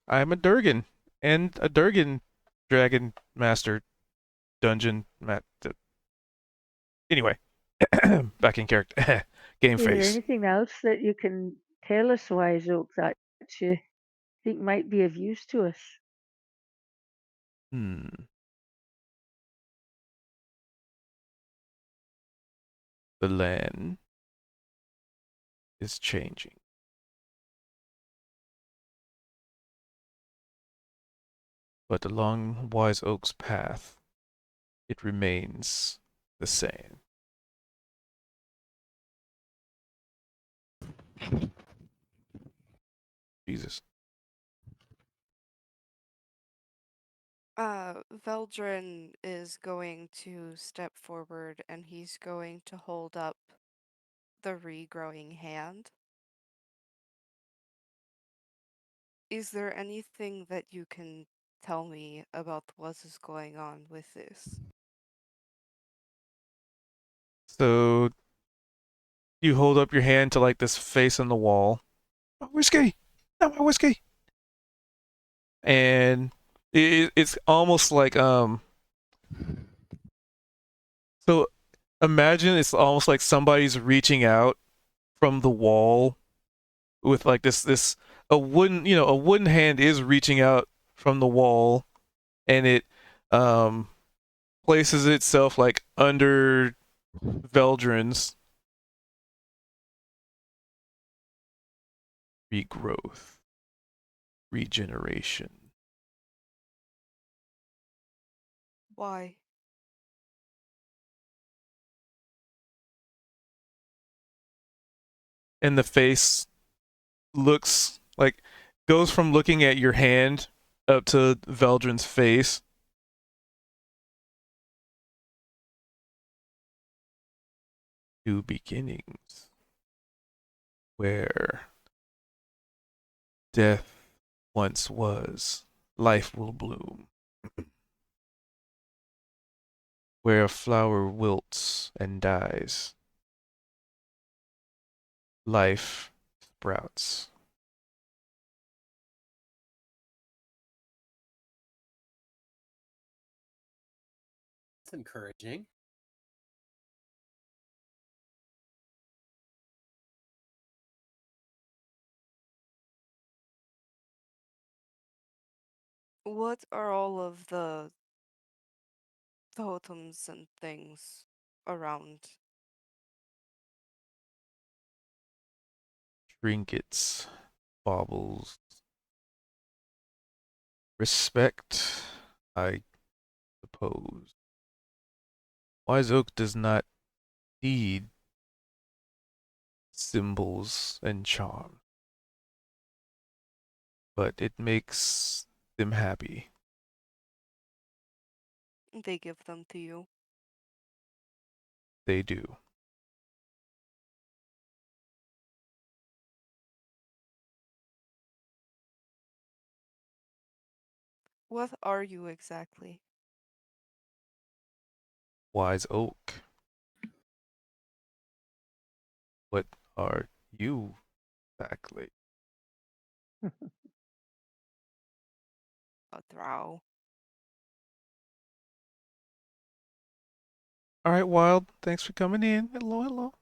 I am a Durgan. And a Durgan Dragon Master Dungeon Anyway. Back in character. Game Is there face. anything else that you can tell us, Wise Oak, that you think might be of use to us? The land is changing. But along Wise Oak's path, it remains the same. Jesus. Veldrin is going to step forward and he's going to hold up the regrowing hand. Is there anything that you can tell me about what is going on with this? So you hold up your hand to like this face on the wall. My whiskey! Not my whiskey! And it's almost like so imagine it's almost like somebody's reaching out from the wall with like this a wooden hand is reaching out from the wall, and it um places itself like under Veldrin's. Regrowth, regeneration. Why? And the face looks like goes from looking at your hand up to Veldrin's face. New beginnings. Where death once was, life will bloom. Where a flower wilts and dies, life sprouts. It's encouraging. What are all of the totems and things around? trinkets, baubles. Respect, I suppose. Wise Oak does not need symbols and charm, but it makes them happy. They give them to you. They do. What are you exactly? Wise Oak. What are you exactly? A drow. All right, Wild. Thanks for coming in. Hello, hello.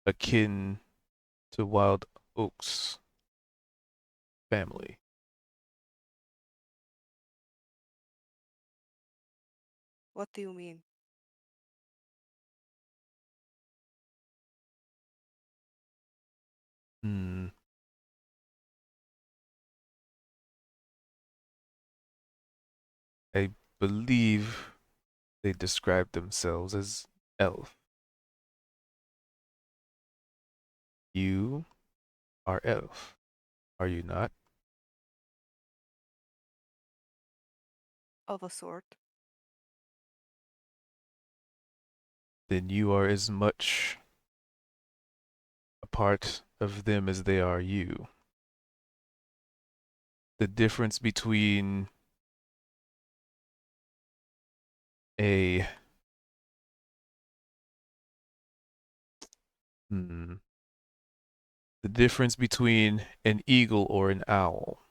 Akin to Wild Oak's family. What do you mean? Hmm. I believe they describe themselves as elf. You are elf, are you not? Of a sort. Then you are as much a part of them as they are you. The difference between a the difference between an eagle or an owl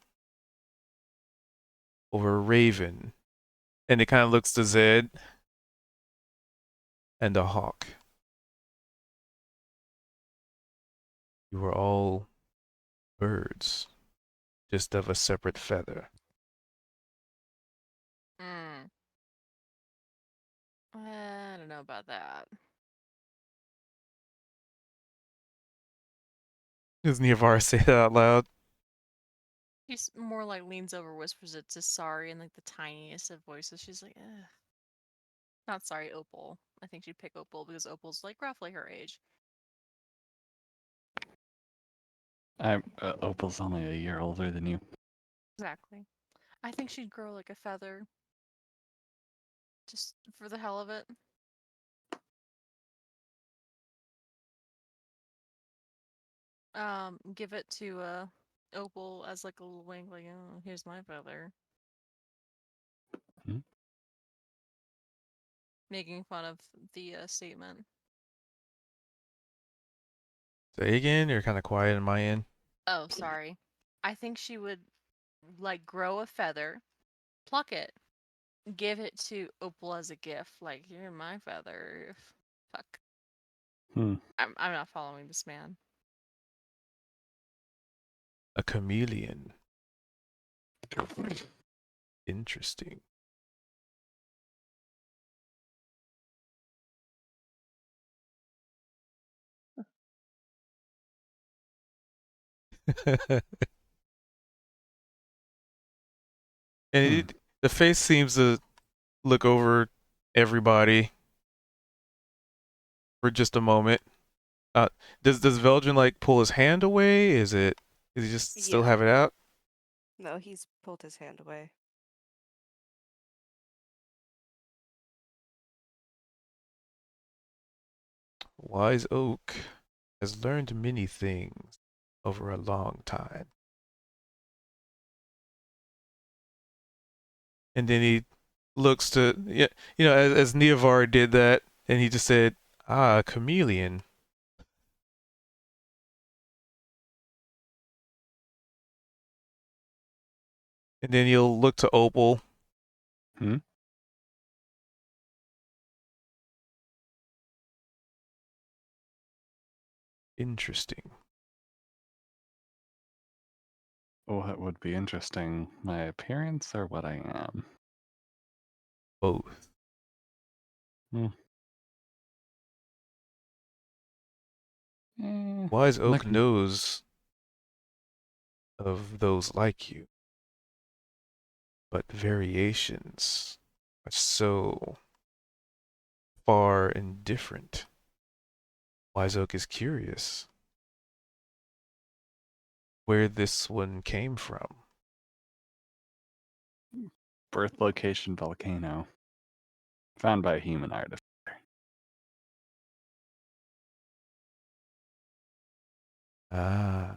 or a raven, and it kind of looks to Zed, and a hawk. You are all birds, just of a separate feather. I don't know about that. Does Niavar say that out loud? He's more like leans over, whispers it to Sari in like the tiniest of voices. She's like, ugh. Not Sari, Opal. I think she'd pick Opal because Opal's like roughly her age. Opal's only a year older than you. Exactly. I think she'd grow like a feather. Just for the hell of it. Give it to Opal as like a little wink, like, oh, here's my feather. Hmm? Making fun of the statement. Say again, you're kind of quiet on my end. Oh, sorry. I think she would like grow a feather, pluck it, give it to Opal as a gift. Like, you're my feather. Fuck. I'm not following this man. A chameleon. Interesting. And the face seems to look over everybody for just a moment. Does Velgen like pull his hand away? Does he just still Yeah. have it out? No, he's pulled his hand away. Wise Oak has learned many things over a long time. And then he looks to, as Niavar did that, and he just said, "Ah, a chameleon." And then he'll look to Opal. Interesting. What would be interesting, my appearance or what I am? Both. Wise Oak Looking- knows of those like you, but variations are so far and different. Wise Oak is curious where this one came from. Birth location volcano. Found by a human artist. Ah.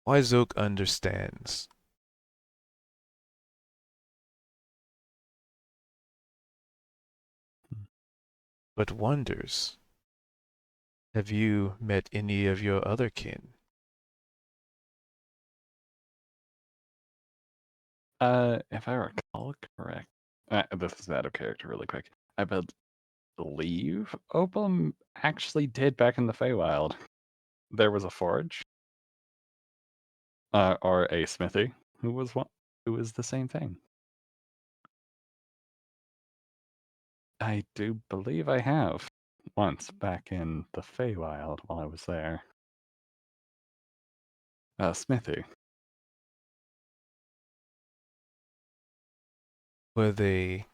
Wise Oak understands. But wonders, have you met any of your other kin? If I recall correct, this is out of character really quick. I believe Opal actually did back in the Feywild. There was a forge, or a smithy, who was the same thing. I do believe I have once back in the Feywild while I was there. Smithy. Were they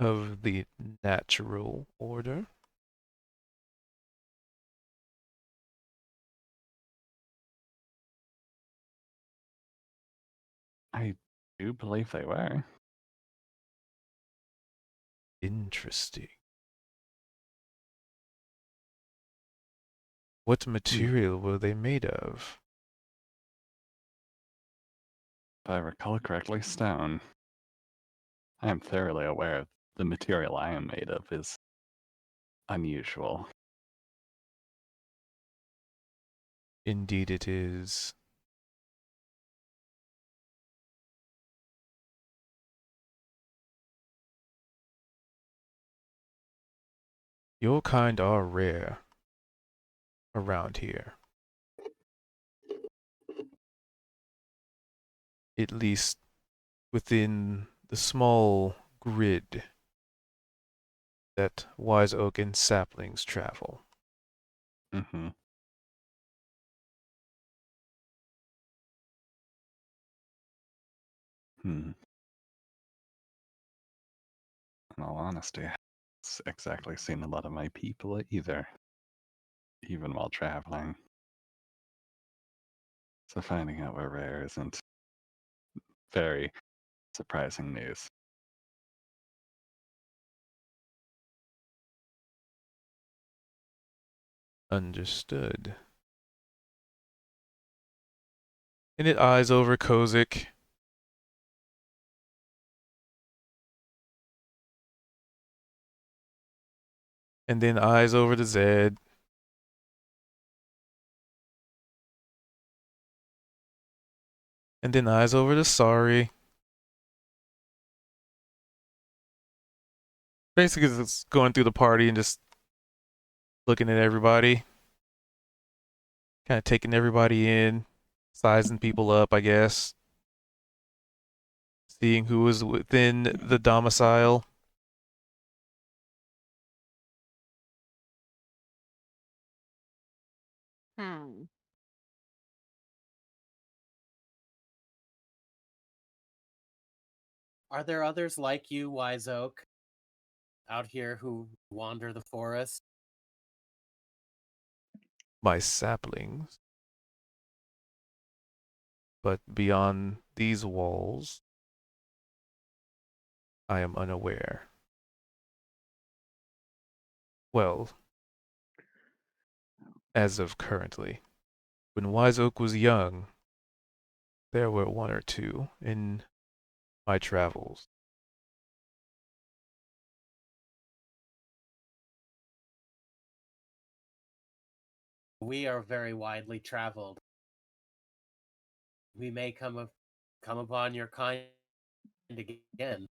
of the natural order? I do believe they were. Interesting. What material were they made of? If I recall correctly, stone. I am thoroughly aware the material I am made of is unusual. Indeed it is. Your kind are rare around here. At least within the small grid that Wise Oak and saplings travel. Mm-hmm. Hmm. In all honesty, I haven't exactly seen a lot of my people either, even while traveling. So finding out we're rare isn't very surprising news. Understood. And it eyes over Kozik. And then eyes over to Zed. And then eyes over to Sorry. Basically just going through the party and just looking at everybody. Kind of taking everybody in. Sizing people up, I guess. Seeing who is within the domicile. Hmm. Are there others like you, Wise Oak, out here who wander the forest? My saplings. But beyond these walls, I am unaware. Well, as of currently. When Wise Oak was young, there were one or two in my travels. We are very widely traveled. We may come upon your kind again.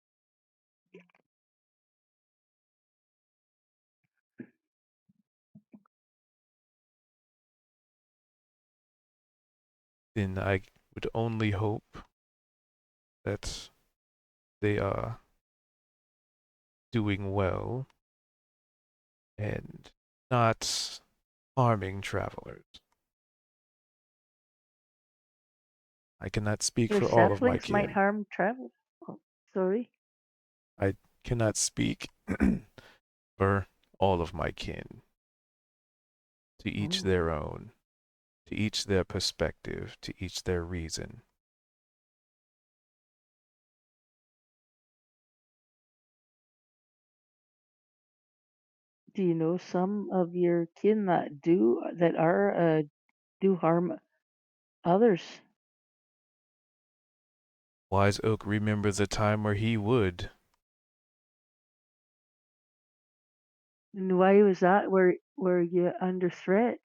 Then I would only hope that they are doing well and not harming travelers. I cannot speak Your for all of my saplings might kin. harm travel. Oh, sorry. I cannot speak for all of my kin. To each Oh. their own. To each their perspective. To each their reason. Do you know some of your kin that are do harm others? Wise Oak remembers a time where he would. And why was that? Were you under threat?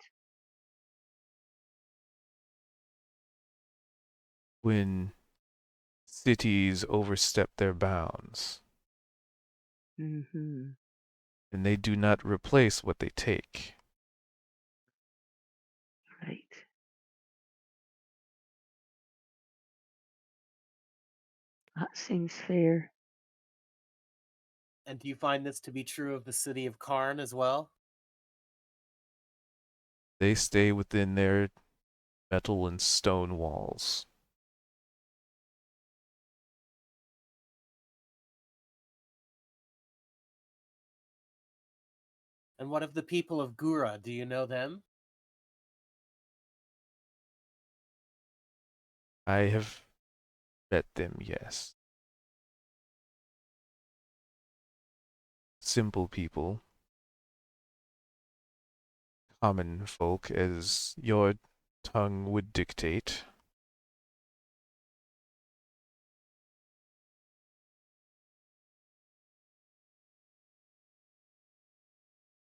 When cities overstep their bounds. Mm-hmm. And they do not replace what they take. Right. That seems fair. And do you find this to be true of the city of Karn as well? They stay within their metal and stone walls. And what of the people of Gura? Do you know them? I have met them, yes. Simple people. Common folk, as your tongue would dictate.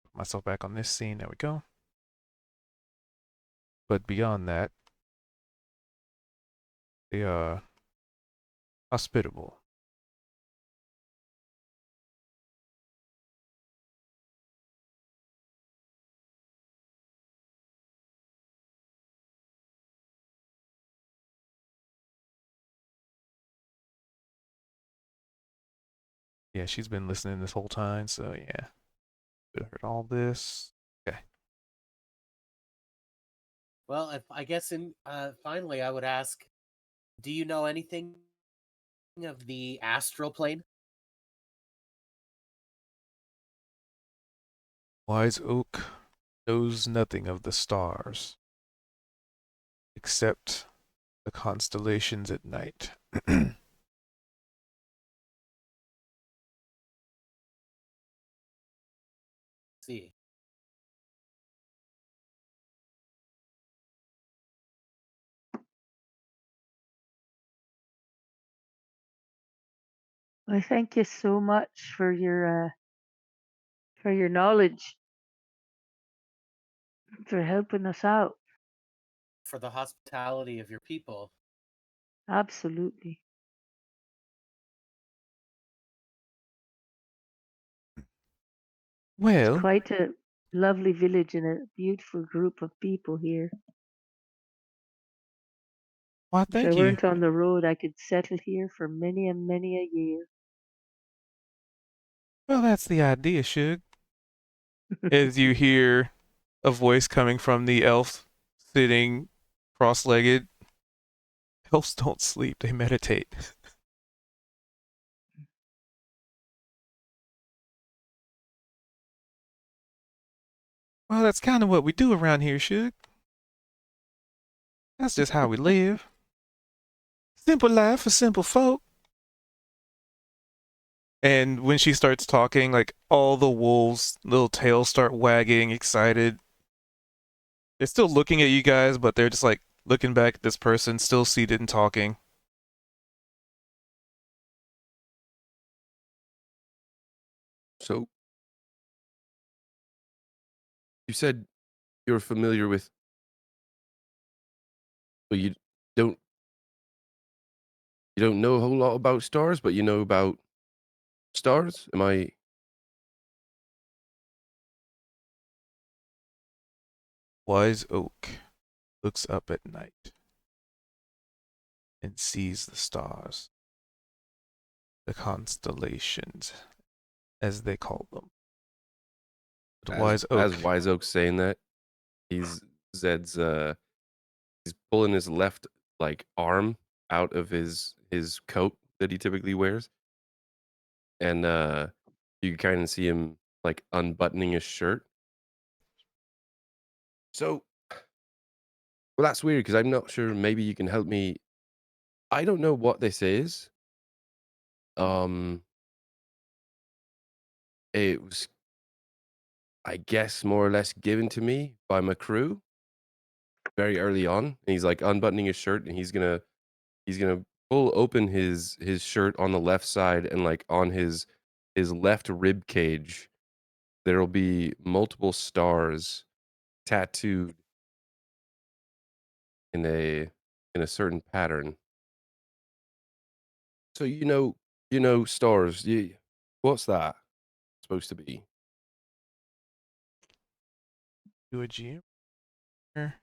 Put myself back on this scene. There we go. But beyond that, they are hospitable. Yeah, she's been listening this whole time, so yeah. Could have heard all this. Okay. Well, I guess finally I would ask, do you know anything of the astral plane? Wise Oak knows nothing of the stars, except the constellations at night. See. I thank you so much for your knowledge, for helping us out. For the hospitality of your people. Absolutely. It's Well, quite a lovely village and a beautiful group of people here. why, If I thank you. weren't on the road, I could settle here for many and many a year. Well, that's the idea, Shug. As you hear a voice coming from the elf sitting cross-legged. Elves don't sleep, they meditate. Well, that's kind of what we do around here, Shug. That's just how we live. Simple life for simple folk. And when she starts talking, like all the wolves' little tails start wagging, excited. They're still looking at you guys, but they're just like looking back at this person, still seated and talking. So, you said you're familiar with, but don't you don't know a whole lot about stars, but you know about stars? Am I? Wise Oak looks up at night and sees the stars, the constellations, as they call them. But Wise Oak, As Wise Oak saying that, He's Zed's he's pulling his left like arm out of his coat that he typically wears. And you kind of see him like unbuttoning his shirt. So, well, that's weird because I'm not sure. Maybe you can help me. I don't know what this is. It was, I guess, more or less given to me by my crew very early on. And he's like unbuttoning his shirt, and he's gonna pull open his shirt on the left side, and like on his left rib cage, there'll be multiple stars tattooed in a certain pattern. So you know stars. What's that supposed to be? Do a G. Here.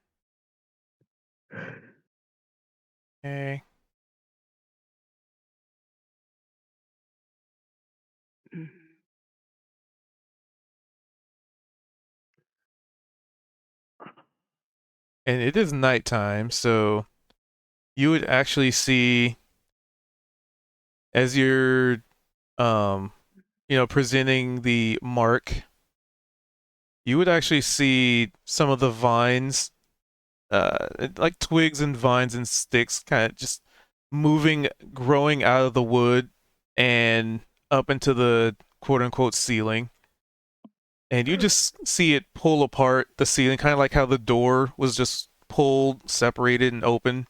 Okay. And it is nighttime, so you would actually see as you're presenting the mark, you would actually see some of the vines, like twigs and vines and sticks kind of just moving, growing out of the wood and up into the quote unquote ceiling. And you just see it pull apart the ceiling, kind of like how the door was just pulled, separated, and open.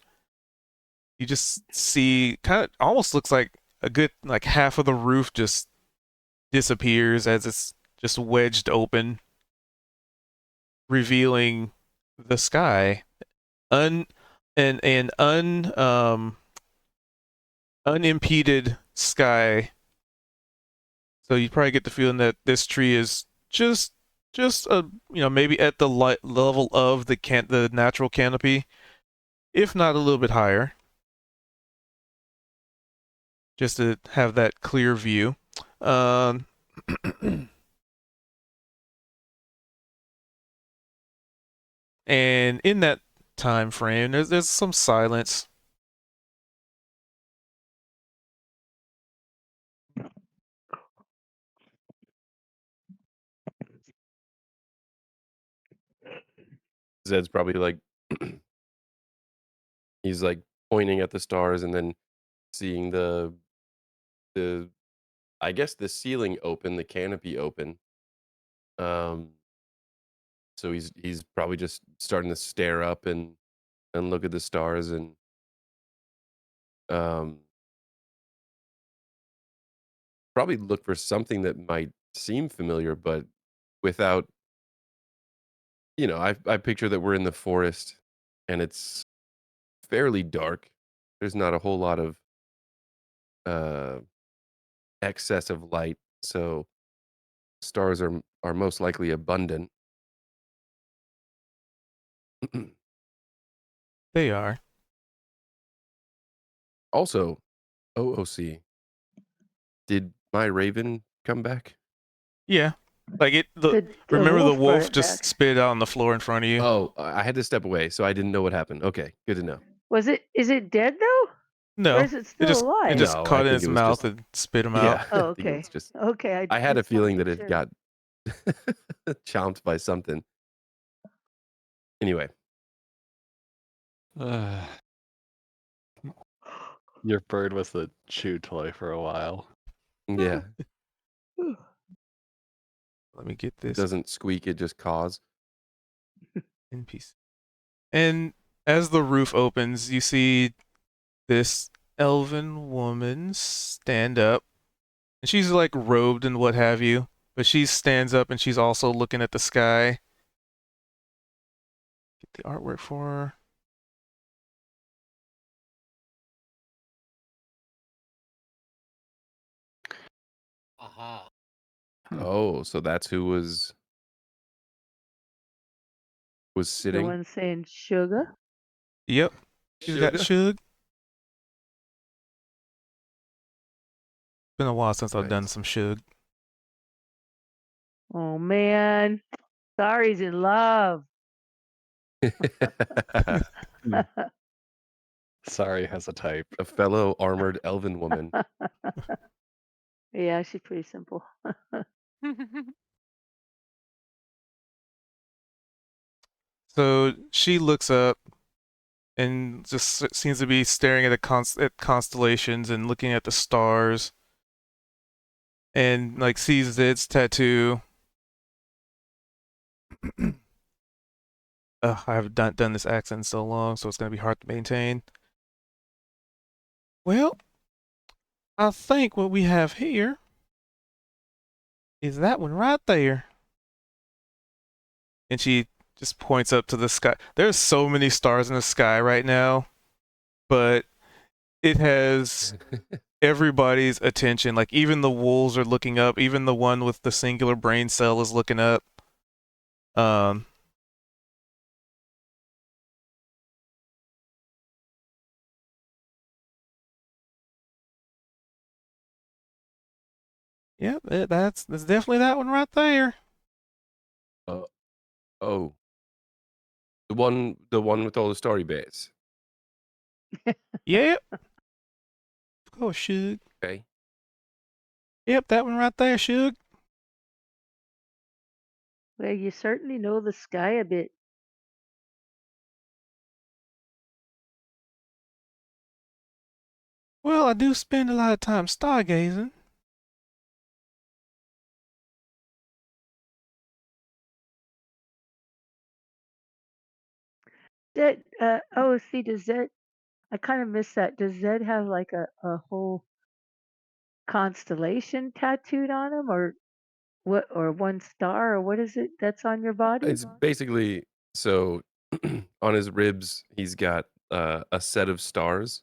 You just see, kind of almost looks like a good, like half of the roof just disappears as it's just wedged open, revealing the sky. An unimpeded sky. So you probably get the feeling that this tree is just maybe at the light level of the natural canopy, if not a little bit higher, just to have that clear view. And in that time frame, there's some silence. Zed's probably like he's like pointing at the stars and then seeing the I guess the ceiling open, the canopy open. So he's probably just starting to stare up and look at the stars and probably look for something that might seem familiar, but without, I picture that we're in the forest and it's fairly dark. There's not a whole lot of excess of light, so stars are most likely abundant. They are. Also, OOC, did my raven come back? Yeah. Like remember the wolf brought wolf it just back. spit it out on the floor in front of you? Oh, I had to step away, so I didn't know what happened. Okay, good to know. Is it dead though? Or No. is it still It alive? just No, caught I in think its it was mouth just and spit him yeah. out. Oh, I think it okay. was just Okay. I had a just wanna feeling that make it sure. got chomped by something. Anyway, Your bird was a chew toy for a while. yeah, Let me get it this doesn't squeak, it just caws. in peace. And as the roof opens, you see this elven woman stand up. And she's like robed and what have you. But she stands up and she's also looking at the sky. Get the artwork for her. Aha. Oh, so that's who was The sitting. one saying sugar. Yep. She's got Sugar? Shug. Been a while since I've done Right. some Shug. Oh man. Sorry's in love. Sorry has a type. A fellow armored elven woman. Yeah, she's pretty simple. So she looks up and just seems to be staring at at constellations and looking at the stars, and like sees Zed's tattoo. I haven't done this accent in so long, so it's gonna be hard to maintain. Well, I think what we have here is that one right there. And she just points up to the sky. There's so many stars in the sky right now, but it has everybody's attention. Like even the wolves are looking up. Even the one with the singular brain cell is looking up. Yep, that's definitely that one right there. Oh, the one with all the story bits. Yep. Of course, Shug. Okay. Yep, that one right there, Shug. Well, you certainly know the sky a bit. Well, I do spend a lot of time stargazing. Zed, oh, see, does Zed, I kind of missed that. Does Zed have like a whole constellation tattooed on him, or what, or one star, or what is it that's on your body? It's basically so on his ribs he's got a set of stars,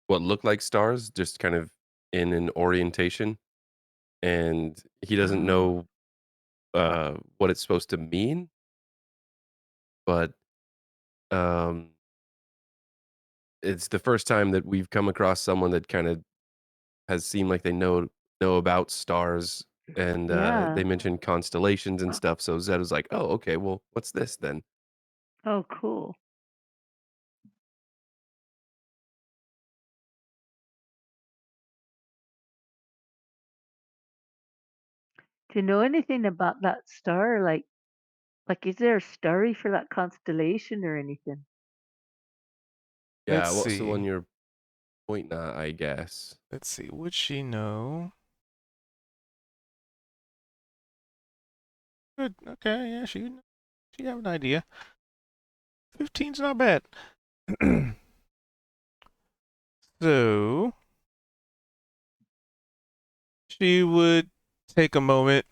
what look like stars, just kind of in an orientation, and he doesn't Oh, know what it's supposed to mean, but um it's the first time that we've come across someone that kind of has seemed like they know about stars, and yeah. they mentioned constellations and stuff. So Zed was like, "Oh, okay. Well, what's this then?" Oh, cool. Do you know anything about that star? Like, is there a story for that constellation or anything? Yeah, Let's what's the one see. you're pointing at? I guess. Let's see. Would she know? Good. Okay. Yeah, she have an idea. 15's not bad. So she would take a moment,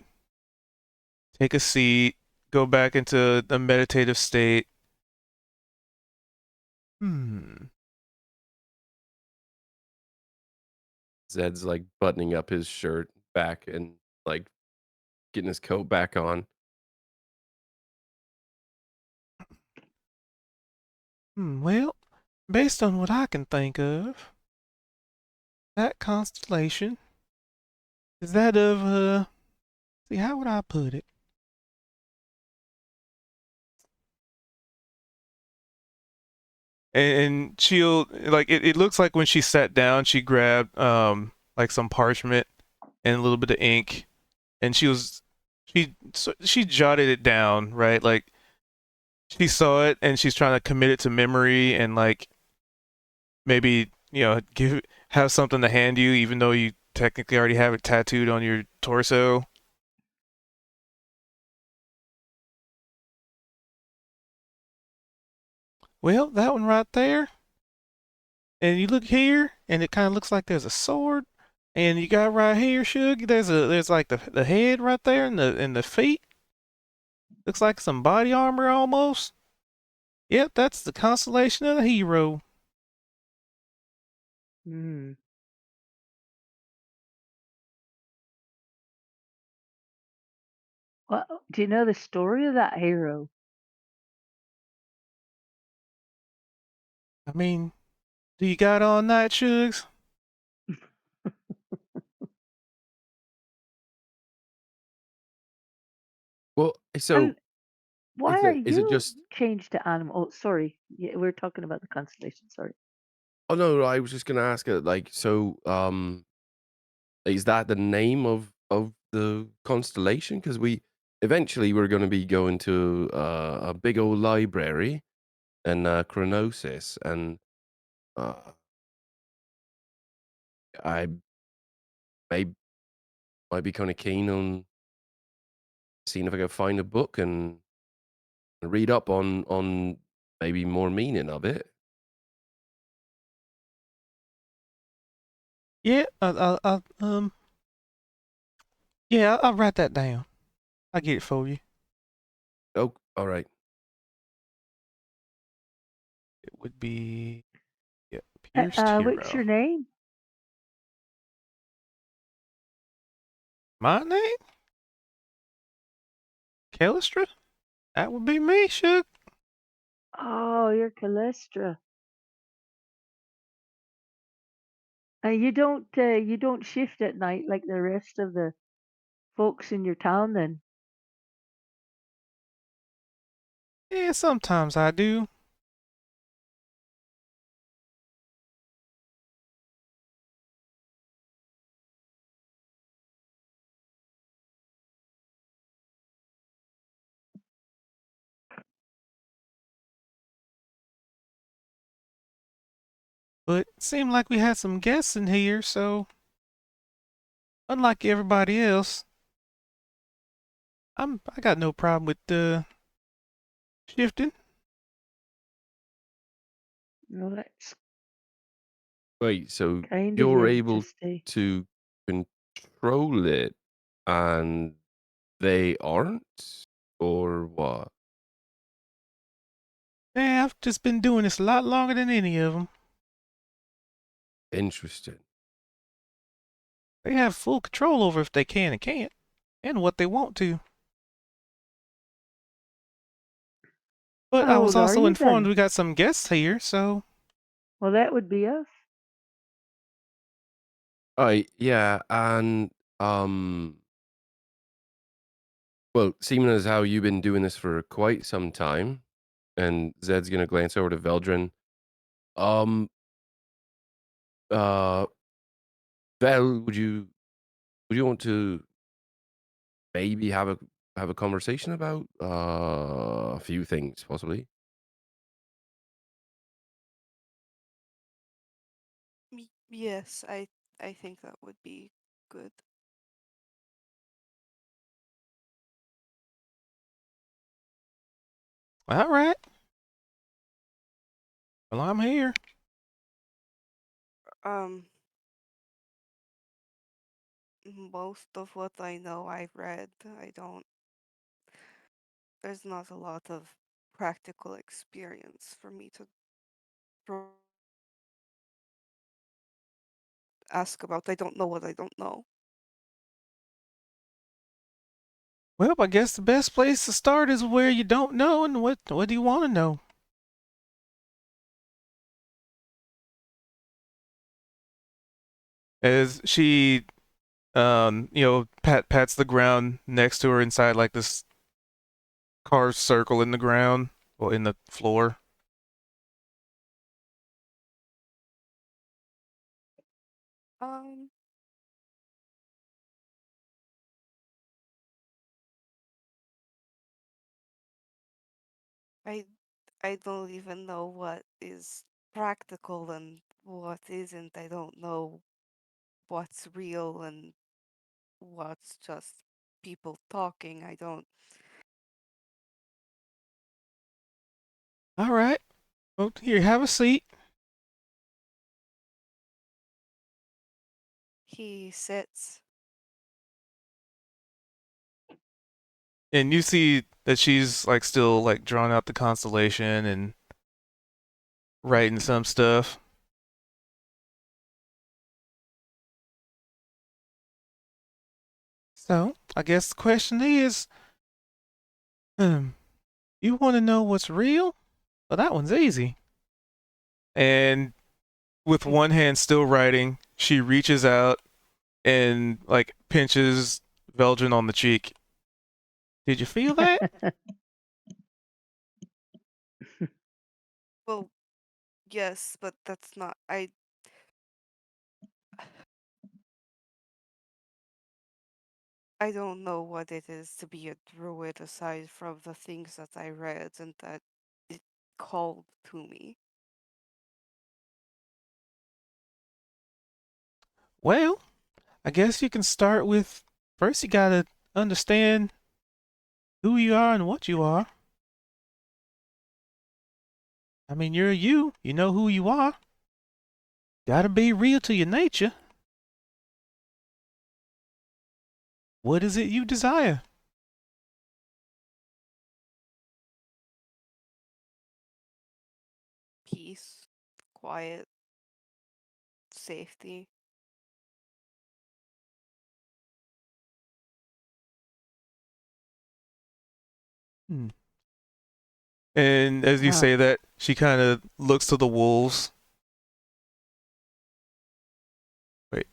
take a seat, go back into the meditative state. Zed's like buttoning up his shirt back and like getting his coat back on. Well, based on what I can think of, that constellation is that of see, how would I put it? And she'll like it looks like when she sat down she grabbed like some parchment and a little bit of ink, and she jotted it down, right? Like she saw it and she's trying to commit it to memory, and like maybe have something to hand you even though you technically already have it tattooed on your torso. Well, that one right there. And you look here, and it kind of looks like there's a sword. And you got right here, Shug. There's like the head right there, and the feet. Looks like some body armor almost. Yep, that's the constellation of the hero. Hmm. Well, do you know the story of that hero? I mean, do you got all night, Shugs? Well, so And Why Is are it you just? changed to animal? Oh, sorry. Yeah, we're talking about the constellation. Sorry. Oh no, I was just gonna ask it. Like, so, is that the name of the constellation? Because we eventually we're going to be going to a big old library in Chronosis, and uh, I may might be kind of keen on seeing if I can find a book and read up on maybe more meaning of it. Yeah, yeah, I'll write that down. I'll get it for you. Oh, all right. It would be, yeah, Pierced What's your Hero. name? My name? Callistra? That would be me, Shook. Oh, you're Calestra. You don't shift at night like the rest of the folks in your town, then? Yeah, sometimes I do. But it seemed like we had some guests in here, so unlike everybody else, I got no problem with shifting. No, that's Wait, so kind of you're you to able stay. to control it, and they aren't, or what? Yeah, I've just been doing this a lot longer than any of them. Interesting. They have full control over if they can and can't, and what they want to. But I How was old are also you informed then? we got some guests here, so Well, that would be us. Yeah, and um, well, seeming as how you've been doing this for quite some time, and Zed's gonna glance over to Veldrin. Um, uh, Vel, would you want to maybe have a conversation about a few things, possibly? Yes, I think that would be good. all right. Well, I'm here. Um, most of what I know I've read. I don't. There's not a lot of practical experience for me to pro- ask about. I don't know what I don't know. Well, I guess the best place to start is where you don't know, and what do you want to know? As she, pats the ground next to her inside like this carved circle in the ground or in the floor. Um, I I don't even know what is practical and what isn't. I don't know what's real and what's just people talking. I don't. All right. Well, here, have a seat. He sits. And you see that she's like still like drawing out the constellation and writing some stuff. So, I guess the question is, you want to know what's real? Well, that one's easy. And with one hand still writing, she reaches out and like pinches Veldrin on the cheek. Did you feel that? Yes, but that's not. I don't know what it is to be a druid aside from the things that I read and that it called to me. Well, I guess you can start with first you gotta understand who you are and what you are. I mean, you're you. You know who you are. Gotta be real to your nature. What is it you desire? Peace, quiet, safety. Hmm. And as you Wow. say that, she kind of looks to the wolves. Wait,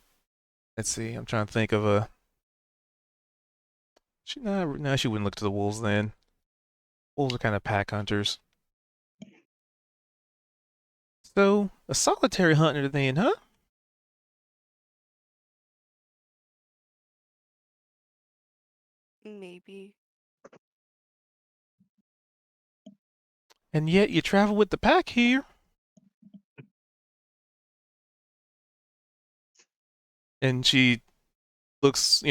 let's see. I'm trying to think of a. No, she wouldn't look to the wolves then. Wolves are kind of pack hunters. So, a solitary hunter then, huh? Maybe. And yet you travel with the pack here. And she looks,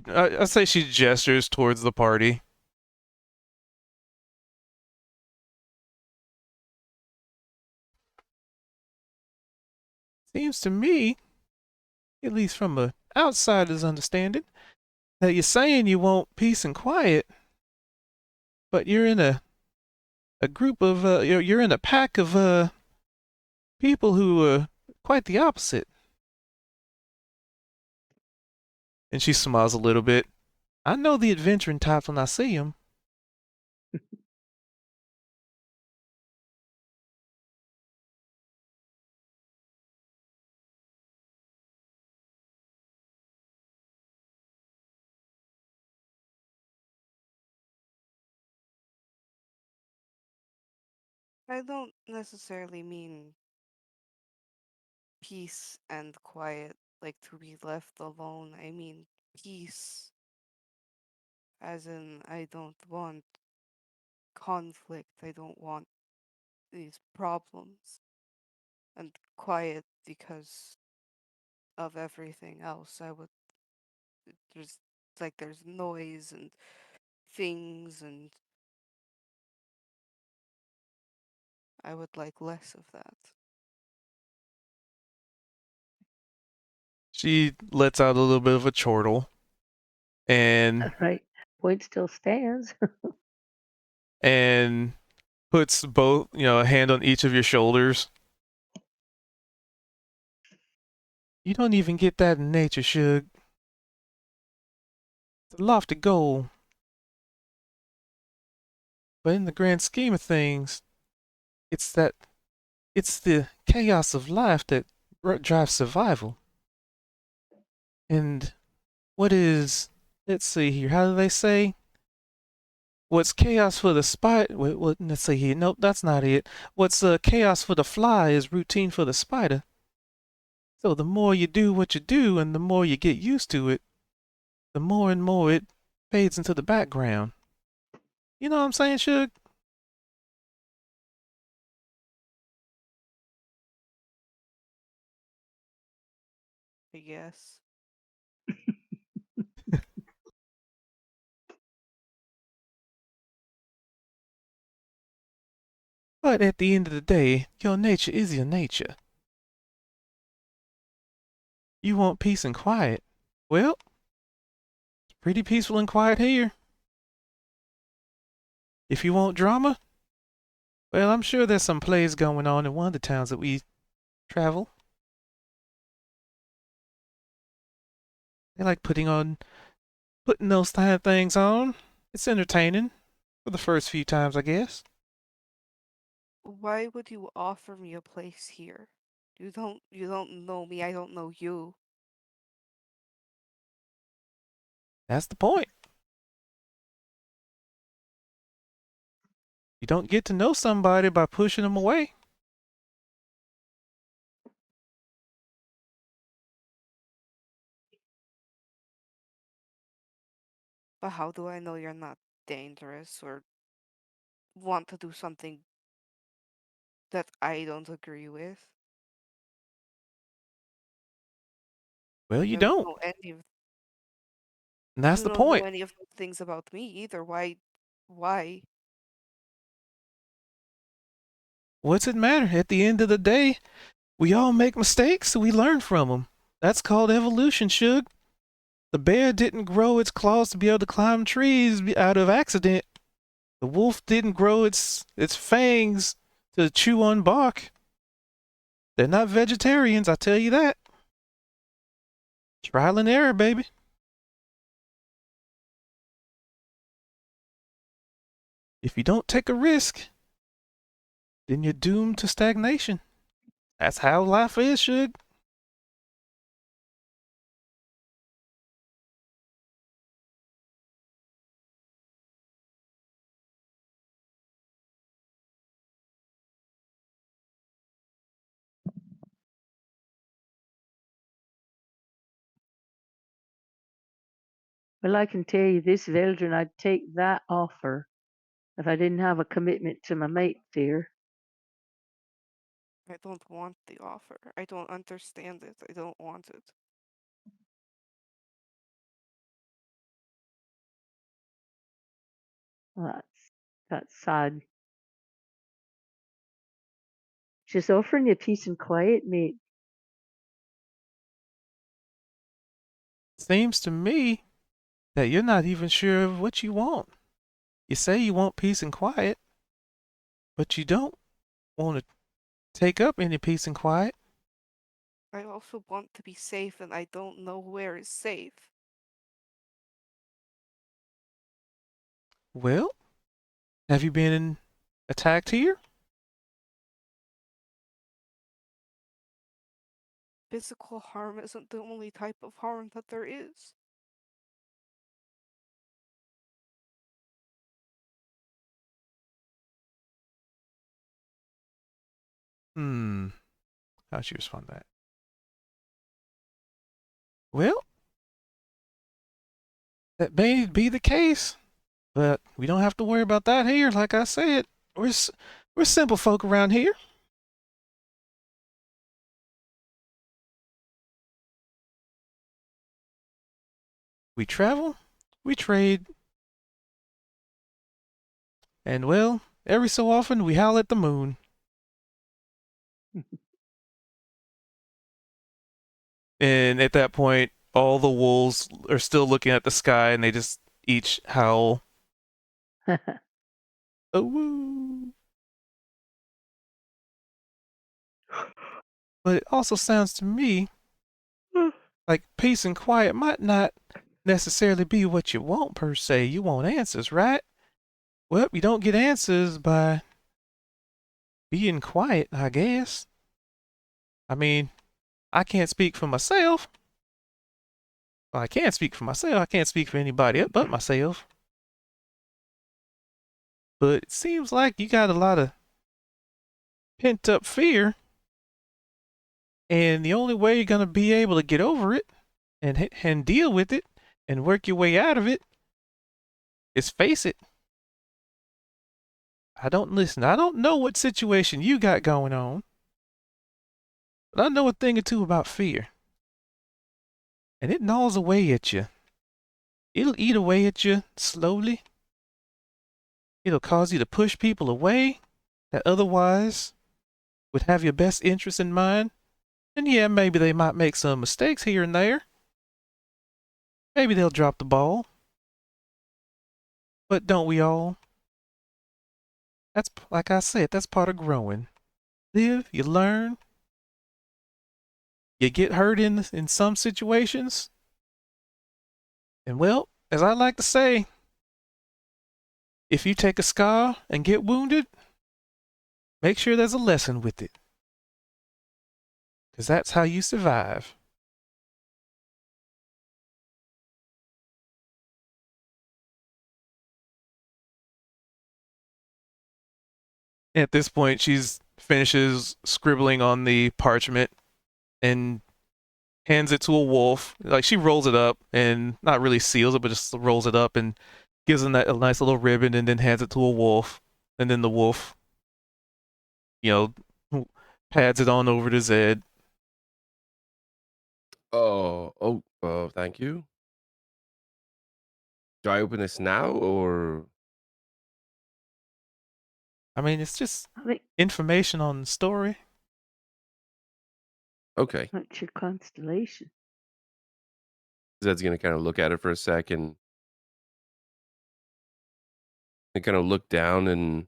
I say she gestures towards the party. Seems to me, at least from a outsider's understanding, that you're saying you want peace and quiet, but you're in a group of you're in a pack of people who are quite the opposite. And she smiles a little bit. I know the adventuring types when I see them. I don't necessarily mean peace and quiet, like to be left alone. I mean peace, as in I don't want conflict, I don't want these problems, and quiet because of everything else. There's there's noise and things, and I would like less of that. She lets out a little bit of a chortle and That's right. Point still stands. and puts both, a hand on each of your shoulders. You don't even get that in nature, Shug. It's a lofty goal. But in the grand scheme of things, it's the chaos of life that drives survival. And let's see here, how do they say? What's chaos for the spider? Wait, let's see here. Nope, that's not it. What's chaos for the fly is routine for the spider. So the more you do what you do and the more you get used to it, the more and more it fades into the background. You know what I'm saying, Shug? I guess. But at the end of the day, your nature is your nature. You want peace and quiet. Well, it's pretty peaceful and quiet here. If you want drama, well, I'm sure there's some plays going on in one of the towns that we travel. They like putting those kind of things on. It's entertaining for the first few times, I guess. Why would you offer me a place here? You don't know me, I don't know you. That's the point. You don't get to know somebody by pushing them away. But how do I know you're not dangerous or want to do something that I don't agree with? Well, you You don't don't. know any of And that's you the don't know point. any of those things about me either. Why? What's it matter? At the end of the day, we all make mistakes, so we learn from them. That's called evolution, Shug. The bear didn't grow its claws to be able to climb trees out of accident. The wolf didn't grow its fangs to chew on bark. They're not vegetarians, I tell you that. Trial and error, baby. If you don't take a risk, then you're doomed to stagnation. That's how life is, Shug. Well, I can tell you this, Veldrin, I'd take that offer if I didn't have a commitment to my mate there. I don't want the offer. I don't understand it. I don't want it. Well, that's sad. Just offering you peace and quiet, mate. Seems to me that you're not even sure of what you want. You say you want peace and quiet, but you don't want to take up any peace and quiet. I also want to be safe, and I don't know where is safe. Well, have you been attacked here? Physical harm isn't the only type of harm that there is. How'd she respond to that? Well, that may be the case, but we don't have to worry about that here. Like I said, we're simple folk around here. We travel, we trade, and well, every so often we howl at the moon. And at that point, all the wolves are still looking at the sky and they just each howl. Oh, woo. But it also sounds to me like peace and quiet might not necessarily be what you want per se. You want answers, right? Well, you don't get answers by being quiet, I guess. I mean, I can't speak for myself. Well, I can't speak for myself. I can't speak for anybody else but myself. But it seems like you got a lot of pent up fear. And the only way you're going to be able to get over it and deal with it and work your way out of it is face it. I don't know what situation you got going on, but I know a thing or two about fear. And it gnaws away at you. It'll eat away at you slowly. It'll cause you to push people away that otherwise would have your best interest in mind. And yeah, maybe they might make some mistakes here and there. Maybe they'll drop the ball. But don't we all? That's, like I said, that's part of growing. Live, you learn. You get hurt in some situations. And well, as I like to say, if you take a scar and get wounded, make sure there's a lesson with it. Because that's how you survive. At this point, she's finishes scribbling on the parchment and hands it to a wolf. Like she rolls it up and not really seals it, but just rolls it up and gives him that a nice little ribbon, and then hands it to a wolf, and then the wolf, you know, pads it on over to Zed. Oh, thank you. Do I open this now or I mean, it's just I think information on the story. okay? what's your constellation? Zed's gonna kind of look at it for a second and kind of look down and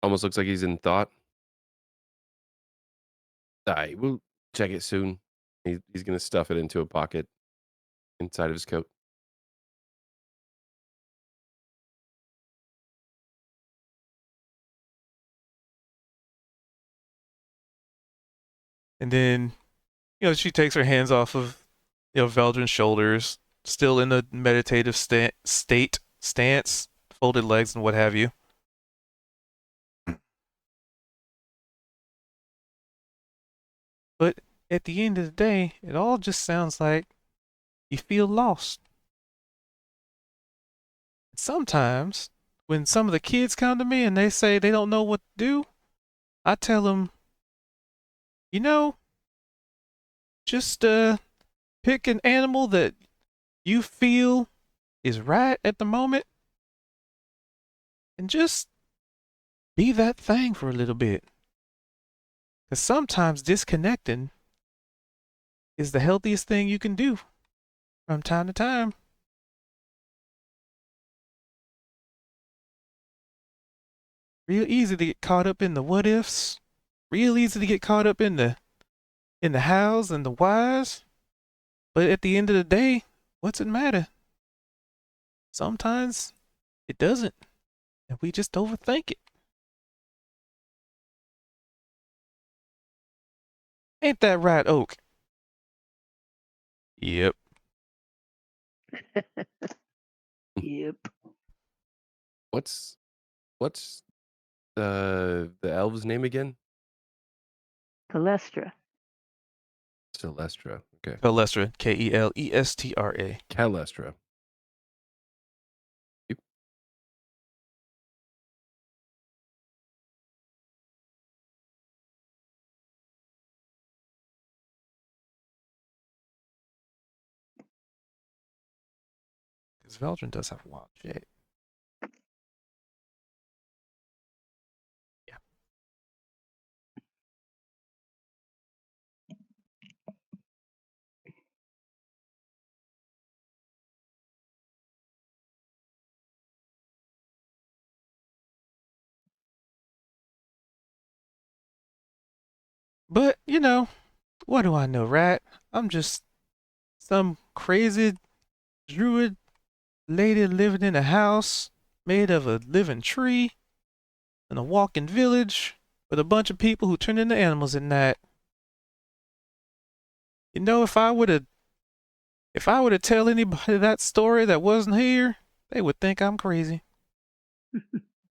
almost looks like he's in thought. We'll check it soon. He's gonna stuff it into a pocket inside of his coat. And then, she takes her hands off of, Veldrin's shoulders, still in a meditative stance, folded legs and what have you. But at the end of the day, it all just sounds like you feel lost. Sometimes, when some of the kids come to me and they say they don't know what to do, I tell them, just pick an animal that you feel is right at the moment and just be that thing for a little bit. Because sometimes disconnecting is the healthiest thing you can do from time to time. Real easy to get caught up in the what ifs. Real easy to get caught up in the hows and the whys. But at the end of the day, what's it matter? Sometimes it doesn't. And we just overthink it. Ain't that right, Oak? Yep. Yep. What's the elf's name again? Calestra. Celestra. Okay. Kelestra, Kelestra. Calestra. Yep. Because Veldrin does have wild shit. Yeah. But, what do I know, right? I'm just some crazy druid lady living in a house made of a living tree in a walking village with a bunch of people who turn into animals at night. If I were to tell anybody that story that wasn't here, they would think I'm crazy.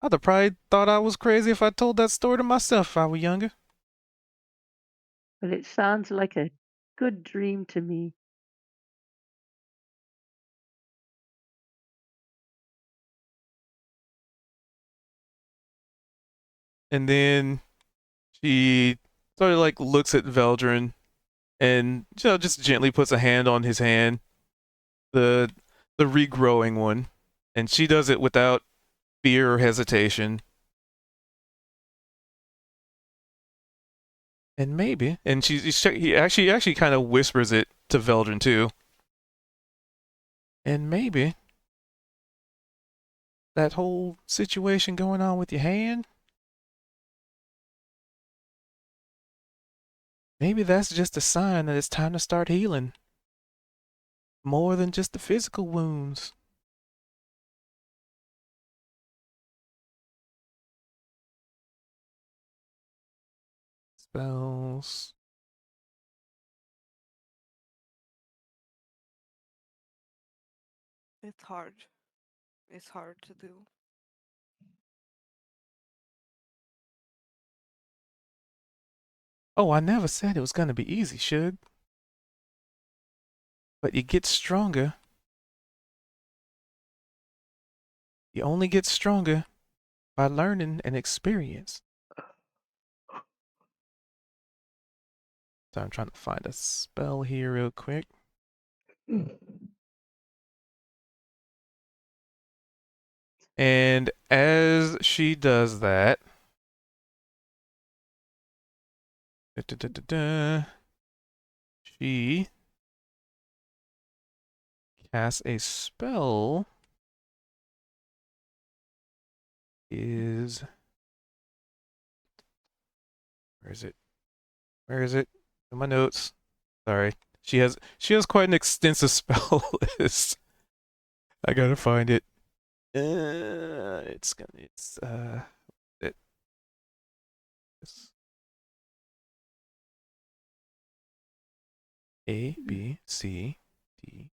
I'd have probably thought I was crazy if I told that story to myself if I were younger. But it sounds like a good dream to me. And then she sort of like looks at Veldrin and just gently puts a hand on his hand, the regrowing one, and she does it without fear or hesitation. And maybe, and he actually kind of whispers it to Veldrin too. And maybe that whole situation going on with your hand, maybe that's just a sign that it's time to start healing. More than just the physical wounds. Spells. It's hard. It's hard to do. Oh, I never said it was gonna be easy, Shug. But you get stronger. You only get stronger by learning and experience. So I'm trying to find a spell here real quick. And as she does that, she casts a spell. Where is it? Where is it? In my notes. Sorry. She has quite an extensive spell list. I gotta find it. It's A, B, C, D.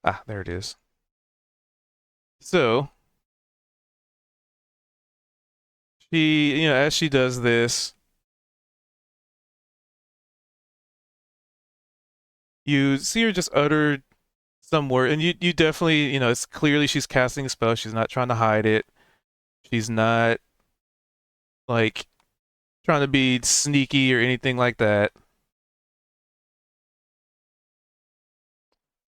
Ah, there it is. So, she, as she does this, you see her just utter some word, and you definitely, it's clearly she's casting a spell. She's not trying to hide it. She's not, like, trying to be sneaky or anything like that.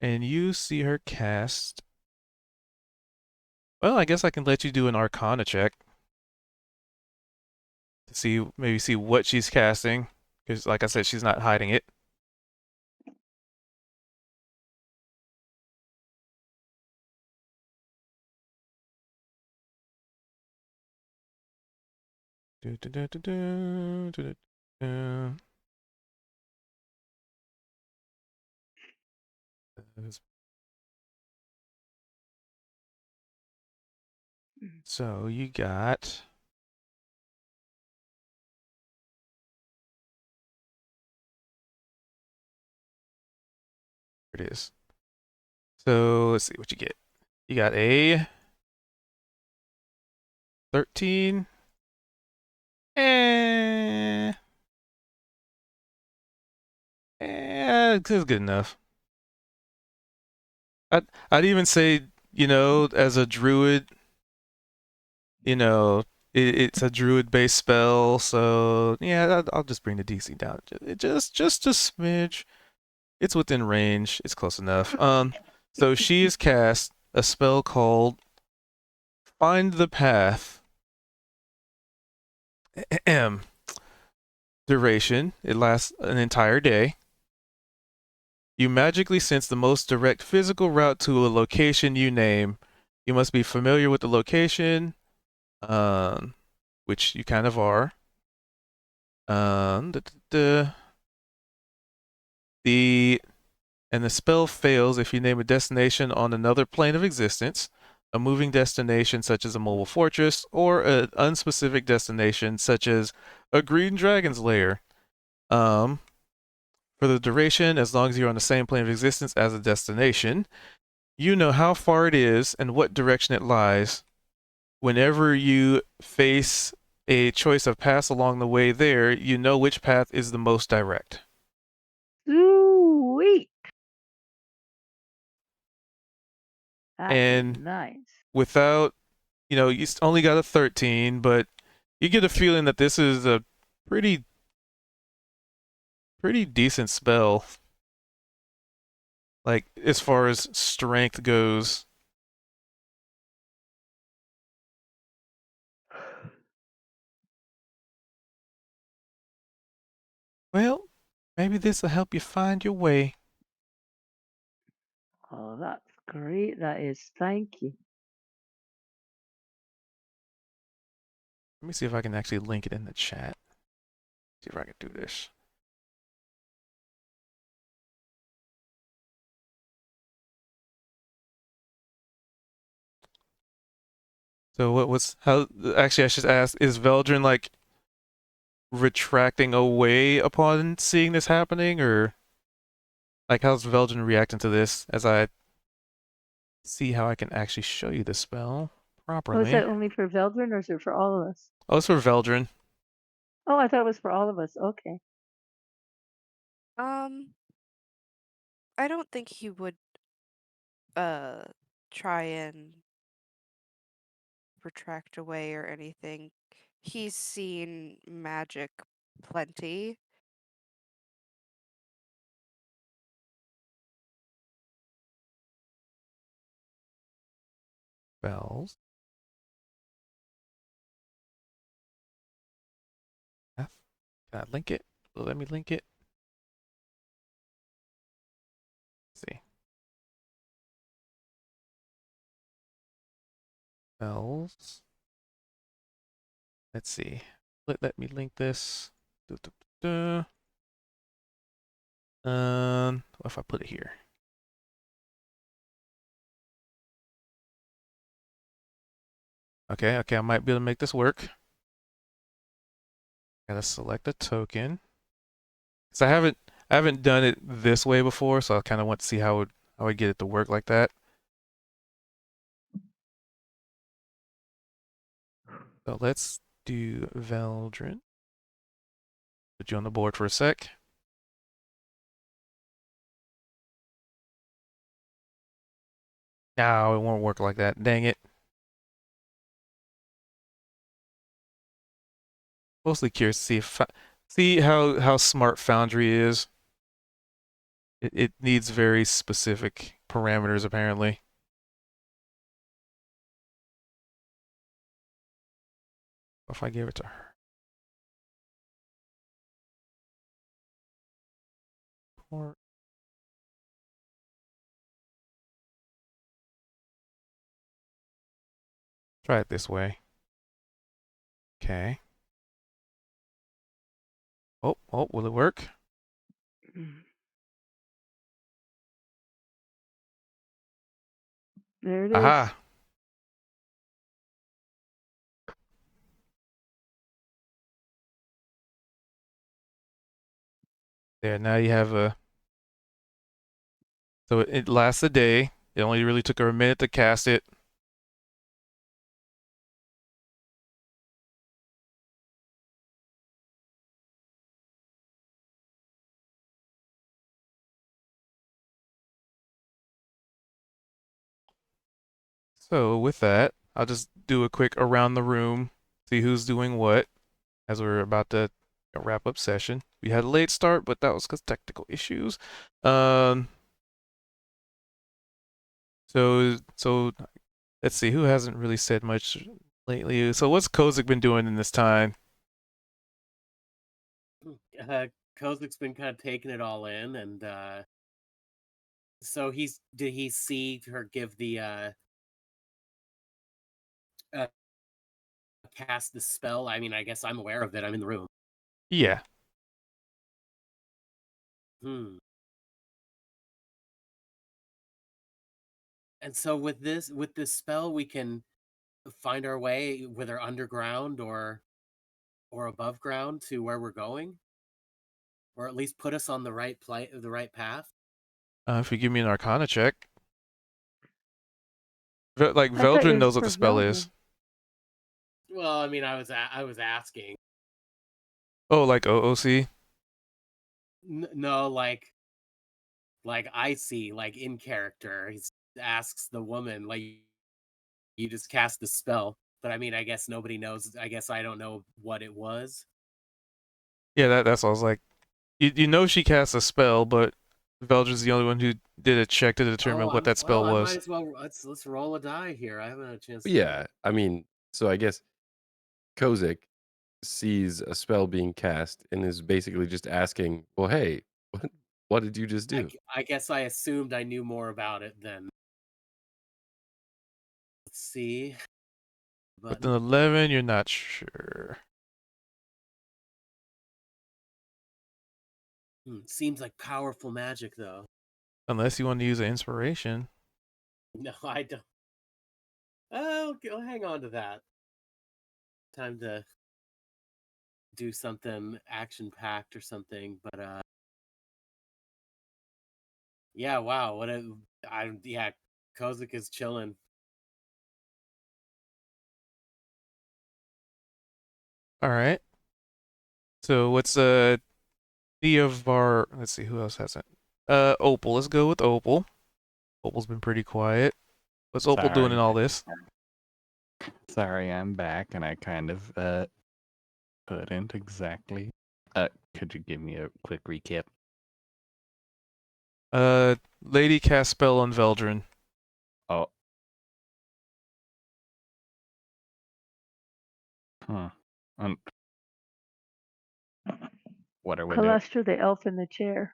And you see her cast. Well, I guess I can let you do an Arcana check to maybe see what she's casting, because, like I said, she's not hiding it. So you got. There it is. So let's see what you get. You got a 13. It's good enough. I'd even say, as a druid, it's a druid-based spell, so yeah, I'll just bring the DC down. Just a smidge. It's within range. It's close enough. So she has cast a spell called Find the Path. Duration. It lasts an entire day. You magically sense the most direct physical route to a location you name. You must be familiar with the location, which you kind of are. The spell fails if you name a destination on another plane of existence, a moving destination such as a mobile fortress, or an unspecific destination such as a green dragon's lair. For the duration, as long as you're on the same plane of existence as a destination, you know how far it is and what direction it lies. Whenever you face a choice of paths along the way there, you know which path is the most direct. Sweet. That's And nice. without, you only got a 13, but you get a feeling that this is a pretty decent spell. Like, as far as strength goes. Well, maybe this will help you find your way. Oh, that's great. That is. Thank you. Let me see if I can actually link it in the chat. See if I can do this. So actually I should ask, is Veldrin like retracting away upon seeing this happening, or like how's Veldrin reacting to this as I see how I can actually show you the spell Oh, is properly. that only for Veldrin or is it for all of us? Oh, it's for Veldrin. Oh, I thought it was for all of us. Okay. I don't think he would try and retract away or anything. He's seen magic plenty. Bells. Can I link it? Let me link it. Let's see. Bells. Let's see. Let me link this. What if I put it here? Okay, I might be able to make this work. Gotta select a token. So I haven't done it this way before, so I kind of want to see how I get it to work like that. So let's do Veldrin. Put you on the board for a sec. No, it won't work like that. Dang it. Mostly curious to see see how smart Foundry is. It needs very specific parameters apparently. What if I give it to her? Or try it this way. Okay. Oh, will it work? There it is. Aha. There, now you have a. So it lasts a day. It only really took her a minute to cast it. So with that, I'll just do a quick around the room, see who's doing what, as we're about to wrap up session. We had a late start, but that was because technical issues. So let's see, who hasn't really said much lately? So what's Kozik been doing in this time? Kozik's been kind of taking it all in, and so did he see her give the cast the spell? I mean, I guess I'm aware of it. I'm in the room. Yeah. And so with this spell, we can find our way, whether underground or above ground, to where we're going, or at least put us on the right path. If you give me an Arcana check. Like I thought it Veldrin was knows what for the spell Veldrin. is. Well, I mean, I was asking. Oh, like OOC? No, like I see, like in character. He asks the woman, like, you just cast the spell. But I mean, I guess nobody knows. I guess I don't know what it was. Yeah, that's what I was like. You know she cast a spell, but Veldrin's the only one who did a check to determine what that spell I was. might as well let's roll a die here. I haven't had a chance. Yeah, I mean, so I guess Kozik sees a spell being cast and is basically just asking, "Well, hey, what did you just do?" I guess I assumed I knew more about it than. Let's see. With an 11, you're not sure. Seems like powerful magic, though. Unless you want to use an inspiration. No, I don't. Oh, I'll hang on to that. Time to do something action-packed or something, but yeah, wow, yeah, Kozik is chilling. All right. So what's Theovar? Let's see who else hasn't. Opal. Let's go with Opal. Opal's been pretty quiet. What's Opal doing in all this? Sorry, I'm back, and I kind of couldn't exactly. Could you give me a quick recap? Lady cast spell on Veldrin. Oh. Huh. What are we doing? Calestra, the elf in the chair,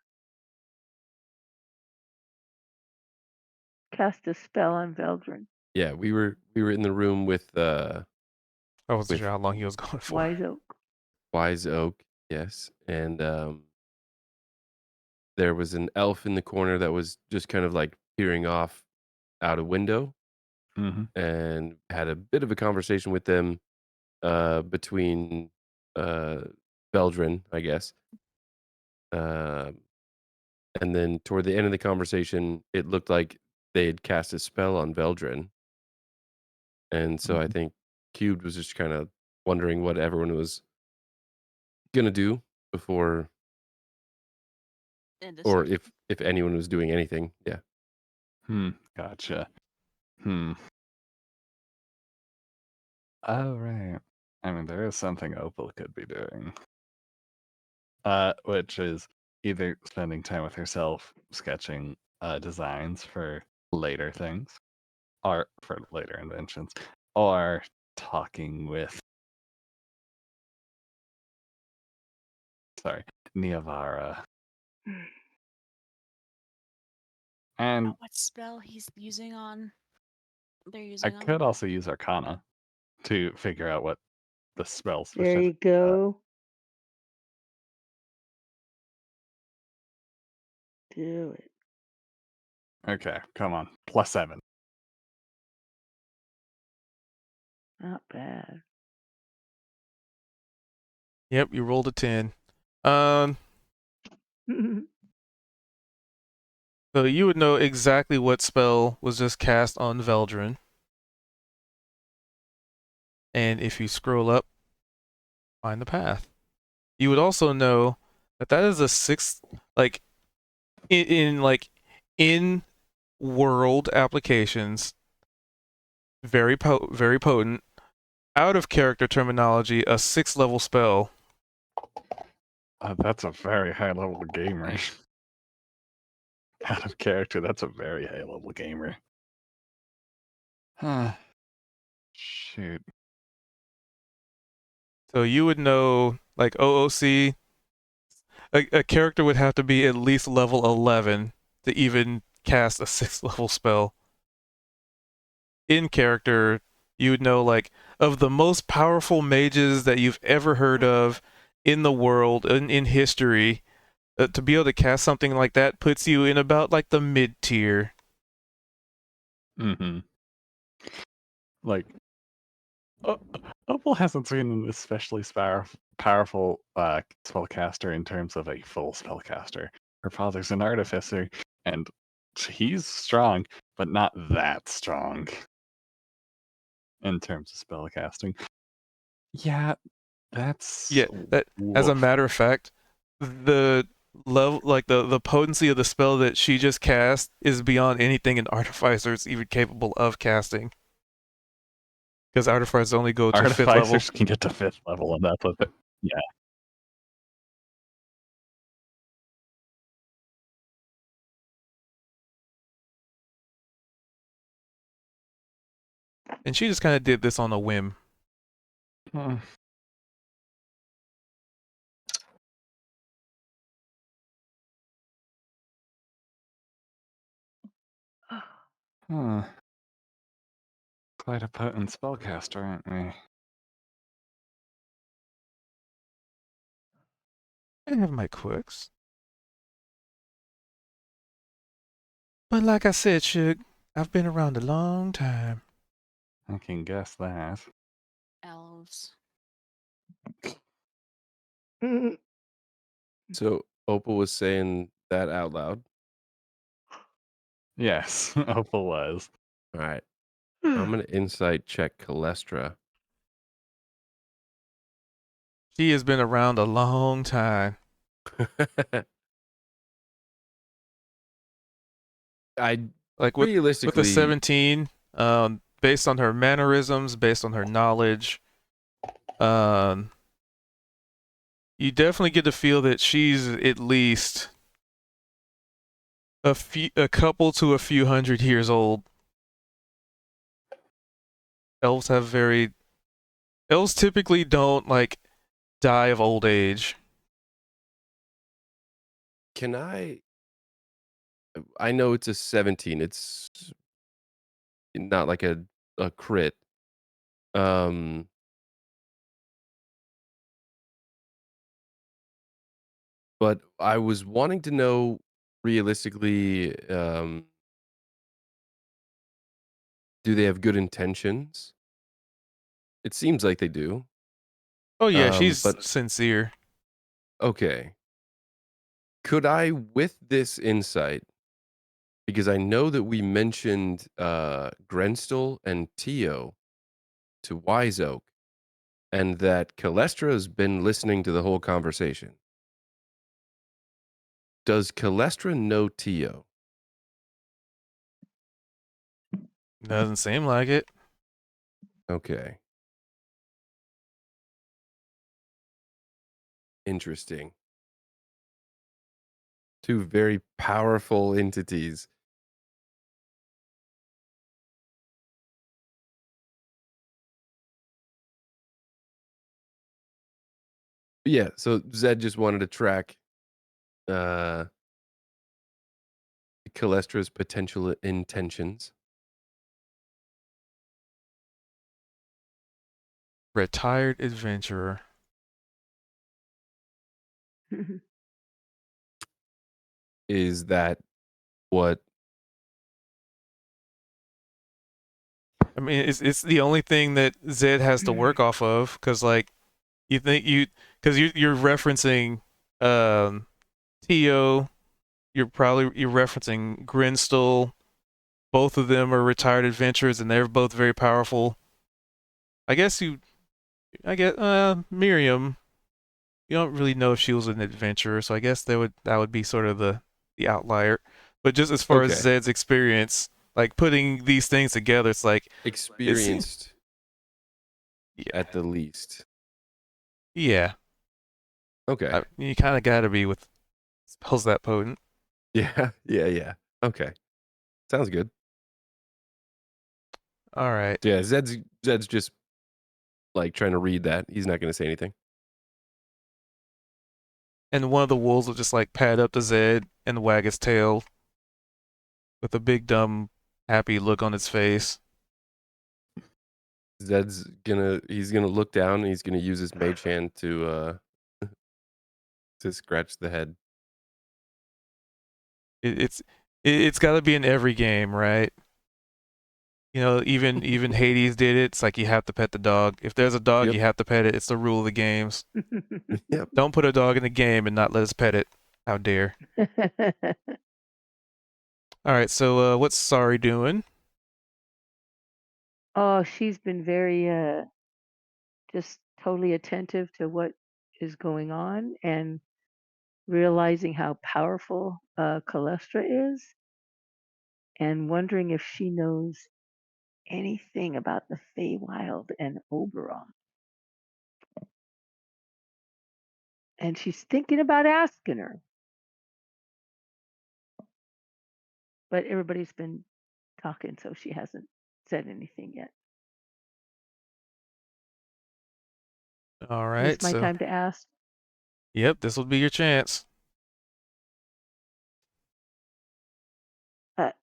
cast a spell on Veldrin. Yeah, we were in the room with I wasn't With- sure how long he was going for. Wise oak. Wise Oak, yes, and there was an elf in the corner that was just kind of like peering off out a window, Mm-hmm. and had a bit of a conversation with them between Veldrin, I guess. And then toward the end of the conversation, it looked like they had cast a spell on Veldrin. And so I Mhm. think Cubed was just kind of wondering what everyone was gonna do before, End of or session. if anyone was doing anything. Yeah. Gotcha. Oh, right. I mean, there is something Opal could be doing. Which is either spending time with herself sketching designs for later things, or for later inventions, or talking with, Niavara. And What spell he's using on? They're I using on. could also use Arcana to figure out what the spell There you specific. go. Do it. Okay, come on. +7. Not bad. Yep, you rolled a 10. So you would know exactly what spell was just cast on Veldrin. And if you scroll up, find the path. You would also know that that is a sixth, like, in world applications, very potent. Out of character terminology, a 6th level spell. That's a very high level gamer. Out of character, that's a very high level gamer. Huh. Shoot. So you would know, like OOC, a character would have to be at least level 11 to even cast a 6th level spell. In character, you would know, like, of the most powerful mages that you've ever heard of in the world, in history, to be able to cast something like that puts you in about like the mid tier. Mm-hmm. Like, Opal hasn't seen an especially powerful spellcaster in terms of a full spellcaster. Her father's an artificer, and he's strong, but not that strong in terms of spellcasting. Yeah, that's That, as a woof. matter of fact, the level, like the potency of the spell that she just cast is beyond anything an artificer is even capable of casting. Because artificers only go to 5th level. Artificers can get to 5th level, and that's what. Yeah. And she just kind of did this on a whim. Hmm. Huh. Quite a potent spellcaster, aren't we? I have my quirks. But like I said, Shug, I've been around a long time. I can guess that. Elves. So Opal was saying that out loud. Yes, Opal was. All right. I'm gonna insight check Calestra. She has been around a long time. I Like with the realistically, 17, based on her mannerisms, based on her knowledge, um, you definitely get to feel that she's at least a couple to a few hundred years old. Elves typically don't like die of old age. can I know it's a 17. It's not like a crit. Um, but I was wanting to know realistically, do they have good intentions? It seems like they do. Oh yeah, she's But sincere. okay. Could I, with this insight, because I know that we mentioned Grenstel and Tio to Wise Oak, and that Calestra has been listening to the whole conversation. Does Calestra know Tio? Doesn't seem like it. Okay. Interesting. Two very powerful entities. Yeah, so Zed just wanted to track uh Calestra's potential intentions. Retired adventurer. Is that what? I mean, it's the only thing that Zed has to work off of, because like because you're referencing Tio, you're referencing Grinstall. Both of them are retired adventurers, and they're both very powerful. I guess Miriam. You don't really know if she was an adventurer, so I guess that would be sort of the outlier. But just as far as Okay. Zed's experience, like putting these things together, it's like Experienced yeah, at the least. yeah. Okay. You kind of got to be with spells that potent. Yeah, yeah. Okay. Sounds good. All right. So yeah, Zed's just like trying to read that. He's not going to say anything. And one of the wolves will just like pad up to Zed and wag its tail with a big dumb happy look on its face. He's gonna look down and he's gonna use his mage hand to to scratch the head. It's got to be in every game, right? You know, even Hades did it. It's like you have to pet the dog. If there's a dog, Yep. you have to pet it. It's the rule of the games. Yep. Don't put a dog in the game and not let us pet it. How dare. All right, so what's Sari doing? Oh, she's been very just totally attentive to what is going on and realizing how powerful Calestra is and wondering if she knows anything about the Feywild and Oberon. And she's thinking about asking her. But everybody's been talking, so she hasn't said anything yet. All Is right, my so time to ask? yep, this will be your chance.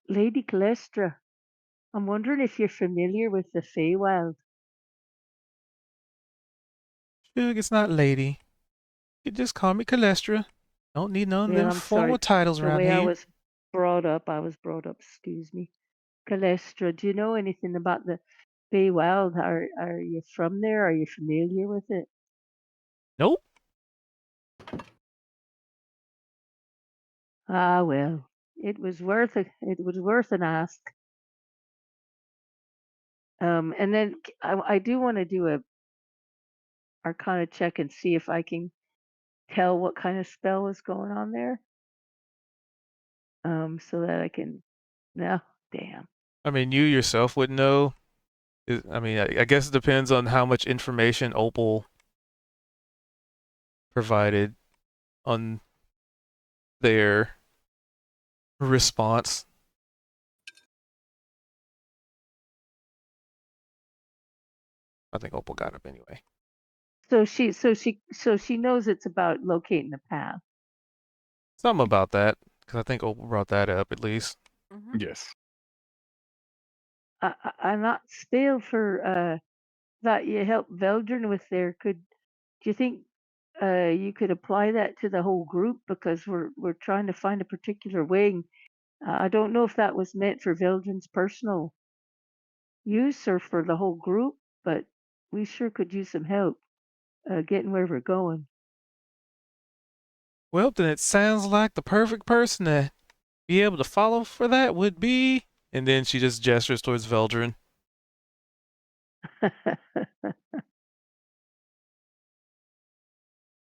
Lady Calestra, I'm wondering if you're familiar with the Feywild. Shug, it's not lady. You just call me Calestra. Don't need none of Well, them I'm formal sorry. titles The around way I here. was brought up, excuse me. Calestra, do you know anything about the Feywild? Are you from there? Are you familiar with it? Nope. Ah, well, it was worth an ask. And then I do want to do Arcana check and see if I can tell what kind of spell is going on there. So that I can. No, damn. I mean, you yourself would know. I mean, I guess it depends on how much information Opal provided on their response. I think Opal got up anyway. So she knows it's about locating the path. Something about that, because I think Opal brought that up at least. Mhm. Yes. I'm not stale for that you help Veldrin with there. Do you think you could apply that to the whole group, because we're trying to find a particular way. I don't know if that was meant for Veldrin's personal use or for the whole group, but we sure could use some help getting where we're going. Well, then it sounds like the perfect person to be able to follow for that would be. And then she just gestures towards Veldrin.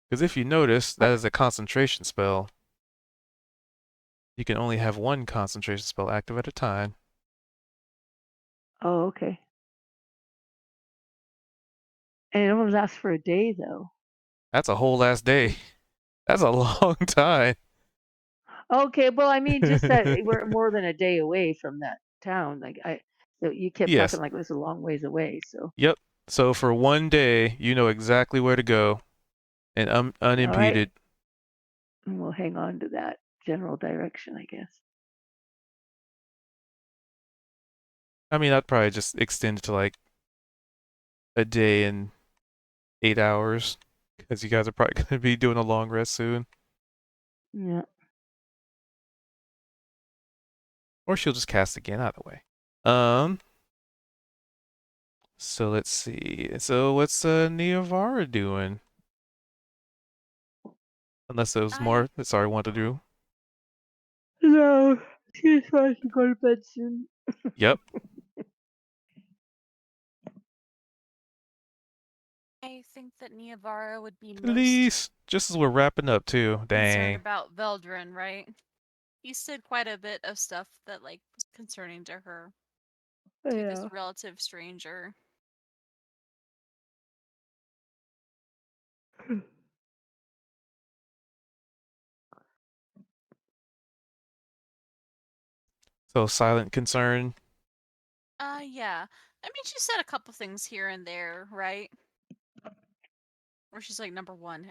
Because if you notice, that is a concentration spell. You can only have one concentration spell active at a time. Oh, okay. And it only lasts for a day, though. That's a whole last day. That's a long time. Okay, well, I mean, just that we're more than a day away from that town. You kept Yes. talking like it was a long ways away. So, Yep. So for one day, you know exactly where to go, and all right, unimpeded. and we'll hang on to that general direction, I guess. I mean, I'd probably just extend it to like a day and 8 hours, because you guys are probably going to be doing a long rest soon. Yeah. Or she'll just cast again, either way. So let's see. So what's Neovara doing? Unless there was more that Sorry wanted to do. No, she's trying to go to bed soon. Yep. I think that Neovara would be most Elise, just as we're wrapping up too. concerned Dang. about Veldrin, right? He said quite a bit of stuff that like was concerning to her. To Yeah. this relative stranger. So silent concern. Yeah. I mean, she said a couple things here and there, right? Where she's like, number one,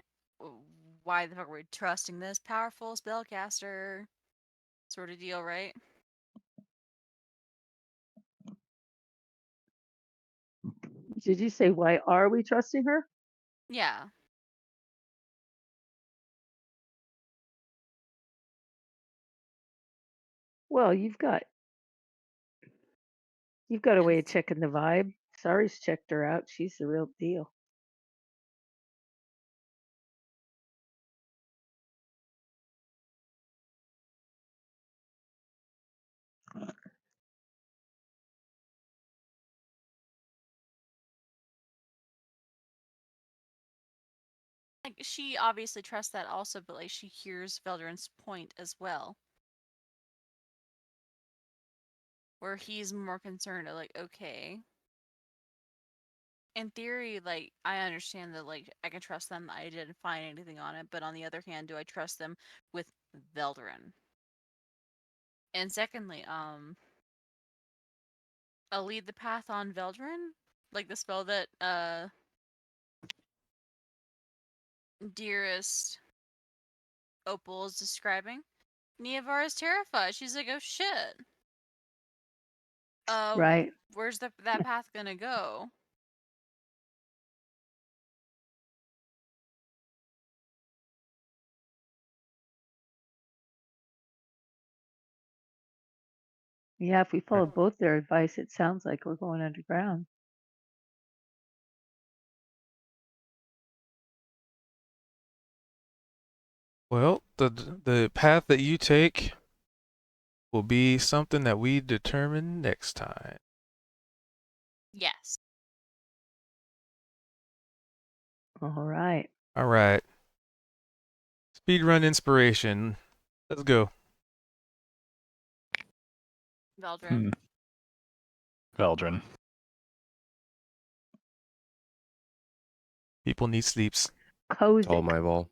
why the fuck are we trusting this powerful spellcaster? Sort of deal, right? Did you say why are we trusting her? Yeah. Well, you've got a way of checking the vibe. Sari's checked her out. She's the real deal. Like, she obviously trusts that also, but like she hears Veldrin's point as well. Where he's more concerned like, okay. In theory, like, I understand that like I can trust them. I didn't find anything on it, but on the other hand, do I trust them with Veldrin? And secondly, I'll lead the path on Veldrin, like the spell that Dearest Opal is describing. Neovara is terrified. She's like, oh shit. Right. Where's that path gonna go? Yeah, if we follow both their advice, it sounds like we're going underground. Well, the path that you take will be something that we determine next time. Yes. All right. All right. Speedrun inspiration. Let's go. Veldrin. Hmm. Veldrin. Oh, People need sleeps. Tall Kozik. my ball.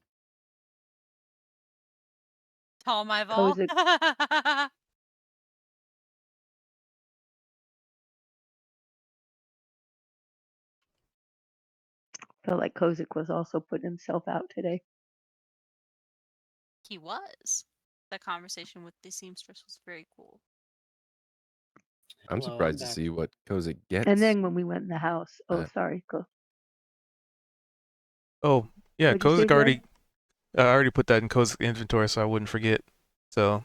Tall my vol. Kozik. Felt like Kozik was also putting himself out today. He was. That conversation with the seamstress was very cool. I'm Hello, surprised to back. see what Kozik gets. And then when we went in the house, sorry, go. Oh, yeah, What'd you say, Kozik already. Zed? I already put that in Kozik inventory, so I wouldn't forget. So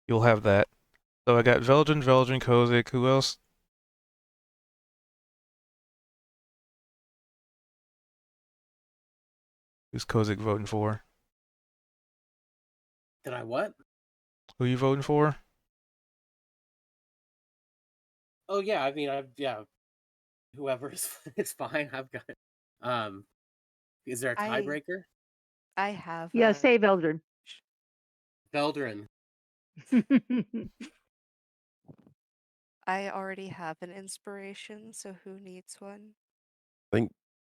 you'll have that. So I got Veldrin, Kozik. Who else? Who's Kozik voting for? Did I what? Who you voting for? Oh yeah, I mean, whoever is it's fine. I've got. Is there a I tiebreaker? I have Yeah, a say Veldrin. Veldrin. I already have an inspiration, so who needs one?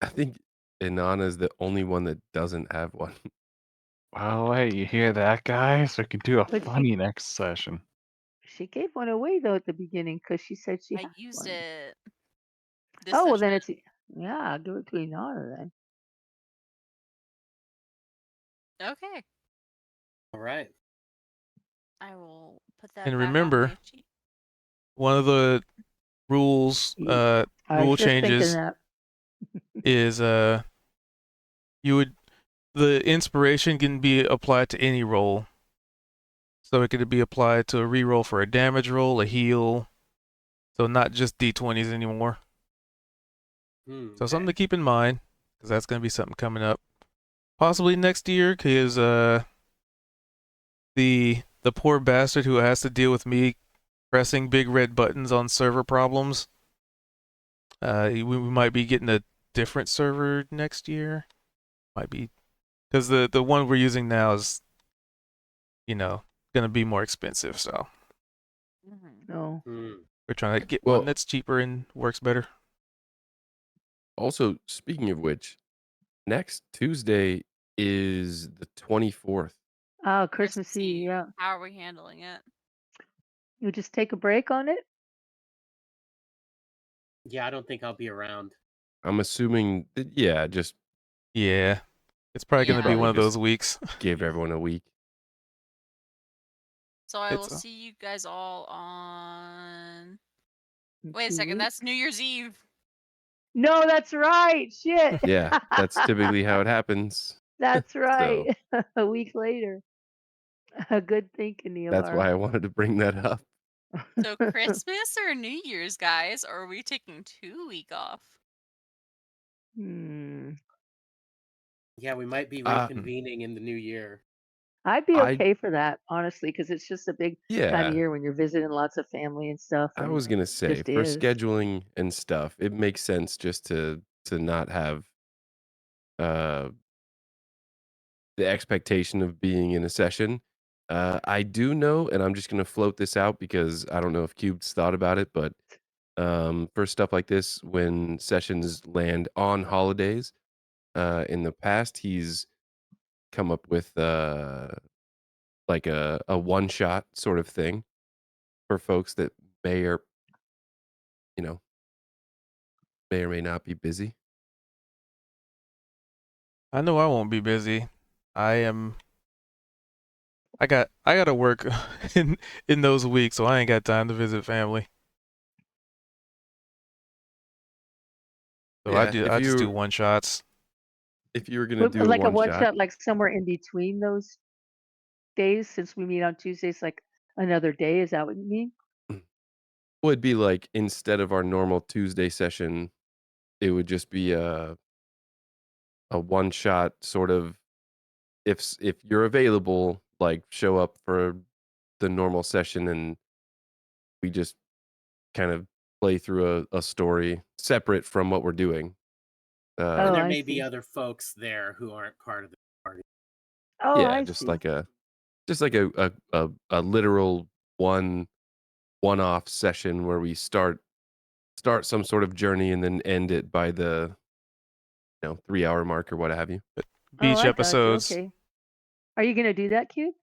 I think Inanna's the only one that doesn't have one. Well, hey, you hear that, guys? We could do a But funny next session. she gave one away though at the beginning because she said she I had used one. it. This Oh well, then session. it's I'll give it to Inanna then. Okay. All right. I will put that And back on remember, my sheet. one of the rules, I rule was just thinking changes that. is the inspiration can be applied to any roll. So it could be applied to a reroll for a damage roll, a heal. So not just d20s anymore. So something to keep in mind, because that's going to be something coming up. Possibly next year, because the poor bastard who has to deal with me pressing big red buttons on server problems. We might be getting a different server next year. Might be, because the one we're using now is, going to be more expensive. So No. we're trying to get Well- one that's cheaper and works better. Also, speaking of which, next Tuesday is the 24th. Oh, Christmas Eve. Yeah. How are we handling it? You just take a break on it. Yeah, I don't think I'll be around. I'm assuming that, yeah, just Yeah, it's probably going to be Probably one of just- those weeks. give everyone a week. So I will It's, see you guys all on. in Wait a 2 second. weeks. That's New Year's Eve. No, that's right. Shit. Yeah, that's typically how it happens. That's right. A week later. Good thinking, Neil. That's why I wanted to bring that up. So Christmas or New Year's, guys? Or are we taking 2 week off? Yeah, we might be Uh, reconvening in the new year. I'd be I- okay for that, honestly, because it's just a big time of Yeah, year when you're visiting lots of family and stuff. I And was gonna say just for is. scheduling and stuff, it makes sense just to not have uh the expectation of being in a session. I do know, and I'm just gonna float this out because I don't know if Cube's thought about it, but for stuff like this, when sessions land on holidays, in the past, he's come up with like a one shot sort of thing for folks that may or may or may not be busy. I know I won't be busy. I gotta work in those weeks, so I ain't got time to visit family. So Yeah, I just do one shots. If you were gonna do Like a one shot, like somewhere in between those days, since we meet on Tuesdays, like another day. Is that what you mean? would be like instead of our normal Tuesday session, it would just be a one shot sort of. If you're available, like show up for the normal session, and we just kind of play through a story separate from what we're doing. Oh, and there I may be see. other folks there who aren't part of the party. Oh, yeah, I just see. like a literal one-off session where we start some sort of journey and then end it by the 3-hour mark or what have you. Oh, Beach I got you. episodes. Okay. Are you gonna do that, Cube?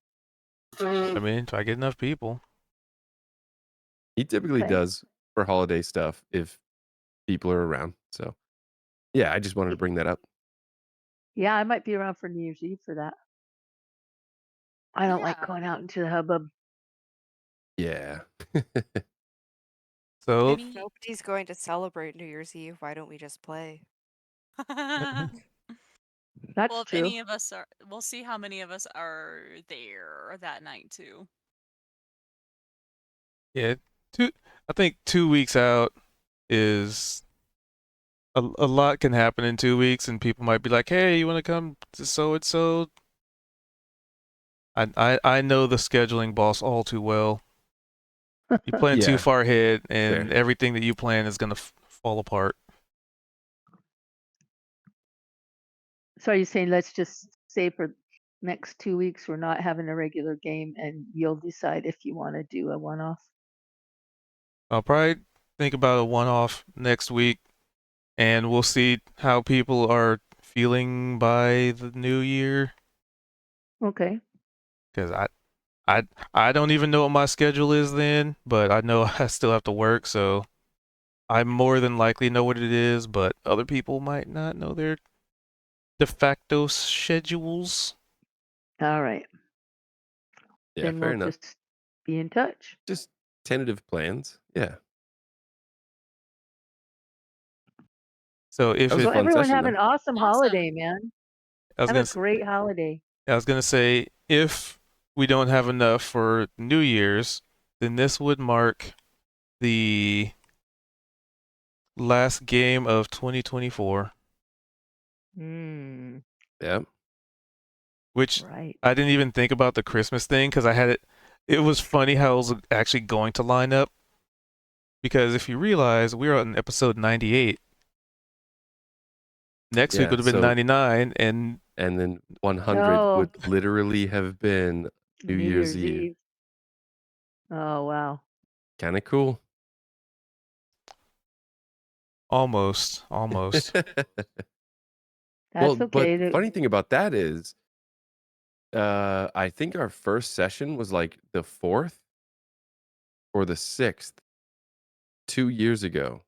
I mean, if I get enough people. He typically Okay. does for holiday stuff if people are around. So yeah, I just wanted to bring that up. Yeah, I might be around for New Year's Eve for that. I don't like Yeah. going out into the hubbub. Yeah. So If nobody's going to celebrate New Year's Eve, why don't we just play? That's Well, if true. any of us are, we'll see how many of us are there that night too. yeah, I think 2 weeks out is a lot can happen in 2 weeks, and people might be like, "Hey, you want to come to so and so?" I know the scheduling boss all too well. You plan too Yeah. far ahead, Fair. and everything that you plan is gonna fall apart. So are you saying let's just say for next 2 weeks we're not having a regular game, and you'll decide if you want to do a one-off? I'll probably think about a one-off next week, and we'll see how people are feeling by the new year. Okay. Because I don't even know what my schedule is then, but I know I still have to work, so I more than likely know what it is, but other people might not know their de facto schedules. All right. Yeah, Then fair we'll enough. just be in touch. Just tentative plans. Yeah. So if That was it, a Well, fun everyone session have an though. awesome holiday, man. I was Have gonna a great holiday. I was gonna say if we don't have enough for New Year's, then this would mark the last game of 2024, Mm, Yeah. which right. I didn't even think about the Christmas thing because I had it. It was funny how it was actually going to line up because if you realize we're on episode 98, next week Yeah. would have been So 99, and then 100 Oh, would literally have been New Year's Eve. Oh, wow. Kind of cool. almost. That's But okay. the funny thing about that is, I think our first session was like the 4th or the 6th, 2 years ago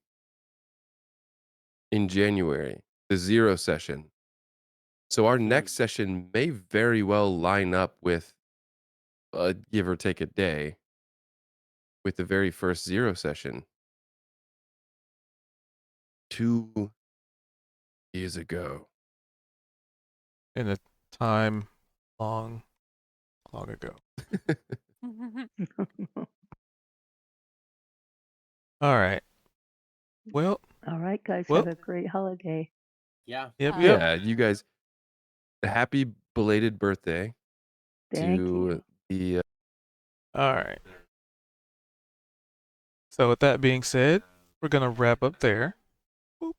in January, the 0 session. So our next session may very well line up with, give or take a day, with the very first 0 session. 2 years ago. In a time long ago. All right. Well, All right, guys. Well- Have a great holiday. Yeah. yep. Yeah, you guys, happy belated birthday Thank to you. the. All right. So with that being said, we're gonna wrap up there. Boop.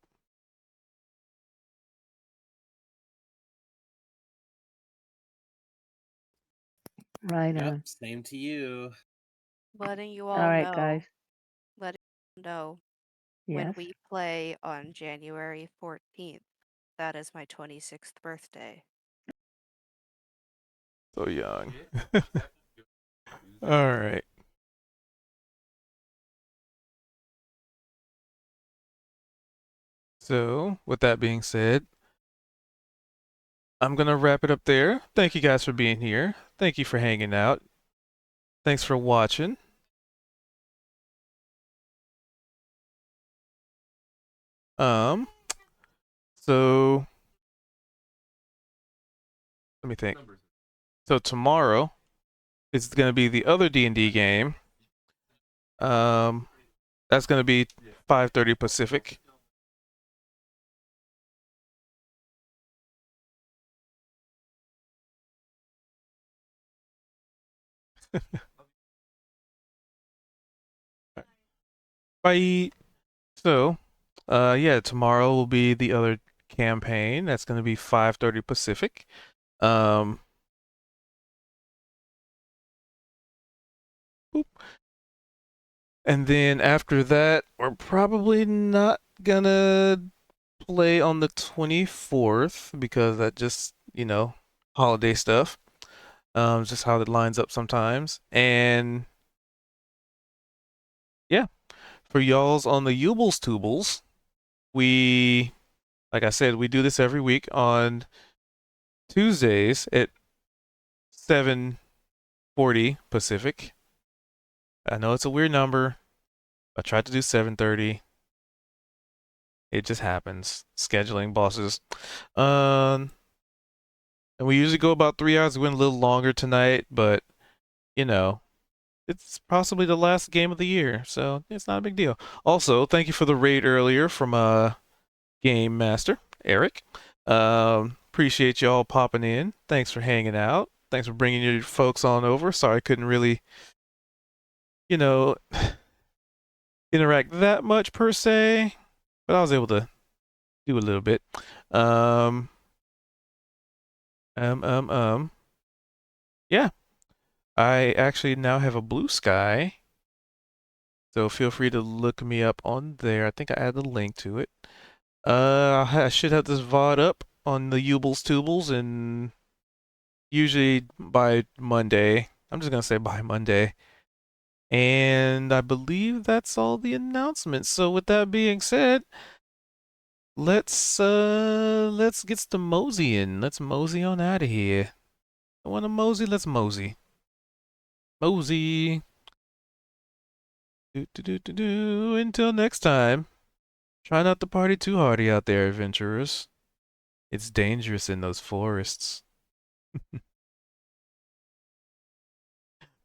Right Yep. on. Same to you. Letting you All all right, know. guys. Letting you know when Yes. we play on January 14th. That is my 26th birthday. So young. All right. So with that being said, I'm gonna wrap it up there. Thank you guys for being here. Thank you for hanging out. Thanks for watching. So let me think. So tomorrow is gonna be the other D&D game. That's gonna be 5:30 Pacific. Bye. So, yeah, tomorrow will be the other campaign. That's going to be 5:30 Pacific. Boop. And then after that, we're probably not gonna play on the 24th because that just, holiday stuff. Just how it lines up sometimes. And yeah, for y'all's on the Yubles Tubles, like I said, we do this every week on Tuesdays at 7:40 Pacific. I know it's a weird number. I tried to do 7:30. It just happens. Scheduling bosses. And we usually go about 3 hours. We went a little longer tonight, but it's possibly the last game of the year, so it's not a big deal. Also, thank you for the raid earlier from Game Master Eric. Appreciate y'all popping in. Thanks for hanging out. Thanks for bringing your folks on over. Sorry I couldn't really, interact that much per se, but I was able to do a little bit. Yeah. I actually now have a blue sky, so feel free to look me up on there. I think I added a link to it. I should have this VOD up on the Yubles Tubles, and usually by Monday. I'm just gonna say by Monday. And I believe that's all the announcements. So with that being said, let's get some moseying. Let's mosey on out of here. I want to mosey. Let's mosey. Mosey. Until next time, try not to party too hardy out there, adventurers. It's dangerous in those forests.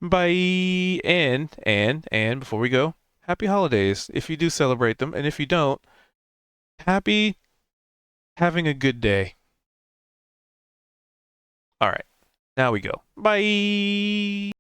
Bye. And before we go, happy holidays if you do celebrate them, and if you don't, happy having a good day. All right, now we go. Bye.